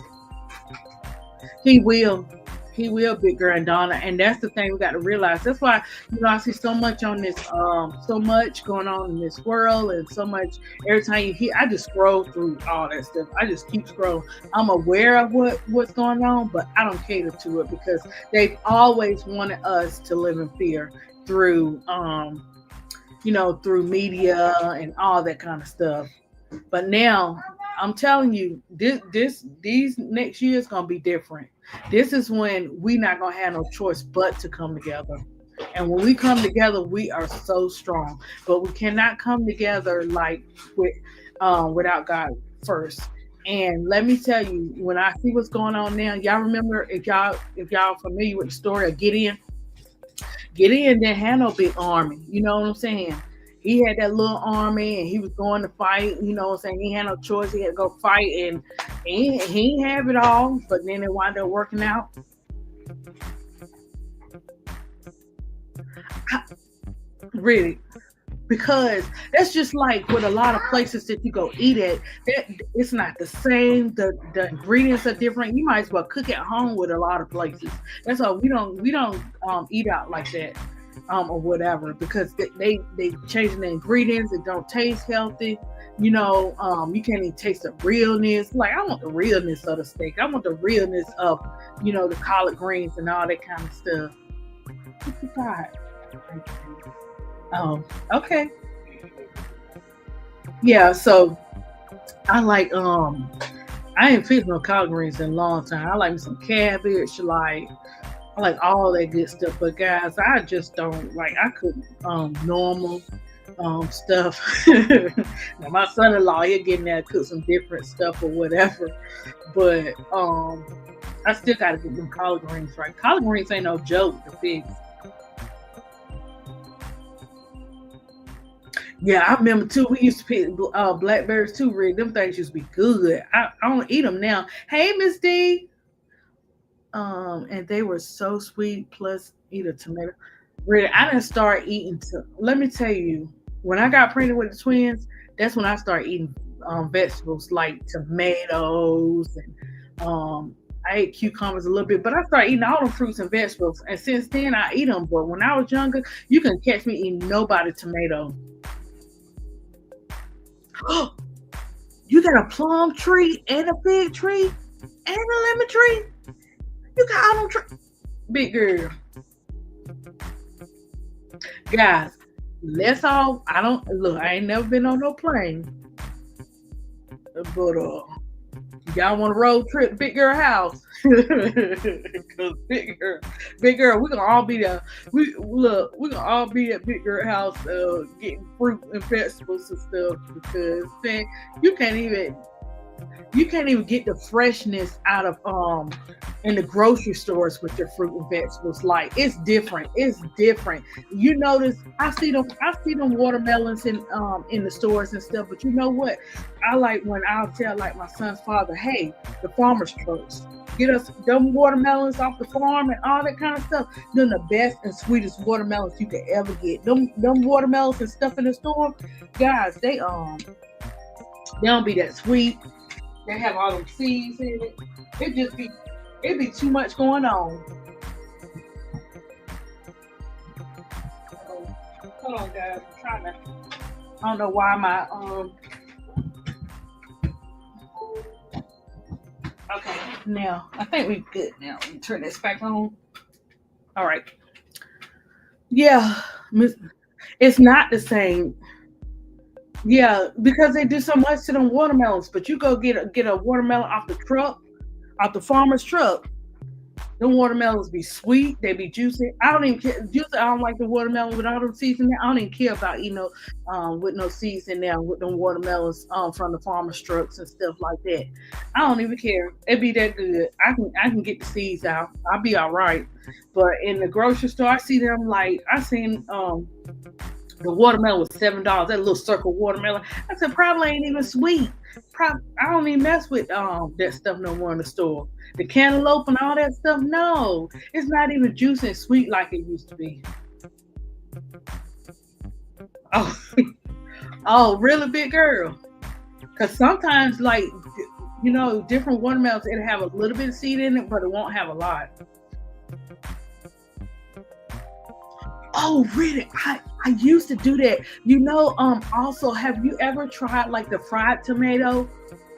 He will. He will, big girl and Donna. And that's the thing we got to realize. That's why, I see so much on this, so much going on in this world, and so much every time you hear, I just scroll through all that stuff. I just keep scrolling. I'm aware of what's going on, but I don't cater to it because they've always wanted us to live in fear through through media and all that kind of stuff. But now I'm telling you, these next year is gonna be different. This is when we not gonna have no choice but to come together. And when we come together, we are so strong. But we cannot come together like without God first. And let me tell you, when I see what's going on now, y'all remember if y'all familiar with the story of Gideon. Gideon didn't have no big army. You know what I'm saying? He had that little army and he was going to fight. You know what I'm saying? He had no choice. He had to go fight, and he didn't have it all, but then it wound up working out. Really, because that's just like with a lot of places that you go eat at. It's not the same. The ingredients are different. You might as well cook at home with a lot of places. That's why we don't eat out like that, or whatever, because they changing the ingredients. It don't taste healthy. You can't even taste the realness. Like, I want the realness of the steak. I want the realness of the collard greens and all that kind of stuff. What you got? Oh, okay. Yeah, so I like I ain't fixed no collard greens in a long time. I like me some cabbage, like I like all that good stuff. But guys, I just don't like, I cook normal stuff. Now my son-in-law, he'll get in there and cook some different stuff or whatever. But I still gotta get them collard greens right. Collard greens ain't no joke to fix. Yeah, I remember too. We used to pick blackberries too, Rick. Them things used to be good. I don't eat them now. Hey, Miss D. And they were so sweet. Plus, eat a tomato. Really, I didn't start eating. Let me tell you, when I got pregnant with the twins, that's when I started eating vegetables like tomatoes and I ate cucumbers a little bit, but I started eating all the fruits and vegetables. And since then, I eat them. But when I was younger, you can catch me eating nobody tomato. You got a plum tree and a fig tree and a lemon tree. You got all them trees. Big girl. Guys, let's all. I don't look. I ain't never been on no plane, but y'all want a road trip, big girl house? Cause big girl, we gonna all be there. We gonna all be at big girl house, getting fruit and vegetables and stuff. Because man, you can't even get the freshness out of in the grocery stores with your fruit and vegetables. Like it's different. It's different. You notice I see them watermelons in the stores and stuff, but you know what? I like when I'll tell like my son's father, hey, the farmer's trucks. Get us them watermelons off the farm and all that kind of stuff. They're the best and sweetest watermelons you could ever get. Them watermelons and stuff in the store, guys, they don't be that sweet. They have all them seeds in it. It'd be too much going on. Hold on, guys. I'm trying to. I don't know why my Okay, now I think we're good. Now let me turn this back on. All right. Yeah, it's not the same. Yeah, because they do so much to them watermelons. But you go get a watermelon off the truck, off the farmer's truck. The watermelons be sweet, they be juicy. I don't even care. Juicy, I don't like the watermelon with all them seeds in there. I don't even care about with no seeds in there with them watermelons from the farmer's trucks and stuff like that. I don't even care. It be that good. I can get the seeds out. I'll be all right. But in the grocery store, I see them like I seen the watermelon was $7. That little circle watermelon. I said probably ain't even sweet. I don't even mess with that stuff no more in the store. The cantaloupe and all that stuff. No, it's not even juicy and sweet like it used to be. Oh, oh, really, big girl? Because sometimes, like different watermelons, it'll have a little bit of seed in it, but it won't have a lot. Oh, really? I used to do that. Also, have you ever tried like the fried tomato?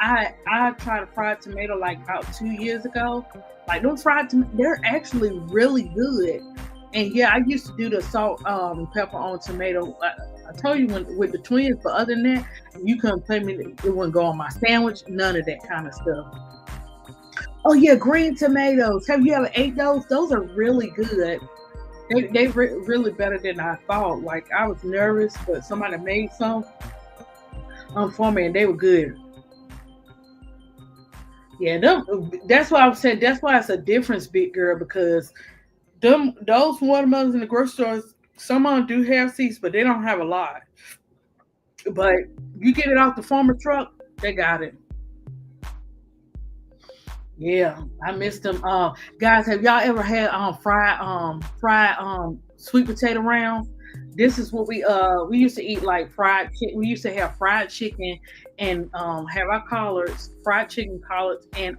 I tried a fried tomato like about 2 years ago. Like those fried tomatoes, they're actually really good. And yeah, I used to do the salt and pepper on tomato. I told you with the twins, but other than that, you couldn't pay me. It wouldn't go on my sandwich. None of that kind of stuff. Oh yeah, green tomatoes. Have you ever ate those? Those are really good. They really better than I thought. Like I was nervous, but somebody made some for me, and they were good. Yeah, that's why I said that's why it's a difference, big girl, because those watermelons in the grocery stores, some of them do have seeds, but they don't have a lot. But you get it off the farmer truck, they got it. Yeah, I missed them. Guys, have y'all ever had fried sweet potato rounds? This is what we used to eat like fried chicken. We used to have fried chicken and have our collards, fried chicken collards and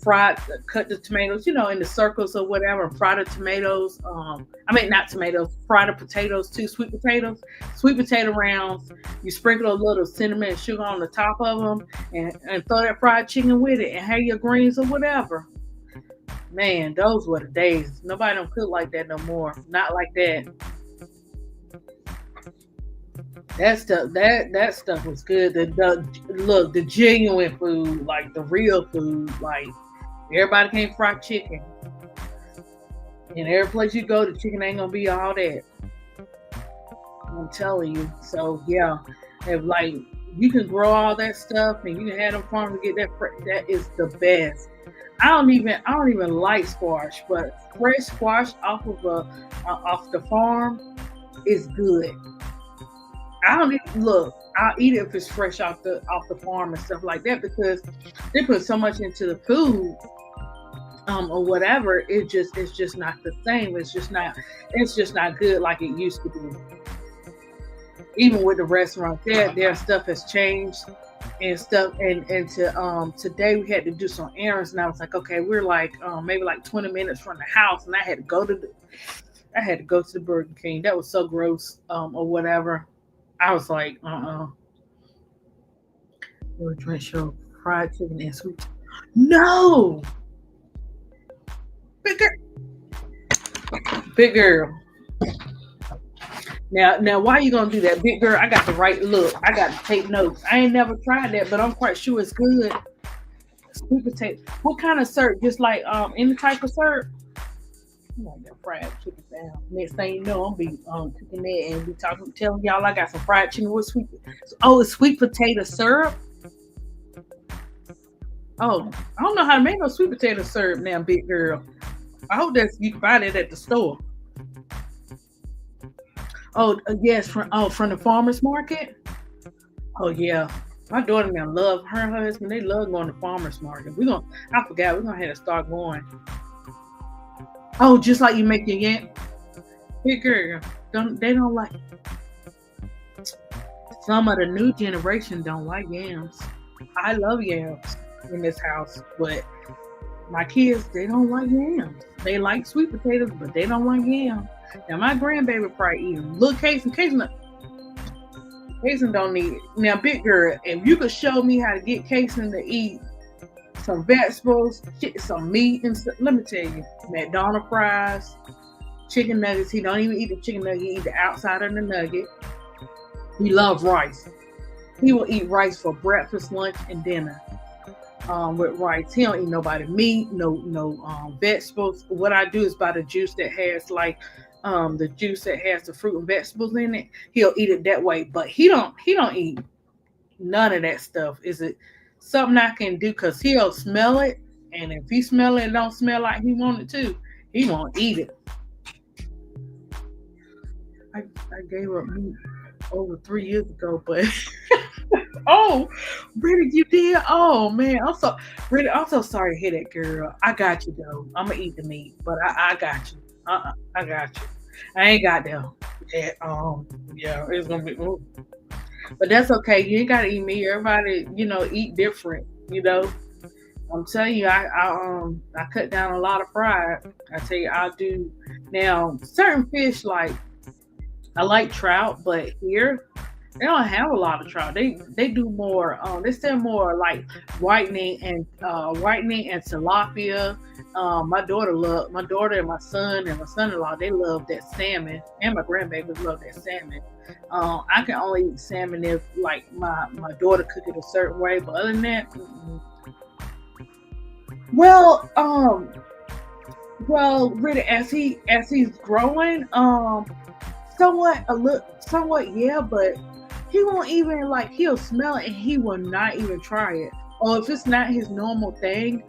fried cut the tomatoes, in the circles or whatever, and fry the tomatoes. I mean not tomatoes, fry the potatoes too, sweet potato rounds. You sprinkle a little cinnamon and sugar on the top of them, and throw that fried chicken with it, and have your greens or whatever. Man, those were the days. Nobody don't cook like that no more. Not like that. That stuff was good. The genuine food, like the real food, like everybody can't fry chicken. And every place you go, the chicken ain't gonna be all that. I'm telling you. So yeah, if like you can grow all that stuff and you can have them farm to get that is the best. I don't even like squash, but fresh squash off the farm is good. I don't even look. I'll eat it if it's fresh off the farm and stuff like that because they put so much into the food, or whatever. It's just not the same. It's just not good like it used to be. Even with the restaurant, their stuff has changed and stuff. And today we had to do some errands, and I was like, okay, we're like maybe like 20 minutes from the house, and I had to go to the Burger King. That was so gross, or whatever. I was like, we're trying to show fried chicken and sweet. No, big girl, big girl. Now, why you gonna do that, big girl? I got the right look. I got to take notes. I ain't never tried that, but I'm quite sure it's good. Sweet potato. What kind of syrup? Just like any type of syrup. I'm like that fried chicken down. Next thing you know, I'm be cooking that and be talking, telling y'all I got some fried chicken with sweet. Oh, it's sweet potato syrup. Oh, I don't know how to make no sweet potato syrup now, big girl. I hope that you can find it at the store. Oh, yes, from the farmers market. Oh yeah, my daughter now love her and her husband. They love going to farmers market. I forgot we're gonna have to start going. Oh, just like you make your yam. Big girl, they don't like some of the new generation don't like yams. I love yams in this house, but my kids they don't like yams. They like sweet potatoes, but they don't like yams. Now my grandbaby probably eat them. Little Kason don't need it. Now, big girl, if you could show me how to get Kason to eat some vegetables, some meat, and stuff, let me tell you, McDonald's fries, chicken nuggets. He don't even eat the chicken nugget. He eat the outside of the nugget. He loves rice. He will eat rice for breakfast, lunch, and dinner. With rice, he don't eat nobody meat, no vegetables. What I do is buy the juice that has the juice that has the fruit and vegetables in it. He'll eat it that way, but he don't eat none of that stuff. Is it something I can do? Cause he'll smell it, and if he smell it and don't smell like he wanted to, he won't eat it. I gave up meat over 3 years ago, but oh, really, you did? Oh man, I'm so sorry to hear that, girl. I got you though. I'm gonna eat the meat, but I got you. I got you. I ain't got them. Yeah, yeah, it's gonna be. Ooh. But that's okay. You ain't gotta eat meat. Everybody, eat different. I'm telling you, I cut down a lot of fried. I tell you, I'll do now certain fish like I like trout, but here they don't have a lot of trout. They do more. They sell more like whitening and tilapia. My daughter and my son and my son-in-law, they love that salmon, and my grandbabies love that salmon. I can only eat salmon if like my daughter cook it a certain way, but other than that, mm-mm. Well, really, as he's growing, somewhat, yeah, but he won't even like he'll smell it and he will not even try it. Or if it's not his normal thing,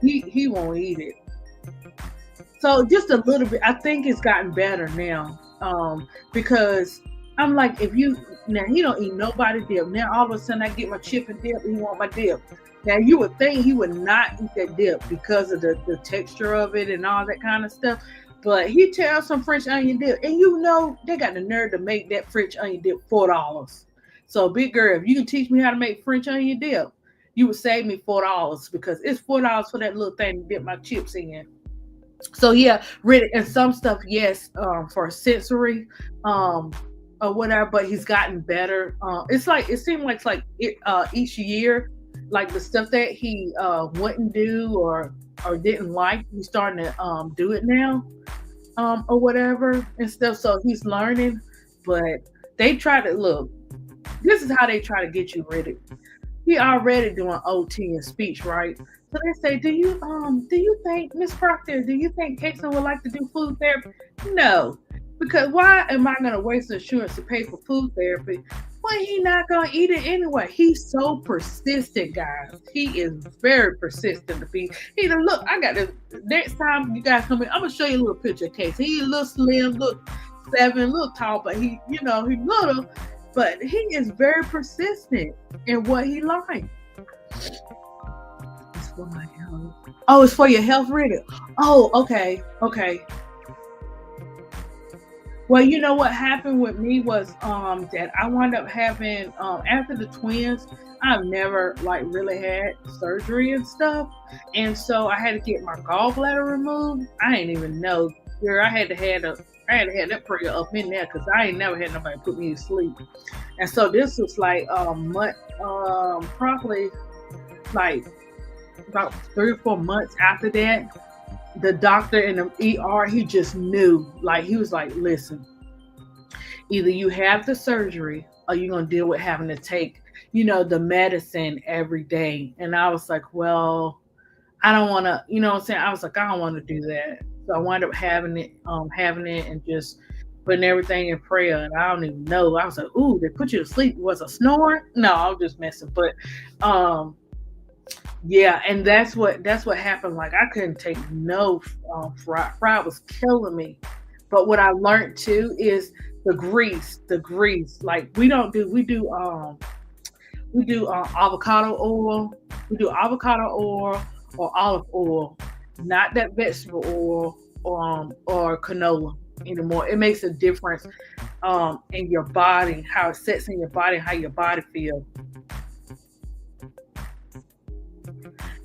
he won't eat it. So just a little bit. I think it's gotten better now. Because I'm like, if you now he don't eat nobody dip. Now all of a sudden I get my chip and dip, and he want my dip. Now you would think he would not eat that dip because of the texture of it and all that kind of stuff. But he tells some French onion dip, and they got the nerve to make that French onion dip $4. So big girl, if you can teach me how to make French onion dip, you would save me $4 because it's $4 for that little thing to dip my chips in. So yeah, really, and some stuff, yes, for sensory, or whatever. But he's gotten better. It's like it seems like each year, like the stuff that he wouldn't do or didn't like, he's starting to do it now, or whatever and stuff. So he's learning, but they try to look. This is how they try to get you ready. He already doing OT and speech, right? So they say, do you think, Miss Proctor, do you think Kason would like to do food therapy? No. Because why am I gonna waste insurance to pay for food therapy? Why he not gonna eat it anyway? He's so persistent, guys. He is very persistent to be. He done, look, I got this. Next time you guys come in, I'm gonna show you a little picture of Casey. He a little slim, look 7, look tall, but he, he little, but he is very persistent in what he likes. It's for my health. Oh, it's for your health, really? Oh, okay, okay. Well, you know what happened with me was that I wound up having after the twins, I've never like really had surgery and stuff. And so I had to get my gallbladder removed. I didn't even know. Girl, I had to have that prayer up in there because I ain't never had nobody put me to sleep. And so this was like probably like about 3 or 4 months after that, the doctor in the ER, he just knew. Like he was like, listen, either you have the surgery or you're gonna deal with having to take, the medicine every day. And I was like, well, I don't wanna, what I'm saying? I was like, I don't wanna do that. So I wound up having it and just putting everything in prayer. And I don't even know. I was like, ooh, they put you to sleep. Was a snoring? No, I was just messing. But yeah, and that's what happened. Like I couldn't take no fry. Fry was killing me. But what I learned too is the grease. The grease. Like we do avocado oil. We do avocado oil or olive oil, not that vegetable oil or canola anymore. It makes a difference in your body, how it sets in your body, how your body feels.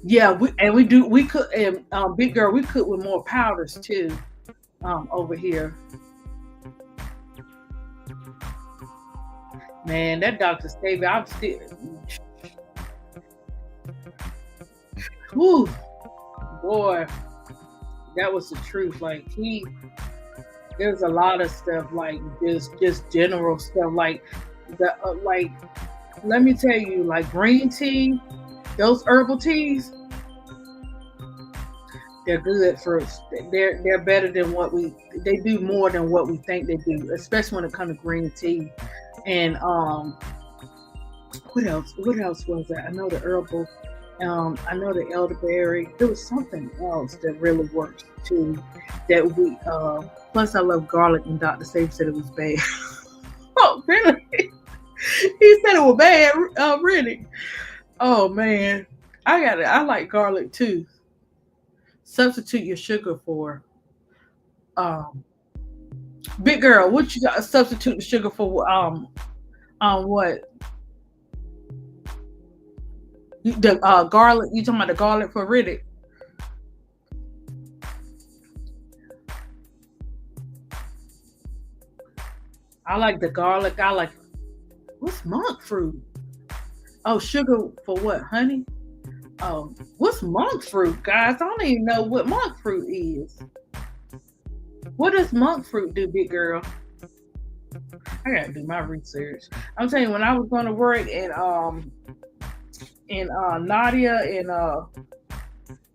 Yeah, we cook and big girl, we cook with more powders too. Over here, man, that Dr. Stevie, I'm still, whoo, boy, that was the truth. Like there's a lot of stuff like just general stuff like like let me tell you, like green tea, those herbal teas, they're good for they're better than what they do more than what we think they do, especially when it comes to green tea. And what else? What else was that? I know the herbal. I know the elderberry. There was something else that really worked too. That we plus I love garlic, and Dr. Safe said it was bad. Oh, really? He said it was bad. Really? Oh man, I got it. I like garlic too. Substitute your sugar for um big girl. What you got? Substitute the sugar for what? The garlic. You talking about the garlic for Riddick? I like the garlic. I like what's monk fruit? Oh, sugar for what? Honey? Oh, what's monk fruit, guys? I don't even know what monk fruit is. What does monk fruit do, big girl? I gotta do my research. I'm telling you, when I was going to work and Nadia and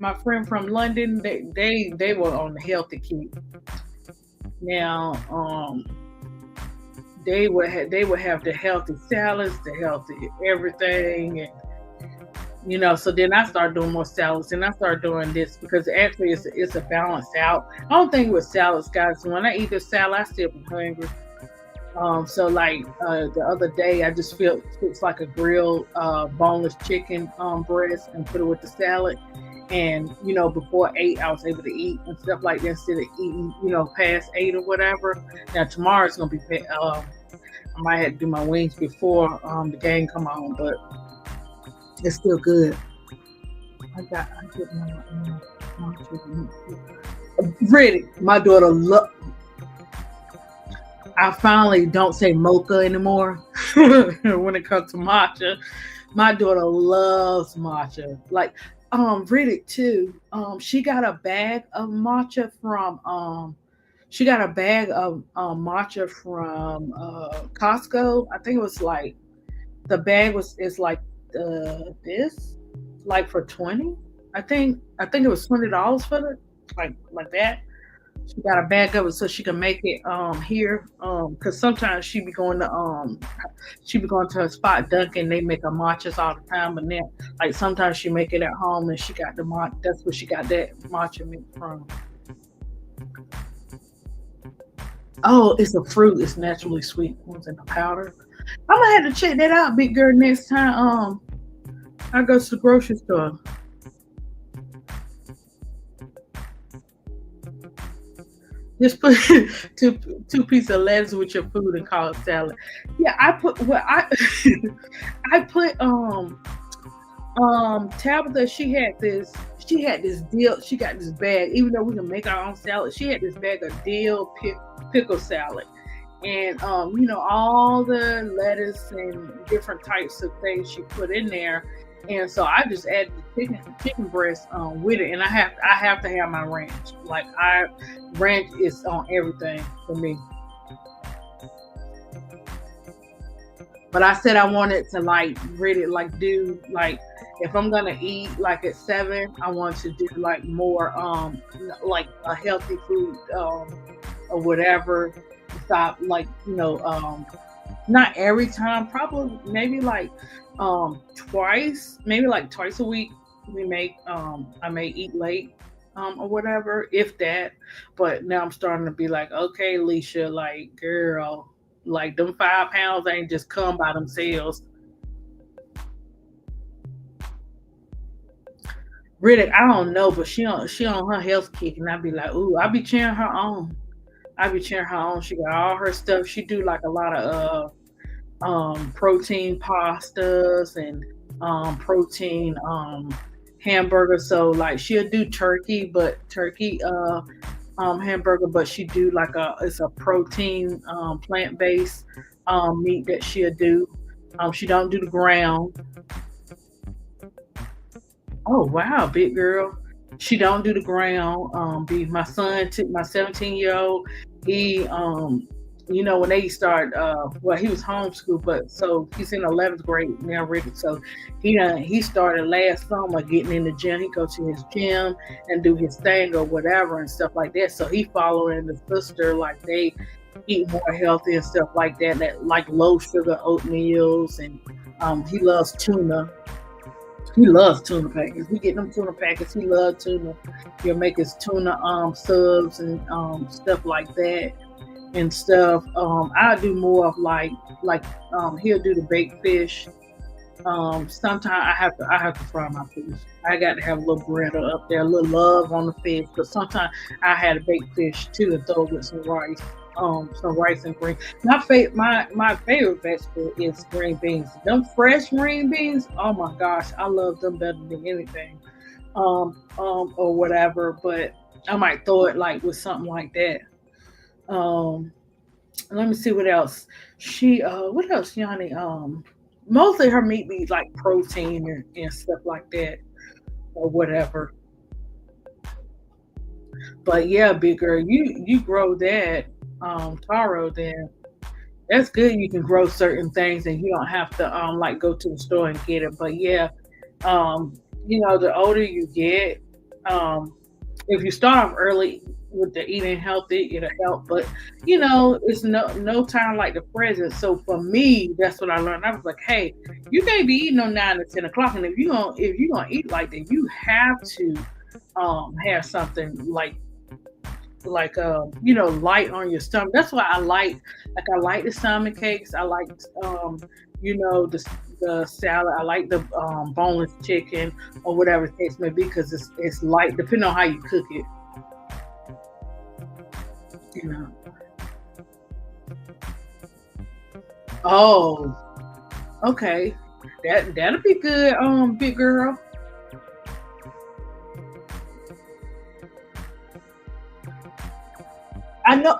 my friend from London, they were on the healthy kick. Now, they would have the healthy salads, the healthy everything, and so then I started doing more salads, and I started doing this because actually it's a balance out. I don't think with salads, guys. When I eat the salad, I still be hungry. So like the other day, I just feel it's like a grilled boneless chicken breast and put it with the salad. And before 8, I was able to eat and stuff like that instead of eating past 8 or whatever. Now tomorrow's gonna be. I might have to do my wings before the game come on, but it's still good. I get my chicken. Ready. My daughter I finally don't say mocha anymore when it comes to matcha. My daughter loves matcha. Like Riddick too. She got a bag of matcha from matcha from Costco. I think it was like the bag was is like this like for 20. I think it was $20 for the like that. She got a bag of it so she can make it here. Cause sometimes she be going to a spot Dunkin', they make her matchas all the time, but then like sometimes she make it at home and she got the that's where she got that matcha mix from. Oh, it's a fruit, it's naturally sweet ones in the powder. I'm gonna have to check that out, big girl, next time I go to the grocery store. Just put two two pieces of lettuce with your food and call it salad. Yeah, I put well I I put Tabitha, she had this deal, she got this bag, even though we can make our own salad, she had this bag of pickle salad. And all the lettuce and different types of things she put in there. And so I just added the chicken breast with it, and I have to have my ranch. Like I ranch is on everything for me. But I said I wanted to like really like do like if I'm gonna eat like at 7, I want to do like more like a healthy food or whatever. Stop like not every time, probably maybe like twice, maybe like twice a week we make I may eat late or whatever, if that. But now I'm starting to be like, okay, Alicia, like girl, like them 5 pounds ain't just come by themselves. Really, I don't know, but she on her health kick, and I be like, ooh, I be cheering her on. I be cheering her on. She got all her stuff. She do like a lot of protein pastas and protein hamburgers. So like she'll do turkey, but turkey hamburger, but she do like it's a protein plant based meat that she'll do. She don't do the ground. Oh wow, big girl. She don't do the ground beef. My son took my 17-year-old. He when they start well, he was homeschooled, but so he's in 11th grade now, Ricky. So he started last summer getting in the gym. He go to his gym and do his thing or whatever and stuff like that. So he following the sister, like they eat more healthy and stuff like that, that like low sugar oatmeals, and he loves tuna. He loves tuna packets. We get them tuna packets. He loves tuna. He'll make his tuna subs and stuff like that and stuff. I do more of he'll do the baked fish. Sometimes I have to fry my fish. I got to have a little bread up there, a little love on the fish. But sometimes I had a baked fish too and throw it with some rice and green. My favorite vegetable is green beans. Them fresh green beans, oh my gosh, I love them better than anything. Or whatever. But I might throw it like with something like that. Um, Let me see what else. What else, Yanni? Mostly her meat be like protein and stuff like that or whatever. But yeah, big girl, you grow that taro, then that's good. You can grow certain things and you don't have to like go to the store and get it. But yeah, the older you get, um, if you start off early with the eating healthy, it'll help. But it's no time like the present. So for me, that's what I learned. I was like, hey, you can't be eating on 9 to 10 o'clock, and if you gonna eat like that, you have to have something light on your stomach. That's why I like the salmon cakes. I like the salad. I like the boneless chicken or whatever the case may be, because it's light depending on how you cook it. You know. Oh, okay. That'll be good, big girl. I know.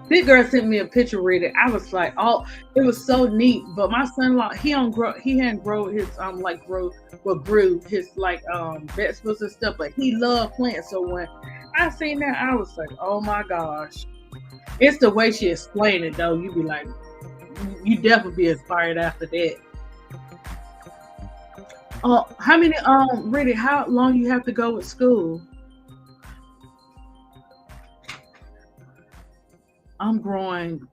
Big girl sent me a picture with it. I was like, oh, it was so neat. But my son-in-law, he hadn't grown his grew his like vegetables and stuff, but he loved plants. So when I seen that, I was like, oh my gosh. It's the way she explained it though. You be like, you definitely be inspired after that. How many really how long you have to go with school? I'm growing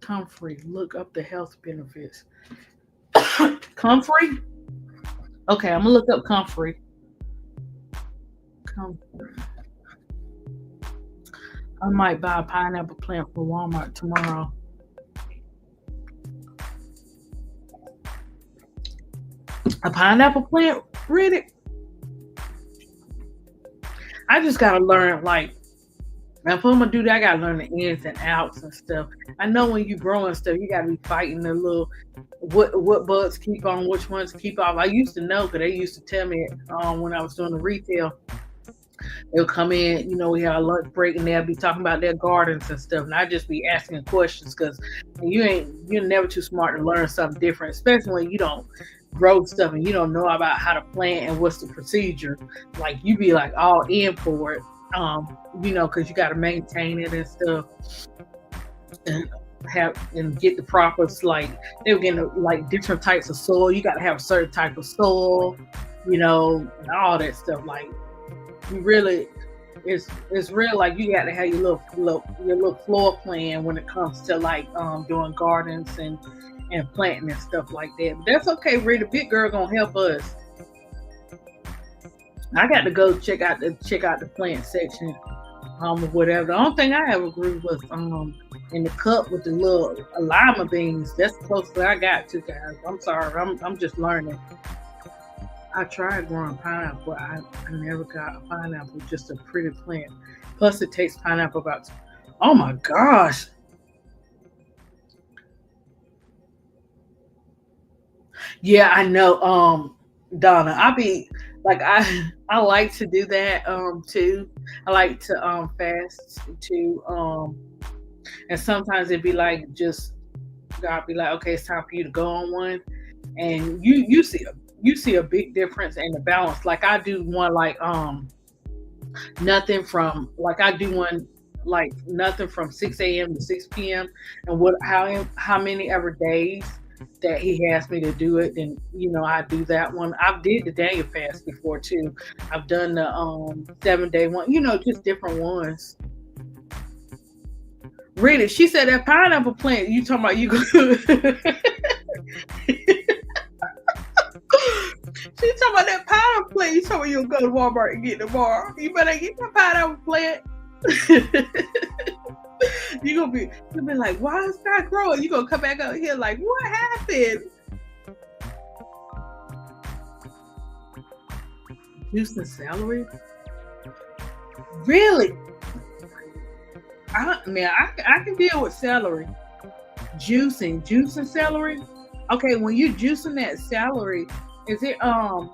comfrey. Look up the health benefits. Comfrey? Okay, I'm gonna look up comfrey. Comfrey. I might buy a pineapple plant from Walmart tomorrow. A pineapple plant? Really? I just gotta learn like if I'm gonna do that, I gotta learn the ins and outs and stuff. I know when you growing stuff, you gotta be fighting the little what bugs keep on, which ones keep off. I used to know because they used to tell me when I was doing the retail. They'll come in, we have a lunch break and they'll be talking about their gardens and stuff. And I just be asking questions because you're never too smart to learn something different, especially when you don't grow stuff and you don't know about how to plant and what's the procedure. Like you be like all in for it, because you got to maintain it and stuff and get the proper they were getting like different types of soil. You got to have a certain type of soil, and all that stuff. Like you really, it's real. Like you got to have your little floor plan when it comes to doing gardens and planting and stuff like that. But that's okay. Rita, big girl gonna help us. I got to go check out the plant section, or whatever. The only thing I ever grew was in the cup with the little lima beans. That's the closest I got to, guys. I'm sorry. I'm just learning. I tried growing pineapple. I never got a pineapple, just a pretty plant. Plus, it takes pineapple about. Oh my gosh! Yeah, I know. Donna, I be like I like to do that too. I like to fast too. And sometimes it'd be like just God be like, okay, it's time for you to go on one, and you see a big difference in the balance. Like I do one nothing from I do one like nothing from 6 a.m. to 6 p.m. and how many ever days that he has me to do it, then I do that one. I've did the Daniel fast before too. I've done the 7 day one, just different ones. Really, she said that pineapple plant you talking about you She talking about that pineapple plant. You talking about you'll go to Walmart and get tomorrow. You better get that pineapple plant. You'll be like, why is that growing? You gonna come back out here like, what happened? Juice and celery? Really? I can deal with celery. Juicing celery. Okay, when you juicing that celery, is it I'm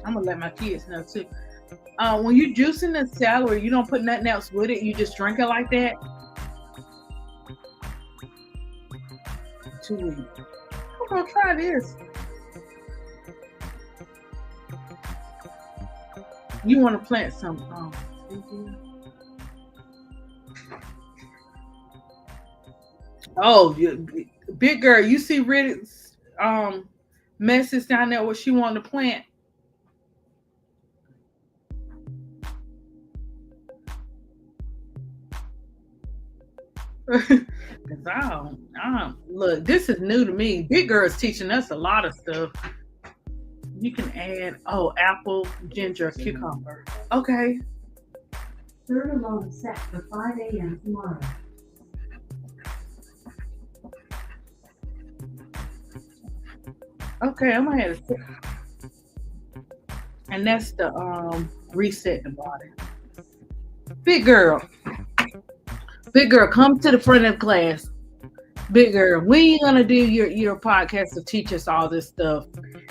gonna let my kids know too. When you juicing the celery, you don't put nothing else with it. You just drink it like that. Too weak. I'm gonna try this. You want to plant some? Oh, big girl, you see Reddit's message down there what she wanted to plant. Cause I don't look. This is new to me. Big girl's teaching us a lot of stuff. You can add apple, ginger, cucumber. Okay. Third alarm set for 5 a.m. tomorrow. Okay, I'm gonna have to. And that's the reset the body. Big girl, come to the front of the class. Big girl, when you gonna do your podcast to teach us all this stuff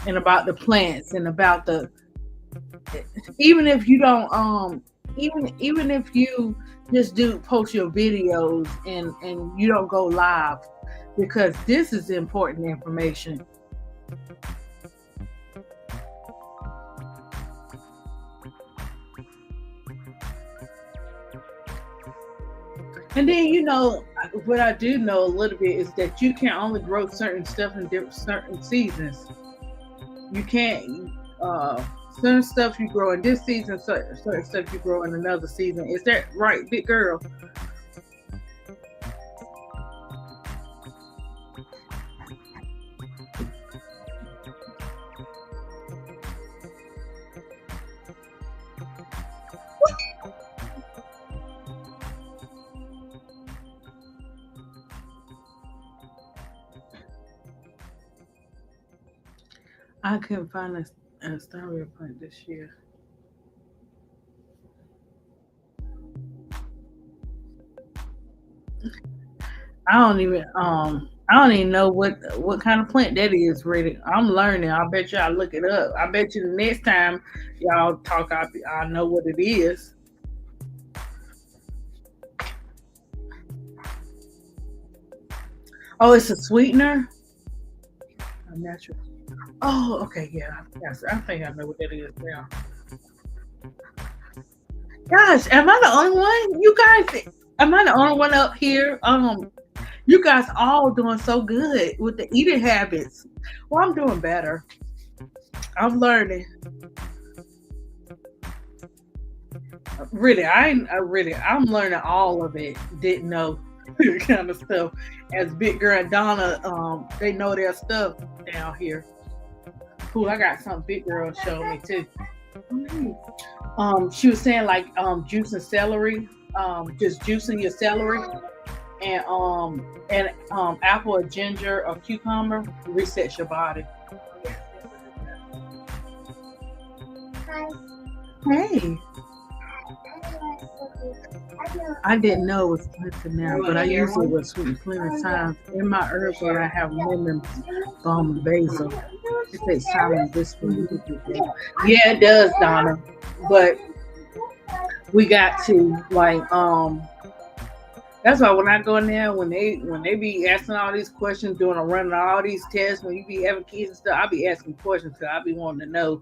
and about the plants and about the even if you don't even if you just do post your videos and you don't go live because this is important information. And then what I do know a little bit is that you can only grow certain stuff in certain seasons. You can't certain stuff you grow in this season, certain stuff you grow in another season. Is that right, big girl? I couldn't find a stereo print this year. I don't even know what kind of plant that is, really. I'm learning. I bet you I look it up. I bet you the next time y'all talk, I know what it is. Oh, it's a sweetener. A natural. Oh, okay, yeah. Yes, I think I know what that is now. Gosh, am I the only one? You guys, am I the only one up here? You guys all doing so good with the eating habits. Well, I'm doing better. I'm learning. Really, I'm learning all of it. Didn't know kind of stuff. As Big Girl and Donna, they know their stuff down here. Cool, I got some Big Girl show me too. She was saying like juicing celery, just juicing your celery and apple or ginger or cucumber resets your body. Hey, I didn't know it was plenty now, but I usually was sweet plenty of times. In my herbs when I have lemon, balm, and basil. It takes time and discipline. Yeah, it does, Donna. But we got to like that's why when I go in there, when they be asking all these questions, doing a running all these tests, when you be having kids and stuff, I be asking questions because I be wanting to know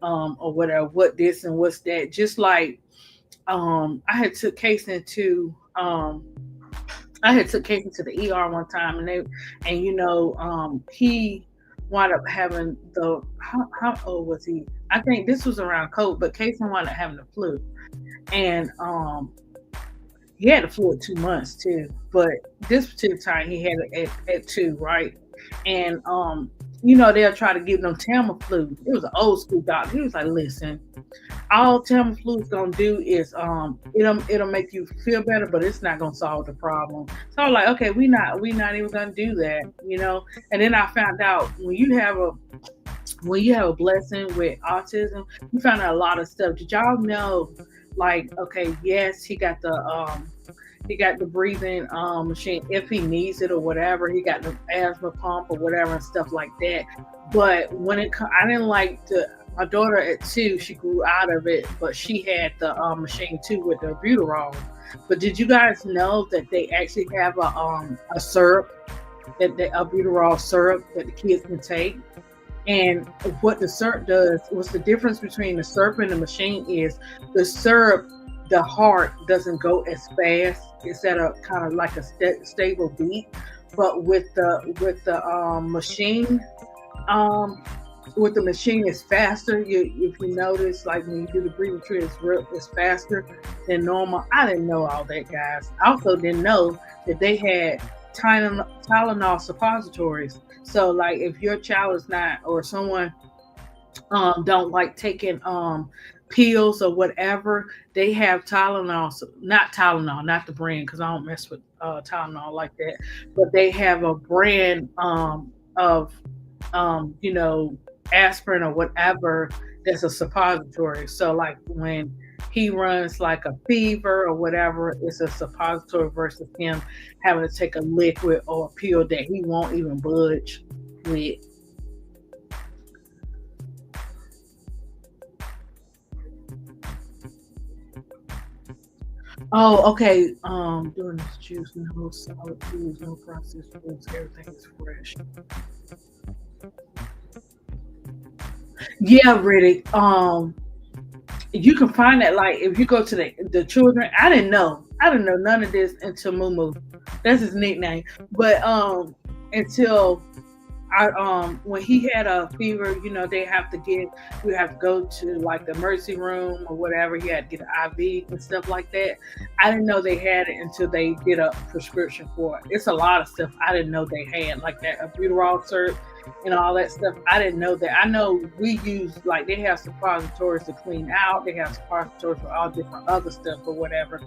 or whatever, what this and what's that. Just like I had took Casey to the ER one time, and he wound up having the how old was he? I think this was around COVID, but Casey wound up having the flu, and he had the flu at 2 months too. But this particular time he had it at two, right? And they'll try to give them Tamiflu. It was an old school doctor. He was like, listen, all Tamiflu's gonna do is it'll make you feel better, but it's not gonna solve the problem. So I'm like, okay, we not even gonna do that. And then I found out when you have a blessing with autism, you found out a lot of stuff. Did y'all know? Like, okay, yes, he got the breathing machine if he needs it or whatever. He got the asthma pump or whatever and stuff like that. But I didn't like the. My daughter at 2, she grew out of it, but she had the machine too with the butyrol. But did you guys know that they actually have a syrup, a butyrol syrup that the kids can take? And what the syrup does, what's the difference between the syrup and the machine is the syrup, the heart doesn't go as fast. It's at a kind of like a stable beat. But um, with the machine is faster. If you notice, like when you do the breathing tree, it's faster than normal. I didn't know all that, guys. I also didn't know that they had Tylenol suppositories. So, like, if your child is not, or someone don't like taking pills or whatever, they have Tylenol, not Tylenol, not the brand, because I don't mess with Tylenol like that. But they have a brand of you know, aspirin or whatever that's a suppository. So like when he runs like a fever or whatever, it's a suppository versus him having to take a liquid or a pill that he won't even budge with. Oh, okay. Doing this juice, no solid foods, no processed foods, everything is fresh. Yeah, really. You can find that like if you go to the children. I didn't know none of this until Moo. That's his nickname. But until I when he had a fever, they have to get we have to go to like the emergency room or whatever. He had to get an IV and stuff like that. I didn't know they had it until they did a prescription for it. It's a lot of stuff I didn't know they had, like that albuterol syrup and all that stuff. I didn't know that. I know we use like they have suppositories to clean out. They have suppositories for all different other stuff or whatever.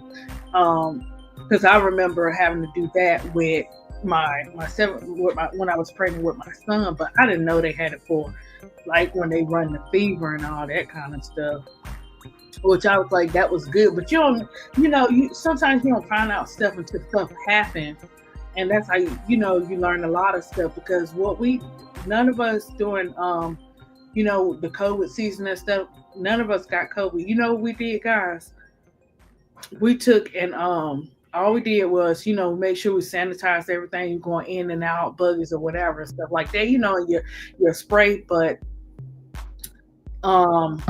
Because I remember having to do that with my seven when I was pregnant with my son, but I didn't know they had it for like when they run the fever and all that kind of stuff. Which I was like, that was good, but you sometimes you don't find out stuff until stuff happens, and that's how you learn a lot of stuff because none of us during the COVID season and stuff, none of us got COVID. You know what we did, guys? We took and all we did was make sure we sanitized everything going in and out, buggies or whatever stuff like that. Your spray, but um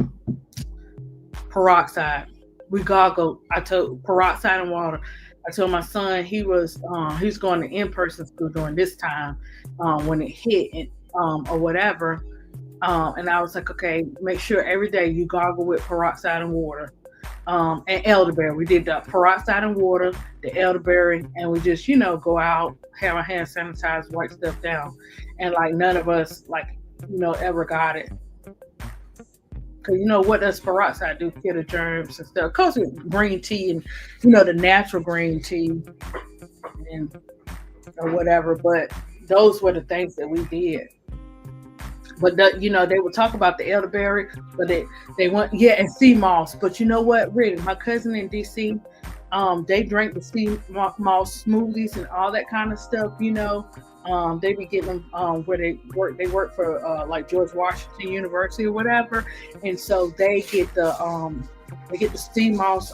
peroxide. We goggled. I told peroxide and water. I told my son he was going to in person school during this time when it hit or whatever. And I was like, okay, make sure every day you gargle with peroxide and water. And elderberry. We did the peroxide and water, the elderberry, and we just, go out, have our hands sanitized, wipe stuff down. And like none of us ever got it. Cause what does peroxide do? Kill the germs and stuff. Cause with green tea and the natural green tea and or whatever. But those were the things that we did. But they would talk about the elderberry, but they went and sea moss. But you know what, really, my cousin in DC, they drank the sea moss smoothies and all that kind of stuff. They be getting them where they work. They work for like George Washington University or whatever, and so they get the sea moss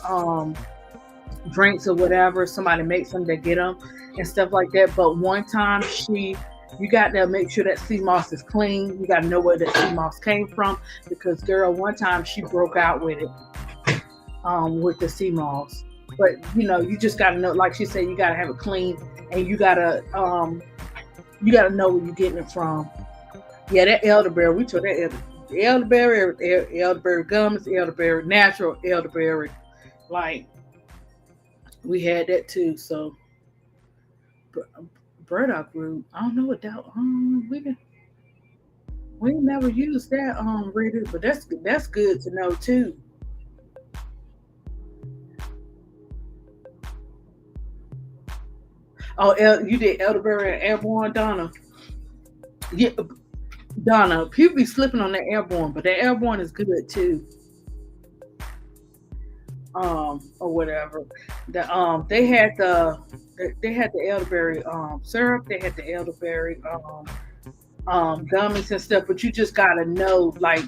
drinks or whatever. Somebody makes them, they get them and stuff like that. But one time you got to make sure that sea moss is clean. You got to know where that sea moss came from because, girl, one time she broke out with the sea moss. But you just got to know, like she said, you got to have it clean, and you got to know where you're getting it from. Yeah, that elderberry. We took that elderberry gums, elderberry natural elderberry. Like we had that too. So burdock root. I don't know what that. We never used that really, but that's good to know too. Oh, you did elderberry and airborne, Donna. Yeah, Donna. People be slipping on that airborne, but that airborne is good too. Or whatever. They had the elderberry syrup. They had the elderberry gummies and stuff. But you just gotta know like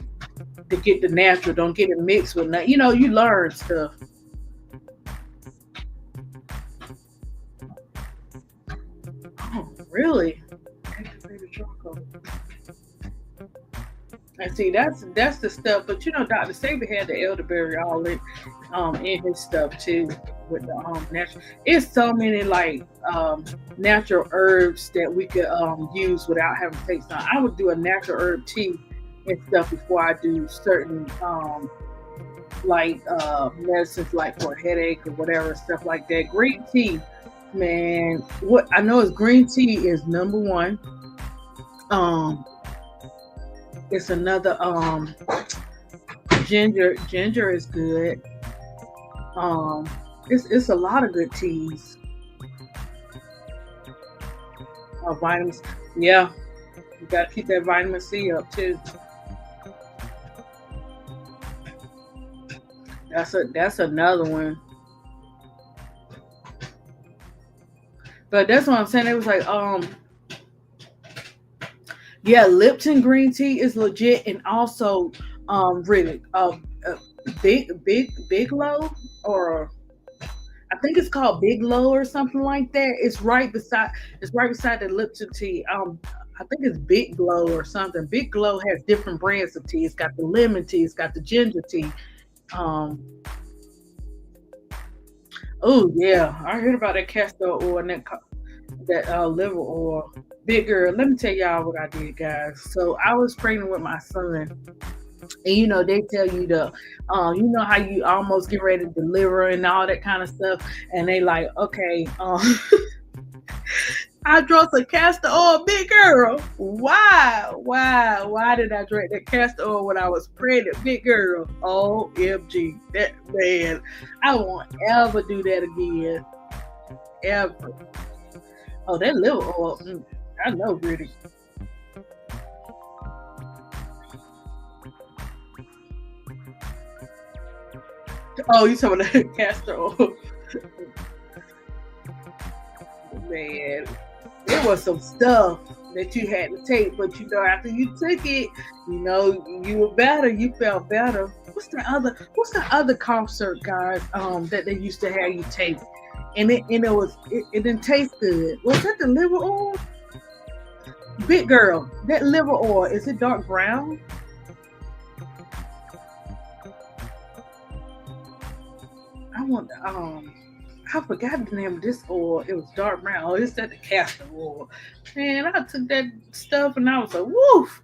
to get the natural. Don't get it mixed with nothing. You learn stuff. Oh, really? Activated charcoal. And see, that's the stuff. But Dr. Saber had the elderberry all in his stuff too with the natural. It's so many like natural herbs that we could use without having to take some. I would do a natural herb tea and stuff before I do certain medicines like for a headache or whatever stuff like that. Green tea, man. What I know is green tea is number one. Um, it's another ginger. Ginger is good. Um, it's a lot of good teas. Vitamins. Yeah, you got to keep that vitamin C up too. That's another one. But that's what I'm saying. It was like yeah, Lipton green tea is legit, and also really big low, or I think it's called Big Low or something like that. It's right beside the Lipton tea. I think it's Big Glow or something. Big Glow has different brands of tea. It's got the lemon tea. It's got the ginger tea. Um, oh yeah, I heard about that castor oil and that liver oil. Big girl, let me tell y'all what I did, guys. So I was pregnant with my son, and they tell you how you almost get ready to deliver and all that kind of stuff, and they like, okay, I drank some castor oil, big girl. Why did I drink that castor oil when I was pregnant, big girl? OMG, that man, I won't ever do that again, ever. Oh, that liver oil, I know, really. Oh, you talking about the castor oil, man? There was some stuff that you had to take, but after you took it, you were better. You felt better. What's the other cough syrup, guys? That they used to have you take, and it didn't taste good. Was that the liver oil? Big girl, that liver oil, is it dark brown? I want I forgot the name of this oil. It was dark brown. Oh, it's that the castor oil. Man, I took that stuff and I was like, woof.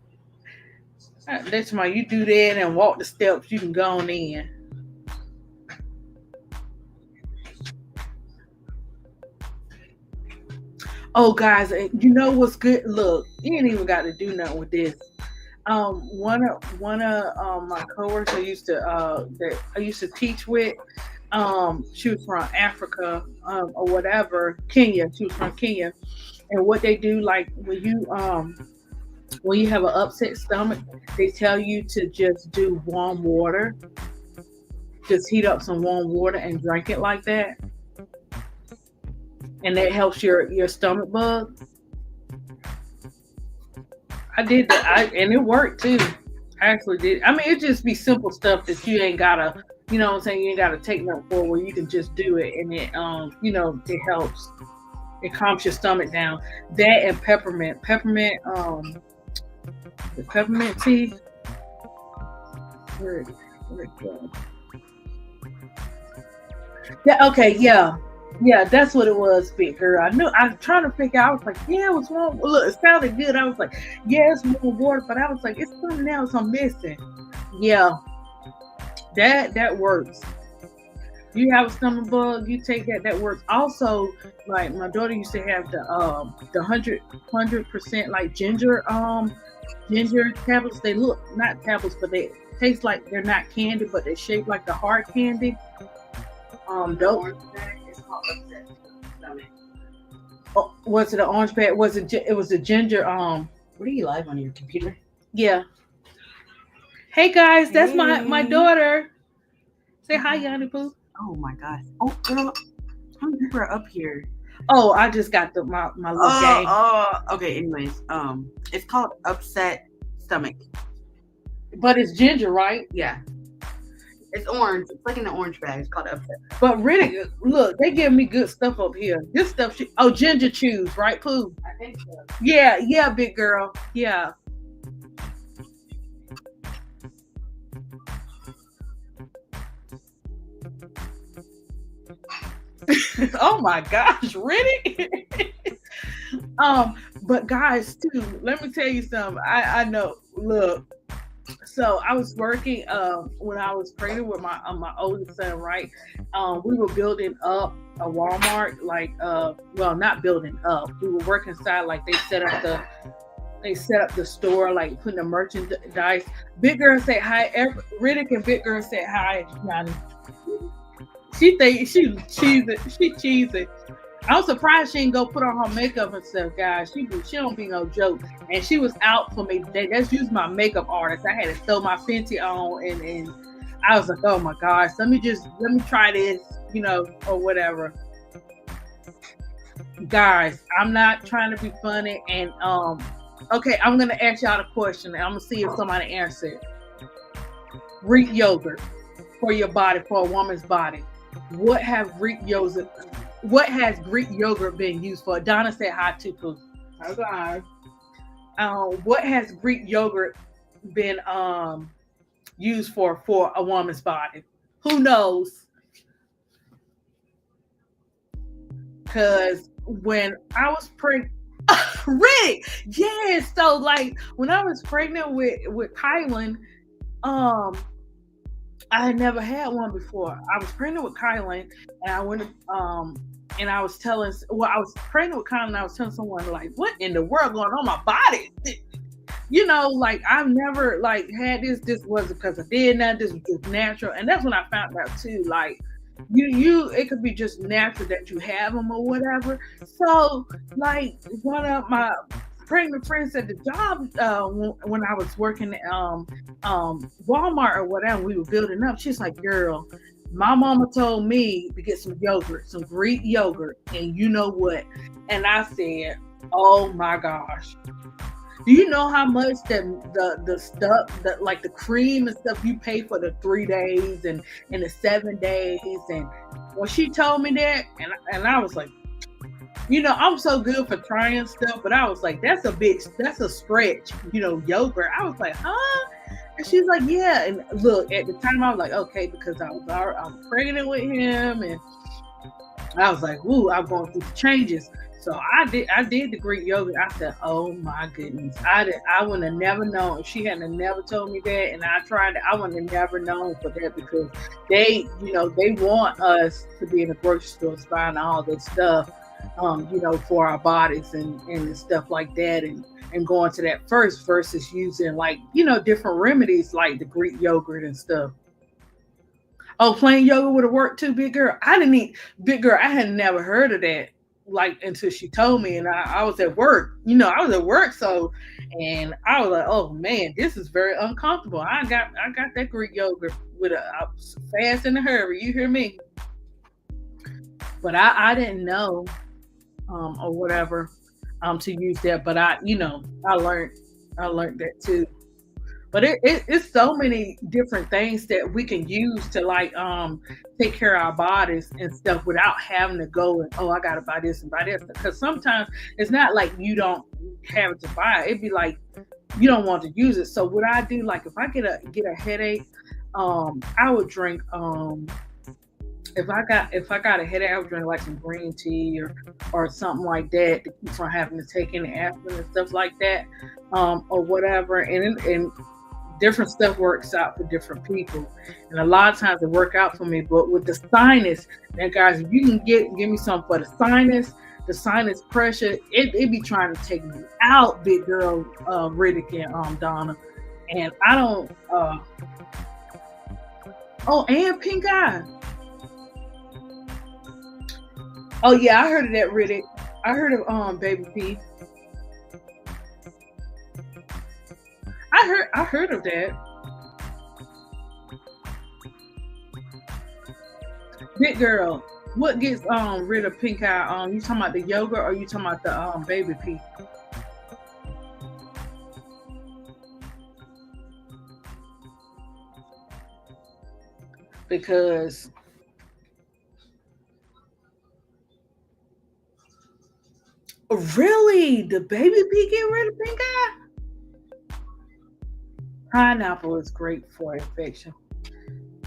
That's why you do that and walk the steps, you can go on in. Oh, guys, you know what's good? Look, you ain't even got to do nothing with this. One of my coworkers that I used to teach with. She was from Africa, or whatever, Kenya. She was from Kenya, and what they do, like when you have an upset stomach, they tell you to just do warm water, just heat up some warm water and drink it like that, and that helps your stomach bug. I did that, and it worked too. I actually did. I mean, it just be simple stuff that you ain't gotta, what I'm saying, you ain't gotta take nothing for, where you can just do it, and it helps. It calms your stomach down. That and the peppermint tea. Where it go? Yeah, okay, yeah. Yeah, that's what it was, big girl. I knew. I was trying to figure out. I was like, yeah, it was warm. Look, it sounded good. I was like, yeah, it's more water, but I was like, it's something else I'm missing. Yeah, that works. You have a stomach bug, you take that. That works. Also, like my daughter used to have the hundred percent like ginger tablets. They look not tablets, but they taste like they're not candy, but they shape like the hard candy. Dope. Oh, was it an orange bag? Was it? It was a ginger. What are you live on your computer? Yeah. Hey guys, that's my Hey. daughter. Say hi, Yanni Poo. Oh my gosh. Oh girl, how many people are up here? Oh, I just got my little game. Okay. Anyways, it's called upset stomach. But it's ginger, right? Yeah, it's orange. It's like in an orange bag. It's called upset. But really, look, they give me good stuff up here. This stuff, ginger chews, right, Pooh? I think so. Yeah, big girl. Yeah. Oh my gosh, really? But guys, too, let me tell you something. I know. Look, so I was working when I was pregnant with my oldest son, right? We were building up a Walmart, like well, not building up. We were working inside, like they set up the store, like putting the merchandise. Big girl said hi. Riddick and Big girl said hi, Johnny. She think she cheesy. I'm surprised she didn't go put on her makeup and stuff, guys. She don't be no joke. And she was out for me today. That's used my makeup artist. I had to throw my Fenty on, and I was like, oh my gosh, let me try this, or whatever. Guys, I'm not trying to be funny, and okay, I'm gonna ask y'all a question, and I'm gonna see if somebody answers it. Greek yogurt for your body, for a woman's body. What have Greek yogurt? What has Greek yogurt been used for? Donna said hi to Pooh. Okay. What has Greek yogurt been used for a woman's body? Who knows? Because when I was pregnant, Rick, yes. So like when I was pregnant with Kylan, um, I had never had one before. I was pregnant with Kylan, and I went and I was telling, well, I was pregnant with Kylan, and I was telling someone like, what in the world going on my body? Like I've never like had this. This wasn't because I did nothing. This was just natural, and that's when I found out too. Like it could be just natural that you have them or whatever. So like one of my pregnant friends at the job when I was working at Walmart or whatever, we were building up. She's like, "Girl, my mama told me to get some yogurt, some Greek yogurt, and you know what?" And I said, "Oh my gosh." Do you know how much that the stuff that like the cream and stuff you pay for the 3 days and the 7 days? And when she told me that, and I was like, I'm so good for trying stuff, but I was like, that's a stretch, yogurt. I was like, huh? And she's like, yeah. And look, at the time I was like, okay, because I was pregnant with him, and I was like, ooh, I'm going through the changes. So I did the Greek yogurt. I said, oh my goodness. I would have never known if she hadn't never told me that, and I tried it. I would have never known for that, because they want us to be in the grocery store buying all this stuff, for our bodies and stuff like that, and going to that first versus using like, different remedies like the Greek yogurt and stuff. Oh, plain yogurt would have worked too, big girl. I didn't eat big girl. I had never heard of that like until she told me, and I was at work. I was at work, so and I was like, oh man, this is very uncomfortable. I got that Greek yogurt I was fast in a hurry. You hear me? But I didn't know or whatever to use that. But I learned that too. But it's so many different things that we can use to like take care of our bodies and stuff without having to go and, oh, I gotta buy this and buy this. Because sometimes it's not like you don't have to buy it. It'd be like you don't want to use it. So what I do, like if I get a headache, I would drink if I got a headache, I would drink like some green tea or something like that to keep from having to take any aspirin and stuff like that, or whatever. And different stuff works out for different people, and a lot of times it work out for me. But with the sinus, now guys, if you can give me something for the sinus pressure, it be trying to take me out, big girl, Riddick and Donna. And I don't and pink eye. Oh yeah, I heard of that, Riddick. I heard of Baby P. I heard of that. Big girl, what gets rid of pink eye? You talking about the yogurt, or you talking about the Baby P? Because really, the Baby P get rid of pink eye? Pineapple is great for infection,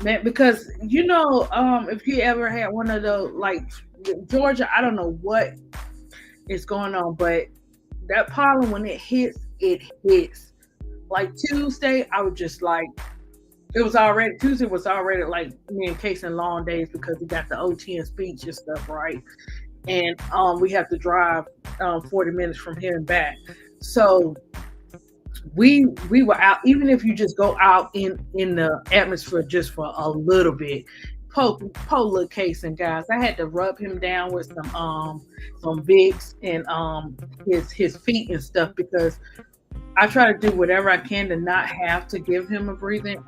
man. Because if you ever had one of those, like Georgia, I don't know what is going on, but that pollen, when it hits. Like Tuesday, I was just like, Tuesday was already like me and Casey long days, because we got the OT and speech and stuff, right? And we have to drive 40 minutes from here and back. So we were out. Even if you just go out in the atmosphere just for a little bit, poke little Case, and guys, I had to rub him down with some Vicks and his feet and stuff, because I try to do whatever I can to not have to give him a breathing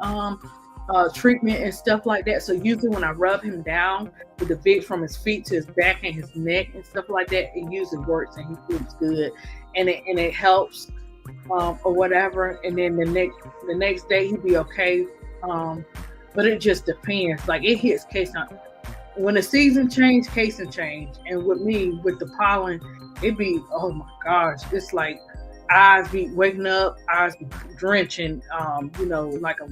treatment and stuff like that. So usually when I rub him down with the Vicks from his feet to his back and his neck and stuff like that, it usually works and he feels good, and it helps. Or whatever, and then the next day he'd be okay. But it just depends. Like it hits Case on when the season change, Case change, and with me with the pollen, it be, oh my gosh, it's like eyes be waking up, eyes be drenching. Like how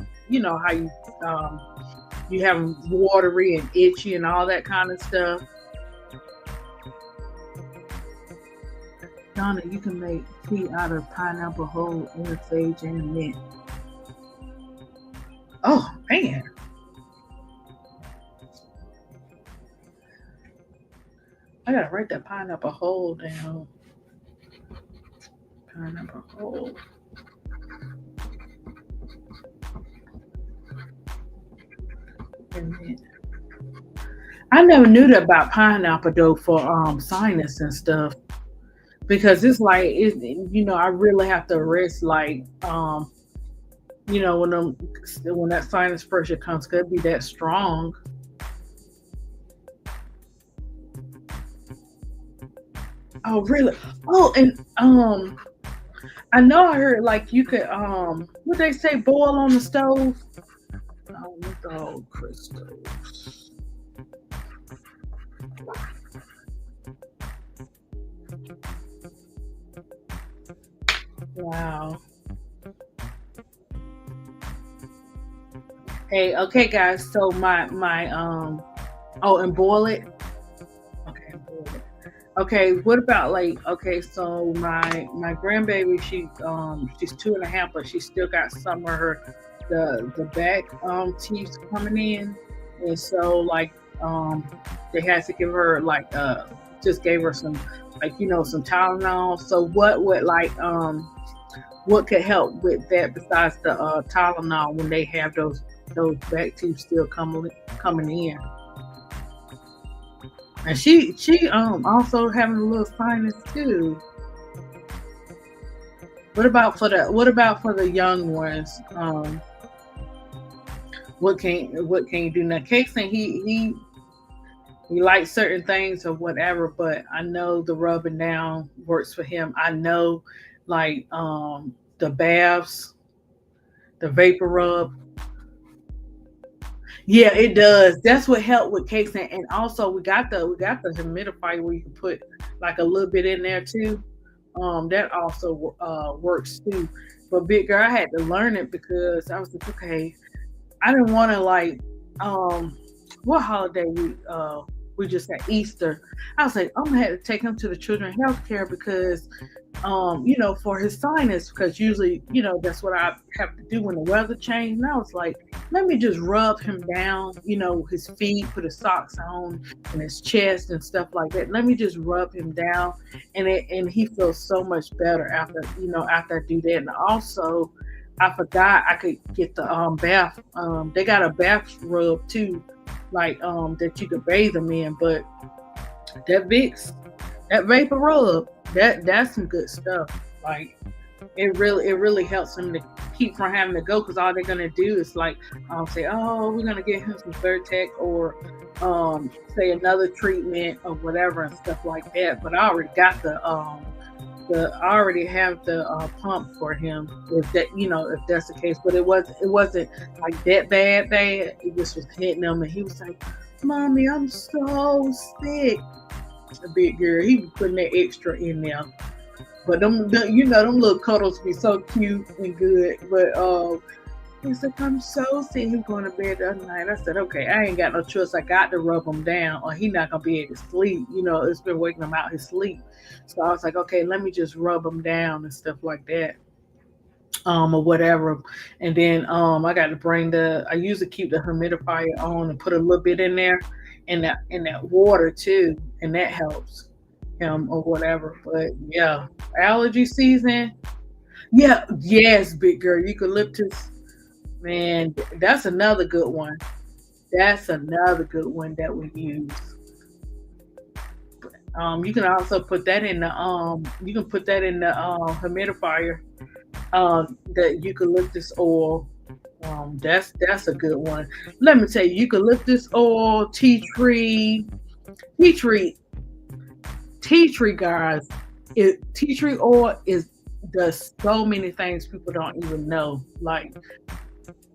you have them watery and itchy and all that kind of stuff. Donna, you can make tea out of pineapple whole and sage and mint. Oh man. I gotta write that pineapple whole down. Pineapple whole. And mint. I never knew that about pineapple though for sinus and stuff. Because it's like I really have to rest like when that sinus pressure comes, could be that strong. Oh really? Oh, and I know I heard like you could what they say, boil on the stove. Oh, with the old crystals. Wow. Hey, okay, guys. So my oh, and boil it. Okay, boil it. Okay, what about like okay? So my grandbaby, she's 2.5, but she still got some of her the back teeth coming in, and so like they had to give her like just gave her some like some Tylenol. So what would like what could help with that besides the Tylenol when they have those back teeth still coming in? And she also having a little sinus too. What about for the young ones? What can you do now? Case and he likes certain things or whatever, but I know the rubbing down works for him. I know like the baths, the vapor rub. Yeah, it does. That's what helped with case and also we got the humidifier where you can put like a little bit in there too. That also works too. But big girl, I had to learn it because I was like, okay, I didn't want to like what holiday we just had Easter. I was like, I'm gonna have to take him to the children's health care because for his sinus, because usually, that's what I have to do when the weather changed. And I was like, let me just rub him down, his feet, put his socks on and his chest and stuff like that. Let me just rub him down and he feels so much better after I do that. And also I forgot I could get the bath. They got a bath rub too, like that you could bathe them in, but that Vicks, that vapor rub, that's some good stuff. Like it really helps them to keep from having to go because all they're gonna do is like say, oh, we're gonna get him some Zyrtec or say another treatment or whatever and stuff like that. But I already got I already have the pump for him if that's the case. But it wasn't like that bad. It just was hitting him, and he was like, "Mommy, I'm so sick." A big girl, he was putting that extra in there. But them little cuddles be so cute and good. But he's like, I'm so sick. He was going to bed the other night. I said, okay, I ain't got no choice. I got to rub him down, or he not gonna be able to sleep. It's been waking him out his sleep. So I was like, okay, let me just rub him down and stuff like that, or whatever. And then I got to bring I usually keep the humidifier on and put a little bit in there, in that water too, and that helps him or whatever. But yeah, allergy season. Yeah, yes, big girl, eucalyptus. Man, that's another good one. That's another good one that we use. You can also put that in the humidifier. The eucalyptus oil. That's a good one. Let me tell you, eucalyptus oil, tea tree, guys. Tea tree oil does so many things people don't even know. Like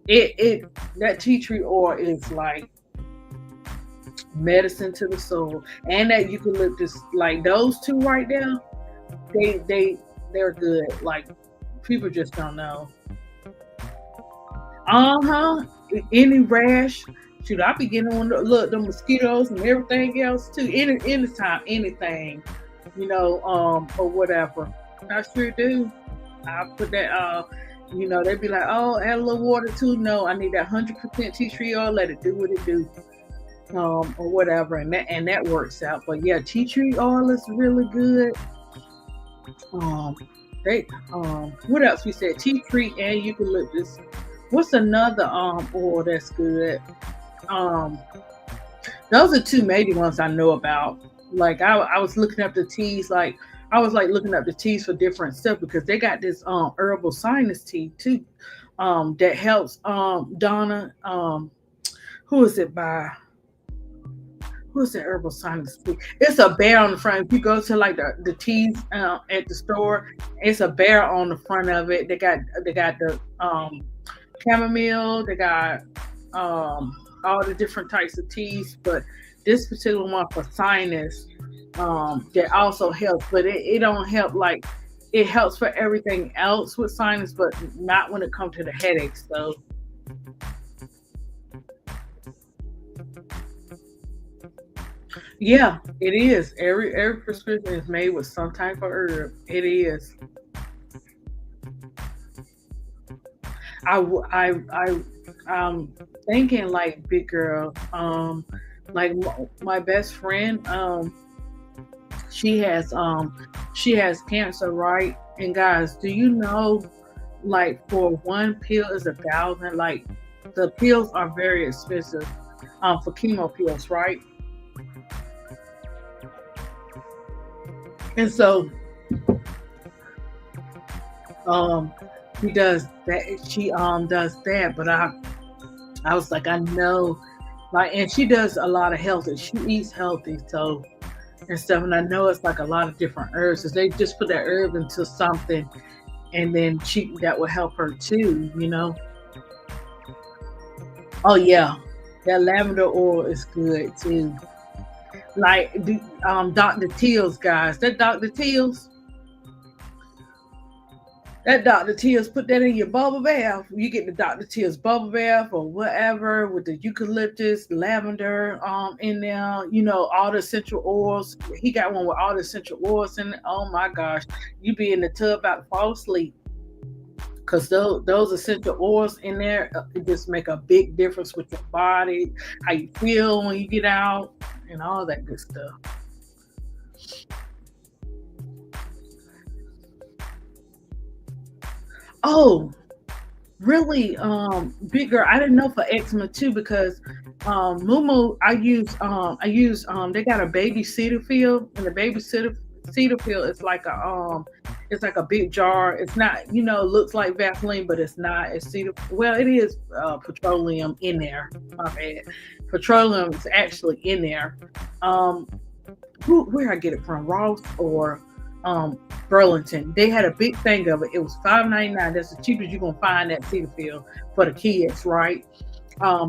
that tea tree oil is like medicine to the soul, and that eucalyptus, like those two right there, they're good. Like people just don't know. Any rash, shoot, I be getting on the mosquitoes and everything else too. Anytime, anything. or whatever. I sure do. I put that. They'd be like, "Oh, add a little water too." No, I need that 100% tea tree oil. Let it do what it do, or whatever, and that works out. But yeah, tea tree oil is really good. Um, they what else we said? Tea tree and eucalyptus. What's another oil that's good? Um, those are two major ones I know about. Like I was looking up the teas, like I was like looking up the teas for different stuff because they got this herbal sinus tea too, that helps Donna who is it by? Who's the herbal sinus tea? It's a bear on the front. If you go to like the teas at the store, it's a bear on the front of it. They got the chamomile. They got all the different types of teas, but this particular one for sinus that also helps, but it don't help like it helps for everything else with sinus, but not when it comes to the headaches. So yeah, it is. Every prescription is made with some type of herb. It is. I'm thinking like big girl. Like my best friend. She has cancer, right? And guys, do you know, like for one pill is 1,000. Like the pills are very expensive. For chemo pills, right? And so um she does that. She does that, but I was like, I know, like, and she does a lot of healthy. She eats healthy, so and stuff. And I know it's like a lot of different herbs. So they just put that herb into something, and then she that will help her too. Oh yeah, that lavender oil is good too. Like Dr. Teal's guys, Dr. Teal's put that in your bubble bath. You get the Dr. Teal's bubble bath or whatever with the eucalyptus, lavender in there, all the essential oils. He got one with all the essential oils in it. Oh my gosh. You be in the tub about to fall asleep. Because those essential oils in there it just make a big difference with your body, how you feel when you get out, and all that good stuff. Oh, really, big girl. I didn't know for eczema too because Mumu, I use they got a baby cedar field, and the baby cedar field is like it's like a big jar. It's not, looks like Vaseline, but it's not. It's cedar. Well, it is petroleum in there. My bad. Petroleum is actually in there. Um, where I get it from, Ross or Burlington. They had a big thing of it. It was $5.99. That's the cheapest you're gonna find at Cedarfield for the kids, right?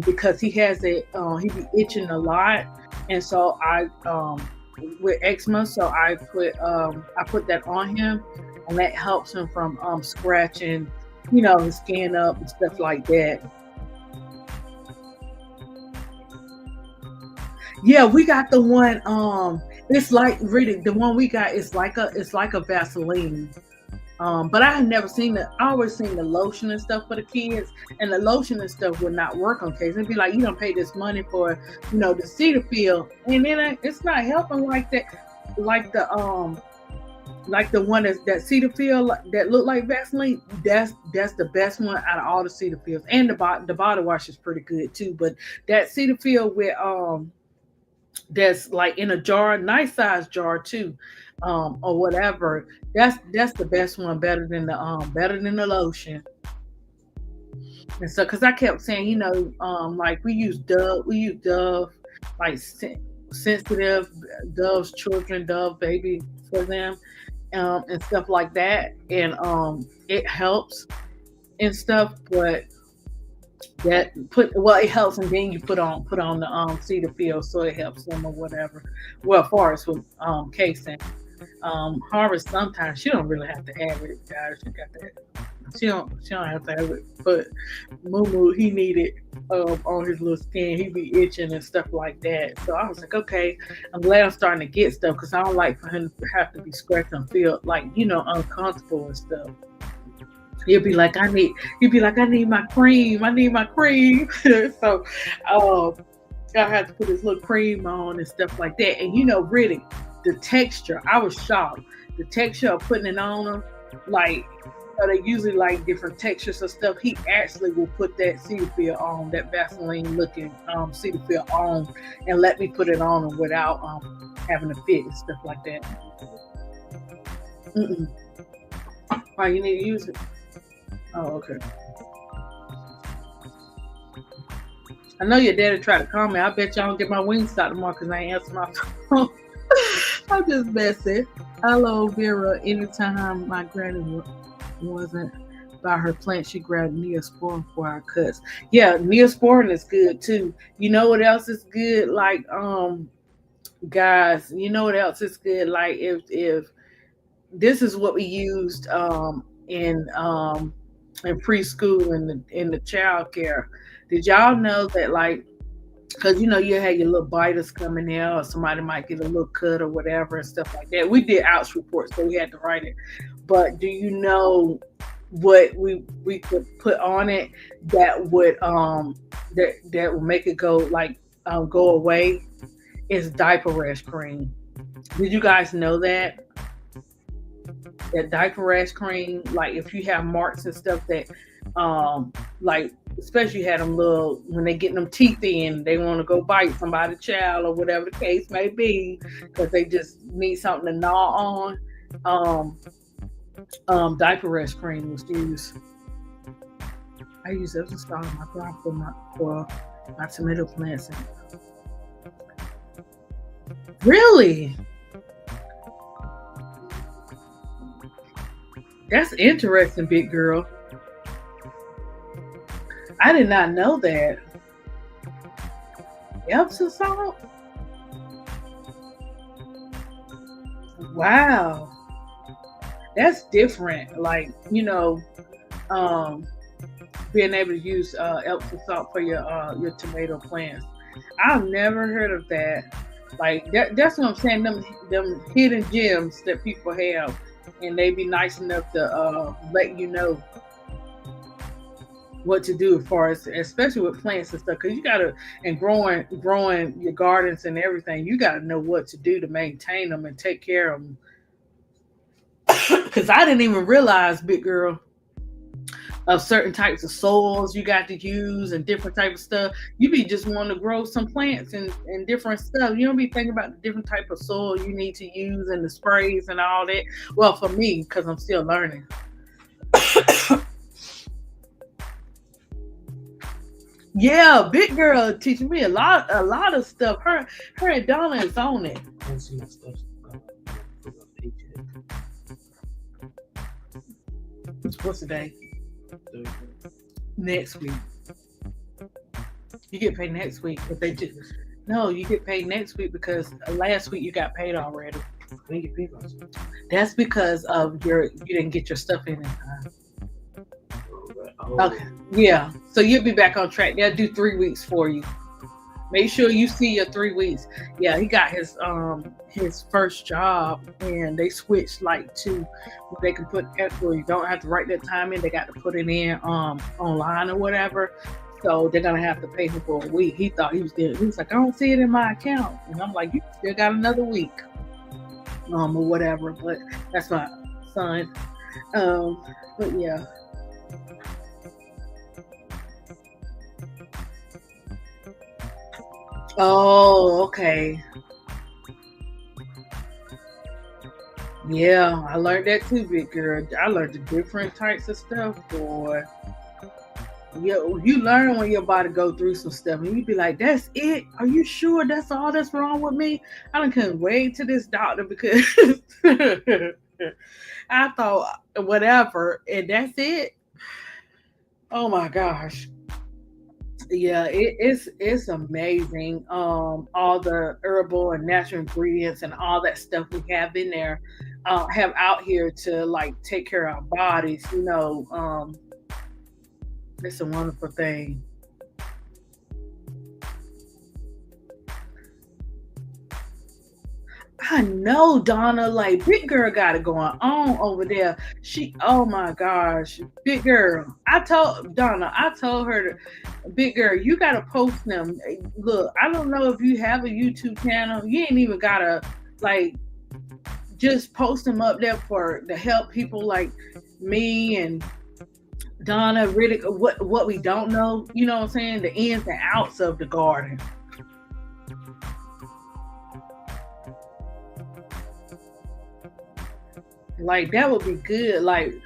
Because he has it. He be itching a lot, and so I with eczema, so I put that on him, and that helps him from scratching, his skin up and stuff like that. Yeah, we got the one. It's like really the one we got is like a Vaseline. But I had never seen the. I always seen the lotion and stuff for the kids, and the lotion and stuff would not work on kids. It'd be like you don't pay this money for, the cedar field, and then it's not helping like that, like the one that cedar field that look like Vaseline. That's the best one out of all the cedar fields, and the body wash is pretty good too. But that cedar field with that's like in a jar, nice size jar too, or whatever. That's the best one, better than the lotion. And so, because I kept saying, like we use Dove, like sensitive Dove's children, Dove baby for them, and stuff like that, and it helps and stuff, but it helps, and then you put on the cedar field so it helps them or whatever. Well, as far as with casing, harvest sometimes you don't really have to add it, guys. You got that. She don't have to have it. But Moo he needed on his little skin. He be itching and stuff like that. So I was like, okay, I'm glad I'm starting to get stuff because I don't like for him to have to be scratched and feel like, uncomfortable and stuff. He'll be like, I need my cream. I need my cream. So I had to put his little cream on and stuff like that. And really, the texture, I was shocked. The texture of putting it on him, like, they usually like different textures of stuff. He actually will put that Cetaphil on, that Vaseline looking Cetaphil on, and let me put it on him without having to fit and stuff like that. Mm-mm. Why you need to use it? Oh, okay. I know your daddy tried to call me. I bet y'all don't get my wings stopped tomorrow because I ain't answer my phone. I'm just messing. Hello, Vera. Anytime my granny wasn't by her plant, she grabbed Neosporin for our cuts. Yeah, Neosporin is good too. You know what else is good? Like, guys, you know what else is good? Like, if this is what we used in preschool and in the child care. Did y'all know that, like, because you had your little biters coming in, or somebody might get a little cut or whatever and stuff like that. We did ouch reports, so we had to write it. But do you know what we could put on it that would that would make it go away? Is diaper rash cream. Did you guys know that diaper rash cream, like if you have marks and stuff that like especially had them little when they get them teeth in, they want to go bite somebody's child or whatever the case may be, because they just need something to gnaw on. Diaper rash cream was used. I use it as a start on my ground for my tomato plants. Really? That's interesting, big girl. I did not know that. Epsom salt? Wow. That's different. Like, being able to use Epsom salt for your tomato plants. I've never heard of that. Like that's what I'm saying. Them hidden gems that people have, and they be nice enough to let you know what to do as far as, especially with plants and stuff, because you gotta, and growing your gardens and everything, you gotta know what to do to maintain them and take care of them. Because I didn't even realize, big girl, of certain types of soils you got to use and different type of stuff. You be just wanting to grow some plants and different stuff. You don't be thinking about the different type of soil you need to use and the sprays and all that. Well, for me, because I'm still learning. Yeah, big girl teaching me a lot of stuff. Her and Donna is on it. What's the day? Next week. You get paid next week. If they just no, you get paid next week because last week you got paid already. When you get paid last week. That's because of you didn't get your stuff in time. Okay. Yeah. So you'll be back on track. They'll do 3 weeks for you. Make sure you see your 3 weeks. Yeah, he got his first job, and they switched like to where they can put where you don't have to write that time in. They got to put it in online or whatever. So they're gonna have to pay him for a week. He thought he was good. He was like, I don't see it in my account, and I'm like, you still got another week, or whatever. But that's my son. But yeah. Oh, okay. Yeah, I learned that too, big girl. I learned the different types of stuff, boy. Yeah, you learn when your body go through some stuff, and you be like, "That's it? Are you sure that's all that's wrong with me?" I couldn't wait to this doctor because I thought whatever, and that's it. Oh my gosh. Yeah, it's amazing. All the herbal and natural ingredients and all that stuff we have in there, have out here to like take care of our bodies. It's a wonderful thing. I know, Donna. Like, big girl got it going on over there. Oh my gosh, big girl. I told her, big girl, you gotta post them. Look, I don't know if you have a YouTube channel. You ain't even gotta like just post them up there for to help people like me and Donna. Really, what we don't know. You know what I'm saying? The ins and outs of the garden. Like that would be good. Like,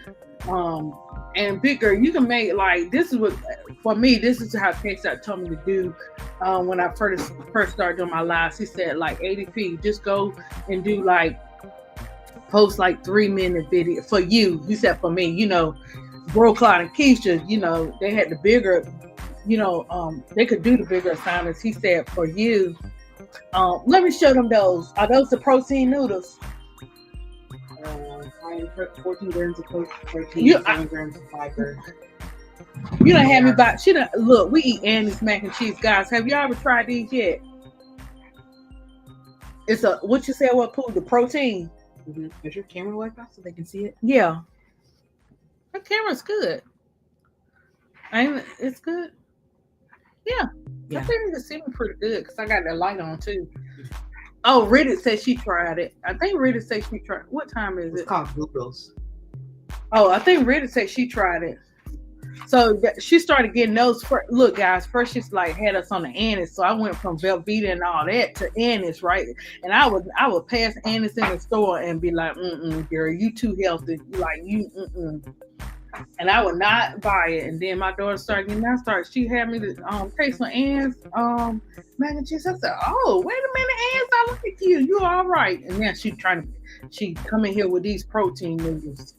and bigger. You can make like this is what for me. This is how K-Star told me to do. When I first started doing my lives, he said like ADP, just go and do like post like 3-minute video for you. He said for me, Bro Cloud and Keisha, they had the bigger, they could do the bigger assignments. He said for you, let me show them those. Are those the protein noodles? 14 grams of protein, 7 grams of fiber. You done had me by. Look, we eat Annie's mac and cheese, guys. Have y'all ever tried these yet? It's what you said, what food? The protein. Mm-hmm. Is your camera like that so they can see it? Yeah. The camera's good. It's good? Yeah. I think you can see me pretty good because I got that light on too. Oh, Reddit said she tried it. I think Reddit said she tried. What time is it? It's called noodles. Oh, I think Reddit said she tried it. So she started getting those. Look, guys, first she's like had us on the Annis. So I went from Velveeta and all that to Annis, right? And I would pass Annis in the store and be like, girl, you too healthy. Like you, and I would not buy it. And then my daughter started getting that. She had me to taste some Ann's mac and cheese. I said, oh, wait a minute, Ann's, I look at you. You all right. And then she come in here with these protein noodles.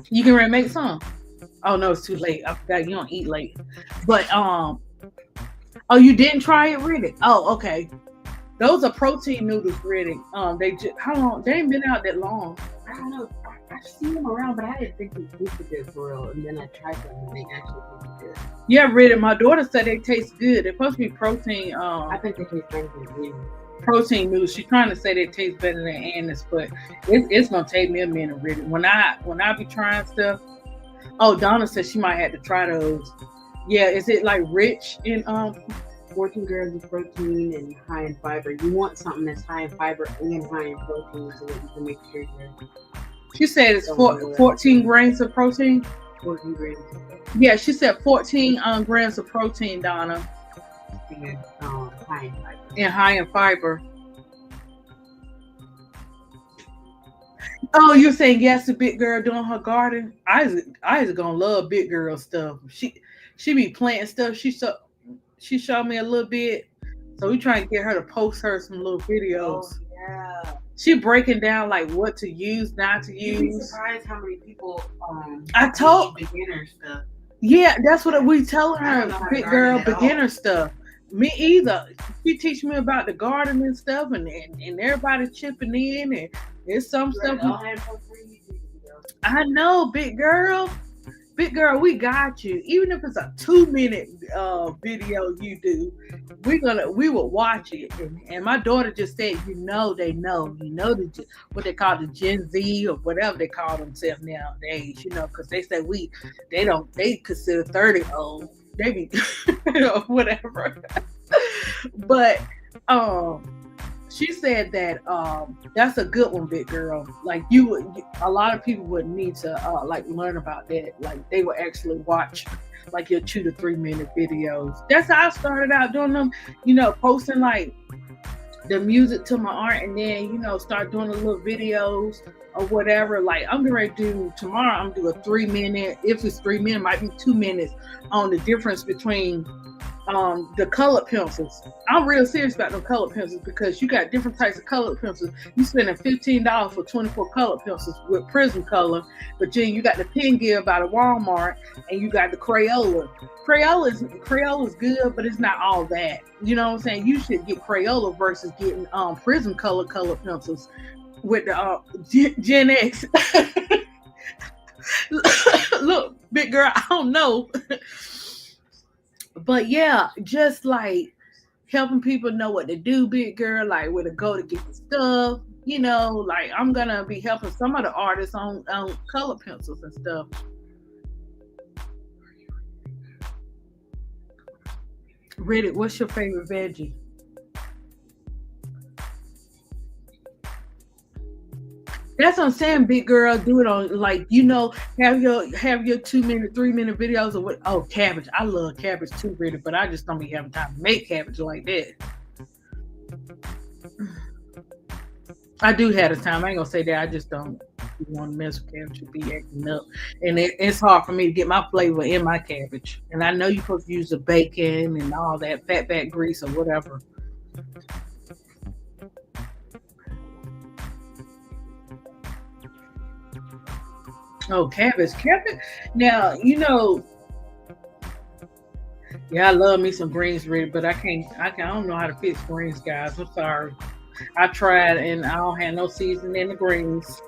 You can make some. Oh no, it's too late. I forgot you don't eat late. But oh, you didn't try it, really? Oh, okay. Those are protein noodles, really. How long? They ain't been out that long. I don't know. I've seen them around, but I didn't think they tasted good for real. And then I tried them, and they actually tasted good. Yeah, really. My daughter said they taste good. They're supposed to be protein. I think they taste better than protein noodles. She's trying to say they taste better than Annis, but it's gonna take me a minute, really. When I be trying stuff. Oh, Donna said she might have to try those. Yeah, is it like rich in 14 grams of protein and high in fiber? You want something that's high in fiber and high in protein so that you can make sure you're. She said it's 14 grams of protein. 14 grams. Yeah, she said 14 grams of protein, Donna. And high in fiber. And high in fiber. Oh, you're saying yes to big girl doing her garden? Isaac gonna love big girl stuff. She be planting stuff. She showed me a little bit, so we trying to get her to post her some little videos. Oh, yeah. She breaking down like what to use, not to use. You'd be surprised how many people I told beginner stuff. Yeah, that's what we telling her. Big girl beginner stuff. Me either. She teach me about the garden and stuff, and everybody chipping in, and there's some stuff. I know, big girl. Big girl, we got you. Even if it's a 2-minute video you do, we will watch it. And my daughter just said, they know, what they call the Gen Z or whatever they call themselves nowadays, because they say they consider 30 old. They be, whatever. But she said that that's a good one, big girl. Like a lot of people would need to like learn about that. Like they would actually watch like your 2 to 3 minute videos. That's how I started out doing them. Posting like the music to my art, and then start doing the little videos or whatever. Like I'm getting ready to do tomorrow. I'm gonna do a 3 minute. If it's 3 minutes, it might be 2 minutes on the difference between the colored pencils. I'm real serious about the colored pencils because you got different types of colored pencils. You spending $15 for 24 colored pencils with prism color, but then you got the pen give out of Walmart, and you got the Crayola. Crayola's good, but it's not all that. You know what I'm saying? You should get Crayola versus getting prism colored pencils with the Gen X. Look, big girl, I don't know. But yeah, just like helping people know what to do, big girl, like where to go to get the stuff. Like I'm gonna be helping some of the artists on color pencils and stuff. Reddit, what's your favorite veggie? That's what I'm saying, big girl. Do it on have your 2 minute, 3 minute videos of what? Oh, cabbage. I love cabbage too, really, but I just don't be having time to make cabbage like that. I do have the time. I ain't gonna say that. I just don't want to mess with cabbage. It be acting up, and it's hard for me to get my flavor in my cabbage. And I know you're supposed to use the bacon and all that fat back grease or whatever. Oh, cabbage. Now yeah, I love me some greens, really, but I don't know how to fix greens, guys. I'm sorry. I tried, and I don't have no seasoning in the greens.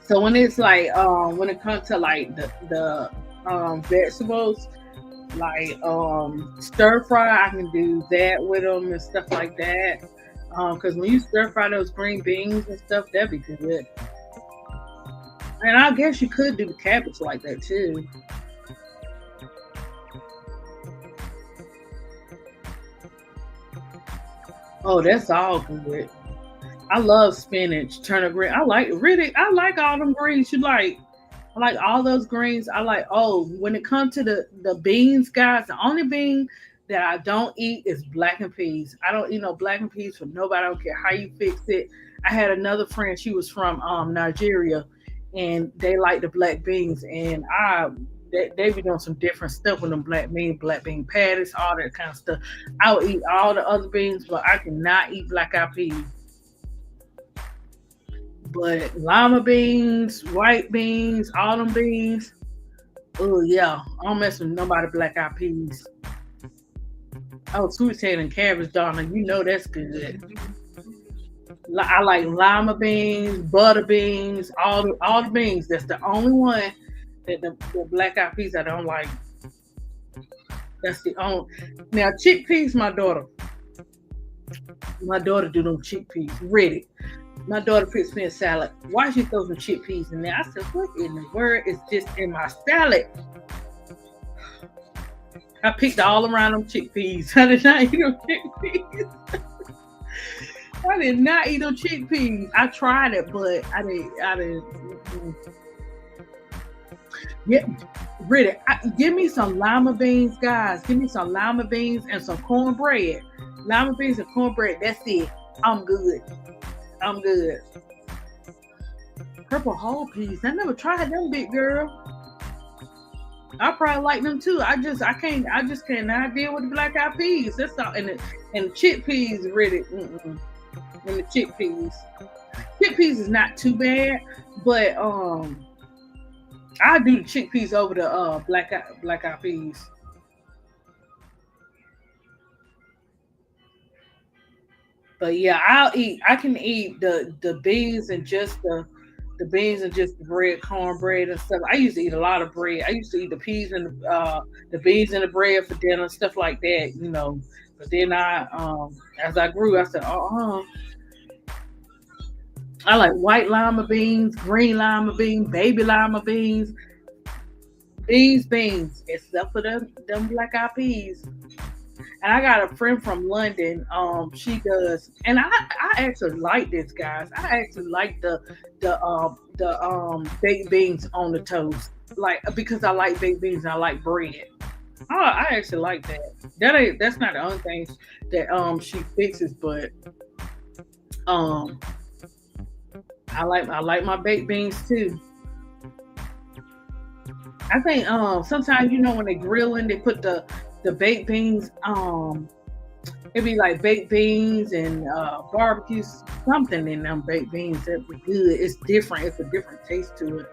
So when it's like when it comes to like the vegetables, like stir fry, I can do that with them and stuff like that. Because when you stir fry those green beans and stuff, that'd be good. And I guess you could do the cabbage like that too. Oh, that's all good. I love spinach, turnip green. I like all them greens you like. I like all those greens. I like when it comes to the beans, guys, the only bean that I don't eat is black and peas. I don't eat no black and peas for nobody. I don't care how you fix it. I had another friend, she was from Nigeria, and they like the black beans, and they be doing some different stuff with them black bean patties, all that kind of stuff. I'll eat all the other beans, but I cannot eat black eyed peas. But lima beans, white beans, autumn beans. Oh yeah, I don't mess with nobody black eyed peas. Oh, sweet potato and cabbage, darling. You know that's good. I like lima beans, butter beans, all the beans. That's the only one that the black eyed peas I don't like. That's the only. Now chickpeas, my daughter do them chickpeas. Ready. My daughter puts me a salad. Why she throw some chickpeas in there? I said, what in the world is this in my salad? I picked all around them chickpeas. I did not eat them chickpeas. I did not eat them chickpeas. I tried it, but I didn't. Yeah, really. Give me some lima beans, guys. Give me some lima beans and some cornbread. Lima beans and cornbread. That's it. I'm good. I'm good. Purple whole peas. I never tried them, big girl. I probably like them too. I just cannot deal with the black eyed peas. That's all. And the chickpeas really. Mm-mm. And the chickpeas. Chickpeas is not too bad, but I do the chickpeas over the black eyed peas. But yeah, I can eat the beans and just the beans and just the bread, cornbread and stuff. I used to eat a lot of bread. I used to eat the peas and the beans and the bread for dinner, stuff like that. But then as I grew, I said, I like white lima beans, green lima beans, baby lima beans, beans, except for them black eyed peas. And I got a friend from London. She does, and I actually like this, guys. I actually like the baked beans on the toast, like because I like baked beans and I like bread. I actually like that. That's not the only thing that she fixes, but um I like my baked beans too. I think sometimes when they grilling, they put the baked beans. It'd be like baked beans and barbecue something in them baked beans that be good. It's different. It's a different taste to it.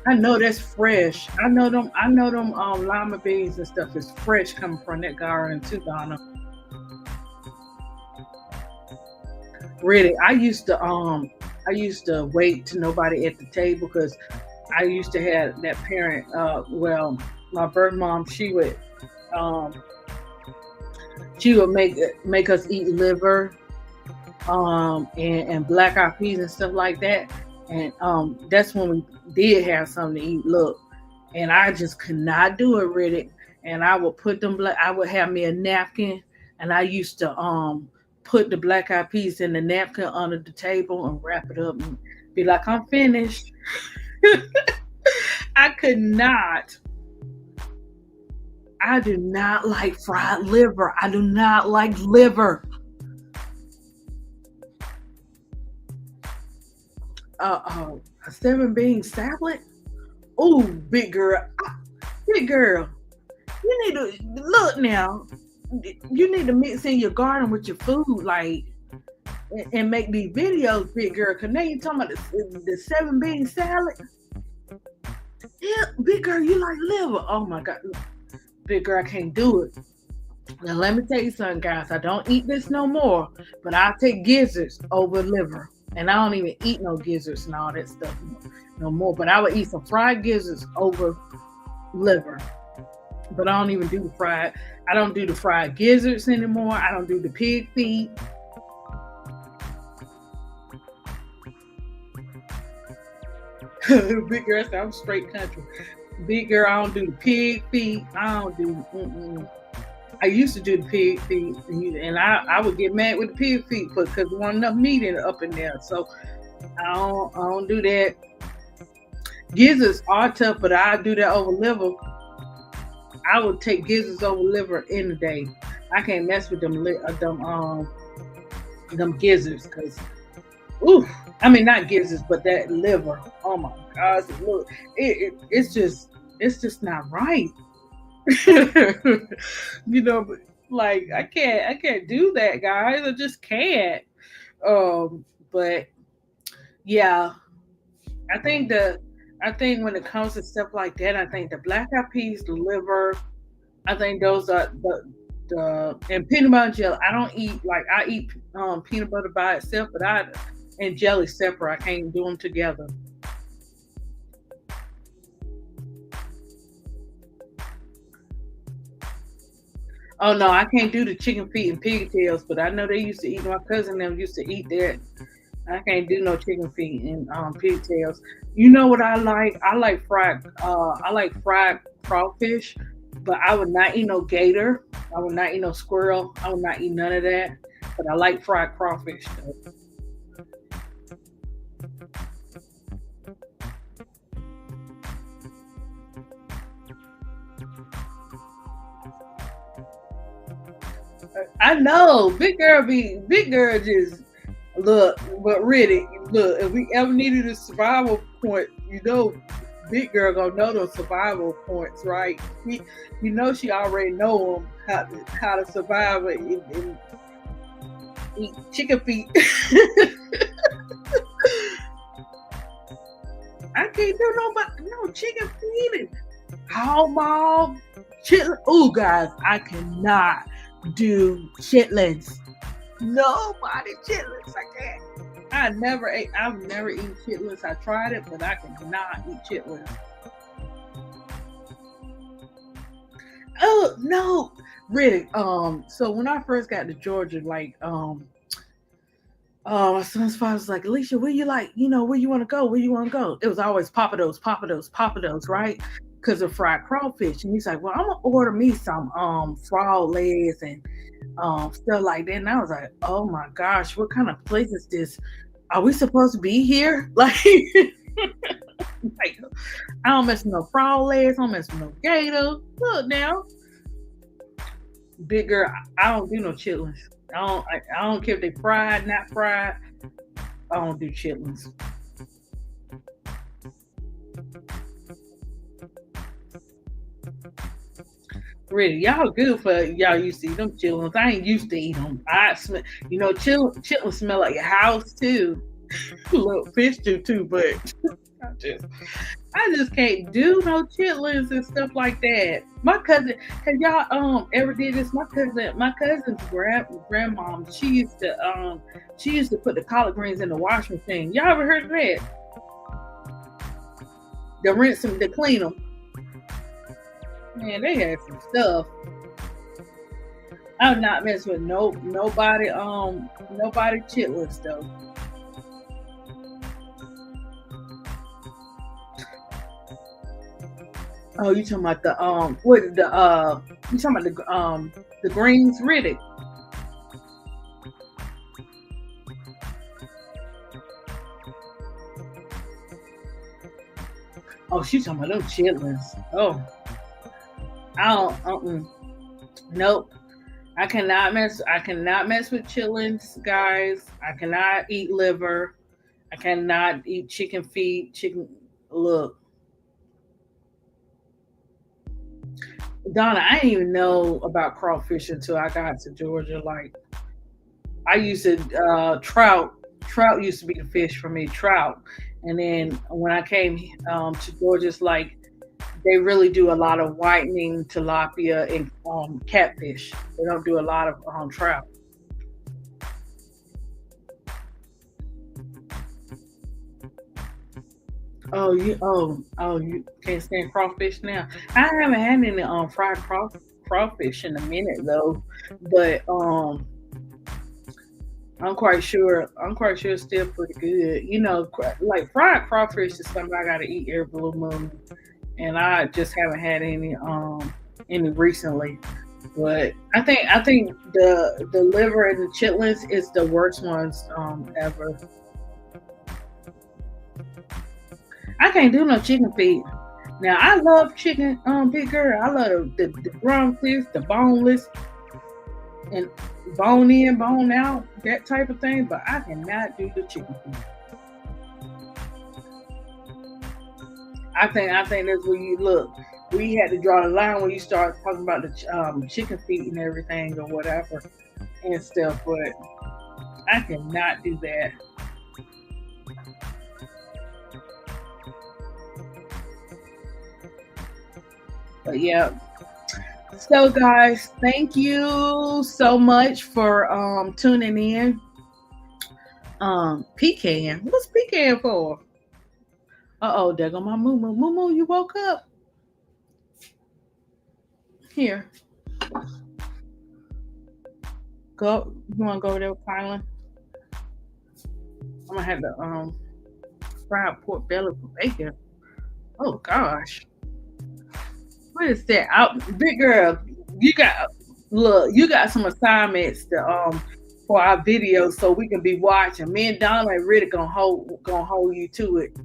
I know that's fresh. I know them lima beans and stuff is fresh coming from that garden too, Donna. Really, I used to wait to nobody at the table because I used to have that parent. Well, my birth mom, um she would make us eat liver, and black eyed peas and stuff like that. And that's when we did have something to eat. Look, and I just could not do it with it. And I would put them black. I would have me a napkin, and I used to put the black eyed peas in the napkin under the table and wrap it up and be like, I'm finished. I could not. I do not like fried liver. I do not like liver. A seven bean salad. Oh, big girl, big girl. You need to look now. You need to mix in your garden with your food, like, and make these videos, big girl. Cause now you talking about the seven bean salad. Yeah, big girl, you like liver? Oh my god, big girl, I can't do it. Now let me tell you something, guys. I don't eat this no more, but I'll take gizzards over liver. And I don't even eat no gizzards and all that stuff no more. But I would eat some fried gizzards over liver. But I don't even do the fried. I don't do the fried gizzards anymore. I don't do the pig feet. Big girl said I'm straight country. Big girl, I don't do the pig feet. I don't do. Mm-mm. I used to do the pig feet, and I would get mad with the pig feet because there wasn't enough meat up in there. So I don't do that. Gizzards are tough, but I do that over liver. I would take gizzards over liver any day. I can't mess with them gizzards because ooh, I mean not gizzards, but that liver. Oh my gosh, look, it's just not right. But like I can't do that, guys. I just can't. But yeah, I think when it comes to stuff like that, I think the black eyed peas, the liver, I think those are the and peanut butter and jelly. I don't eat like I eat peanut butter by itself, but I and jelly separate. I can't do them together. Oh no, I can't do the chicken feet and pigtails, but I know they used to eat. My cousin them used to eat that. I can't do no chicken feet and pigtails. You know what I like? I like fried crawfish, but I would not eat no gator. I would not eat no squirrel. I would not eat none of that. But I like fried crawfish though. I know, big girl just look, but really, look, if we ever needed a survival point, big girl gonna know those survival points, right? She already know them how to survive and eat chicken feet. I can't do no chicken feet and how ball chitlin. Oh, guys, I cannot do chitlins. Nobody chitlins. I can't. I've never eaten chitlins. I tried it, but I cannot eat chitlins. Oh no, really. So when I first got to Georgia, like, my son's father was like, Alicia, where you like, where you want to go? Where you want to go? It was always Papados, right? Because of fried crawfish. And he's like, well, I'm gonna order me some frog legs and stuff like that. And I was like, oh my gosh, what kind of place is this? Are we supposed to be here? Like I don't mess with no frog legs, I don't mess with no gator. Look now, big girl, I don't do no chitlins. I don't care if they fried, not fried. I don't do chitlins. Really, y'all good for y'all used to eat them chitlins. I ain't used to eat them. I smell, chitlins smell like your house too. Little fish do too, but I just, I just can't do no chitlins and stuff like that. My cousin, have y'all ever did this? My cousin's grandmom, she used to put the collard greens in the washing machine. Y'all ever heard of that? To rinse them, to clean them. Man, they had some stuff. I'm not messing with nobody chitlins though. Oh, you talking about the what the you talking about the greens Riddick. Oh, she talking about them chitlins. Oh, I don't nope. I cannot mess with chitlins, guys. I cannot eat liver. I cannot eat chicken feet. Chicken look. Donna, I didn't even know about crawfish until I got to Georgia. Like I used to trout. Trout used to be the fish for me. Trout, and then when I came to Georgia, it's like they really do a lot of whitening, tilapia, and catfish. They don't do a lot of trout. You can't stand crawfish now. I haven't had any fried crawfish in a minute though, but I'm quite sure it's still pretty good. Like fried crawfish is something I gotta eat every blue moon, and I just haven't had any recently. But I think the liver and the chitlins is the worst ones ever. I can't do no chicken feet. Now I love chicken, big girl. I love the drumsticks, the boneless, and bone in, bone out, that type of thing. But I cannot do the chicken feet. I think that's where you look. We had to draw the line when you start talking about the chicken feet and everything or whatever and stuff. But I cannot do that. But yeah. So guys, thank you so much for tuning in. Pecan. What's pecan for? Uh-oh, there go my moo moo. Moo moo, you woke up? Here. Go, you wanna go over there with Kylan? I'm gonna have the fried pork belly for bacon. Oh gosh. What is that? Big girl, you got you got some assignments for our videos so we can be watching. Me and Donna are really gonna hold you to it.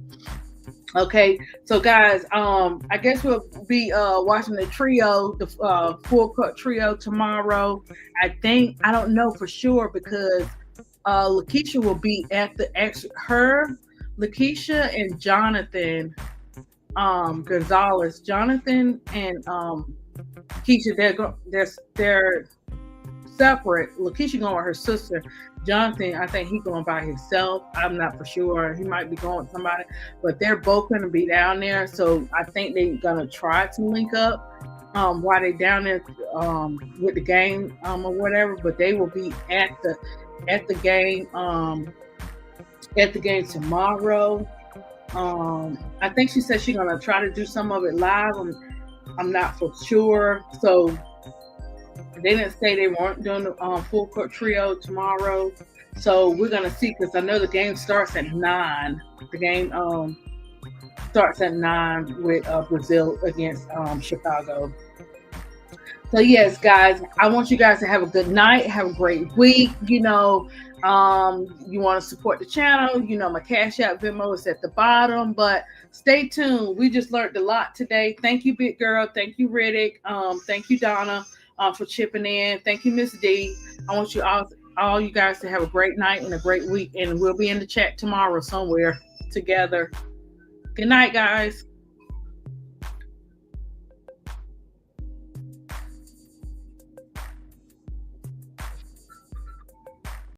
Okay, so guys, I guess we'll be watching the trio, the full cut trio tomorrow. I don't know for sure because Lakeisha will be at the her, Lakeisha and Jonathan Gonzalez, Jonathan and Keisha. They're separate. Lakeisha going with her sister. Jonathan, I think he's going by himself. I'm not for sure. He might be going with somebody, but they're both going to be down there. So I think they're going to try to link up while they're down there with the game or whatever. But they will be at the game tomorrow. I think she said she's gonna try to do some of it live. I'm not for sure. So they didn't say they weren't doing the full court trio tomorrow. So we're gonna see because I know the game starts at 9. The game starts at 9 with Brazil against Chicago. So yes, guys, I want you guys to have a good night, have a great week. You want to support the channel, my Cash App Venmo is at the bottom, but stay tuned. We just learned a lot today. Thank you, big girl. Thank you, Riddick. Thank you, Donna, for chipping in. Thank you, Miss D. I want you all you guys to have a great night and a great week, and we'll be in the chat tomorrow somewhere together. Good night, guys.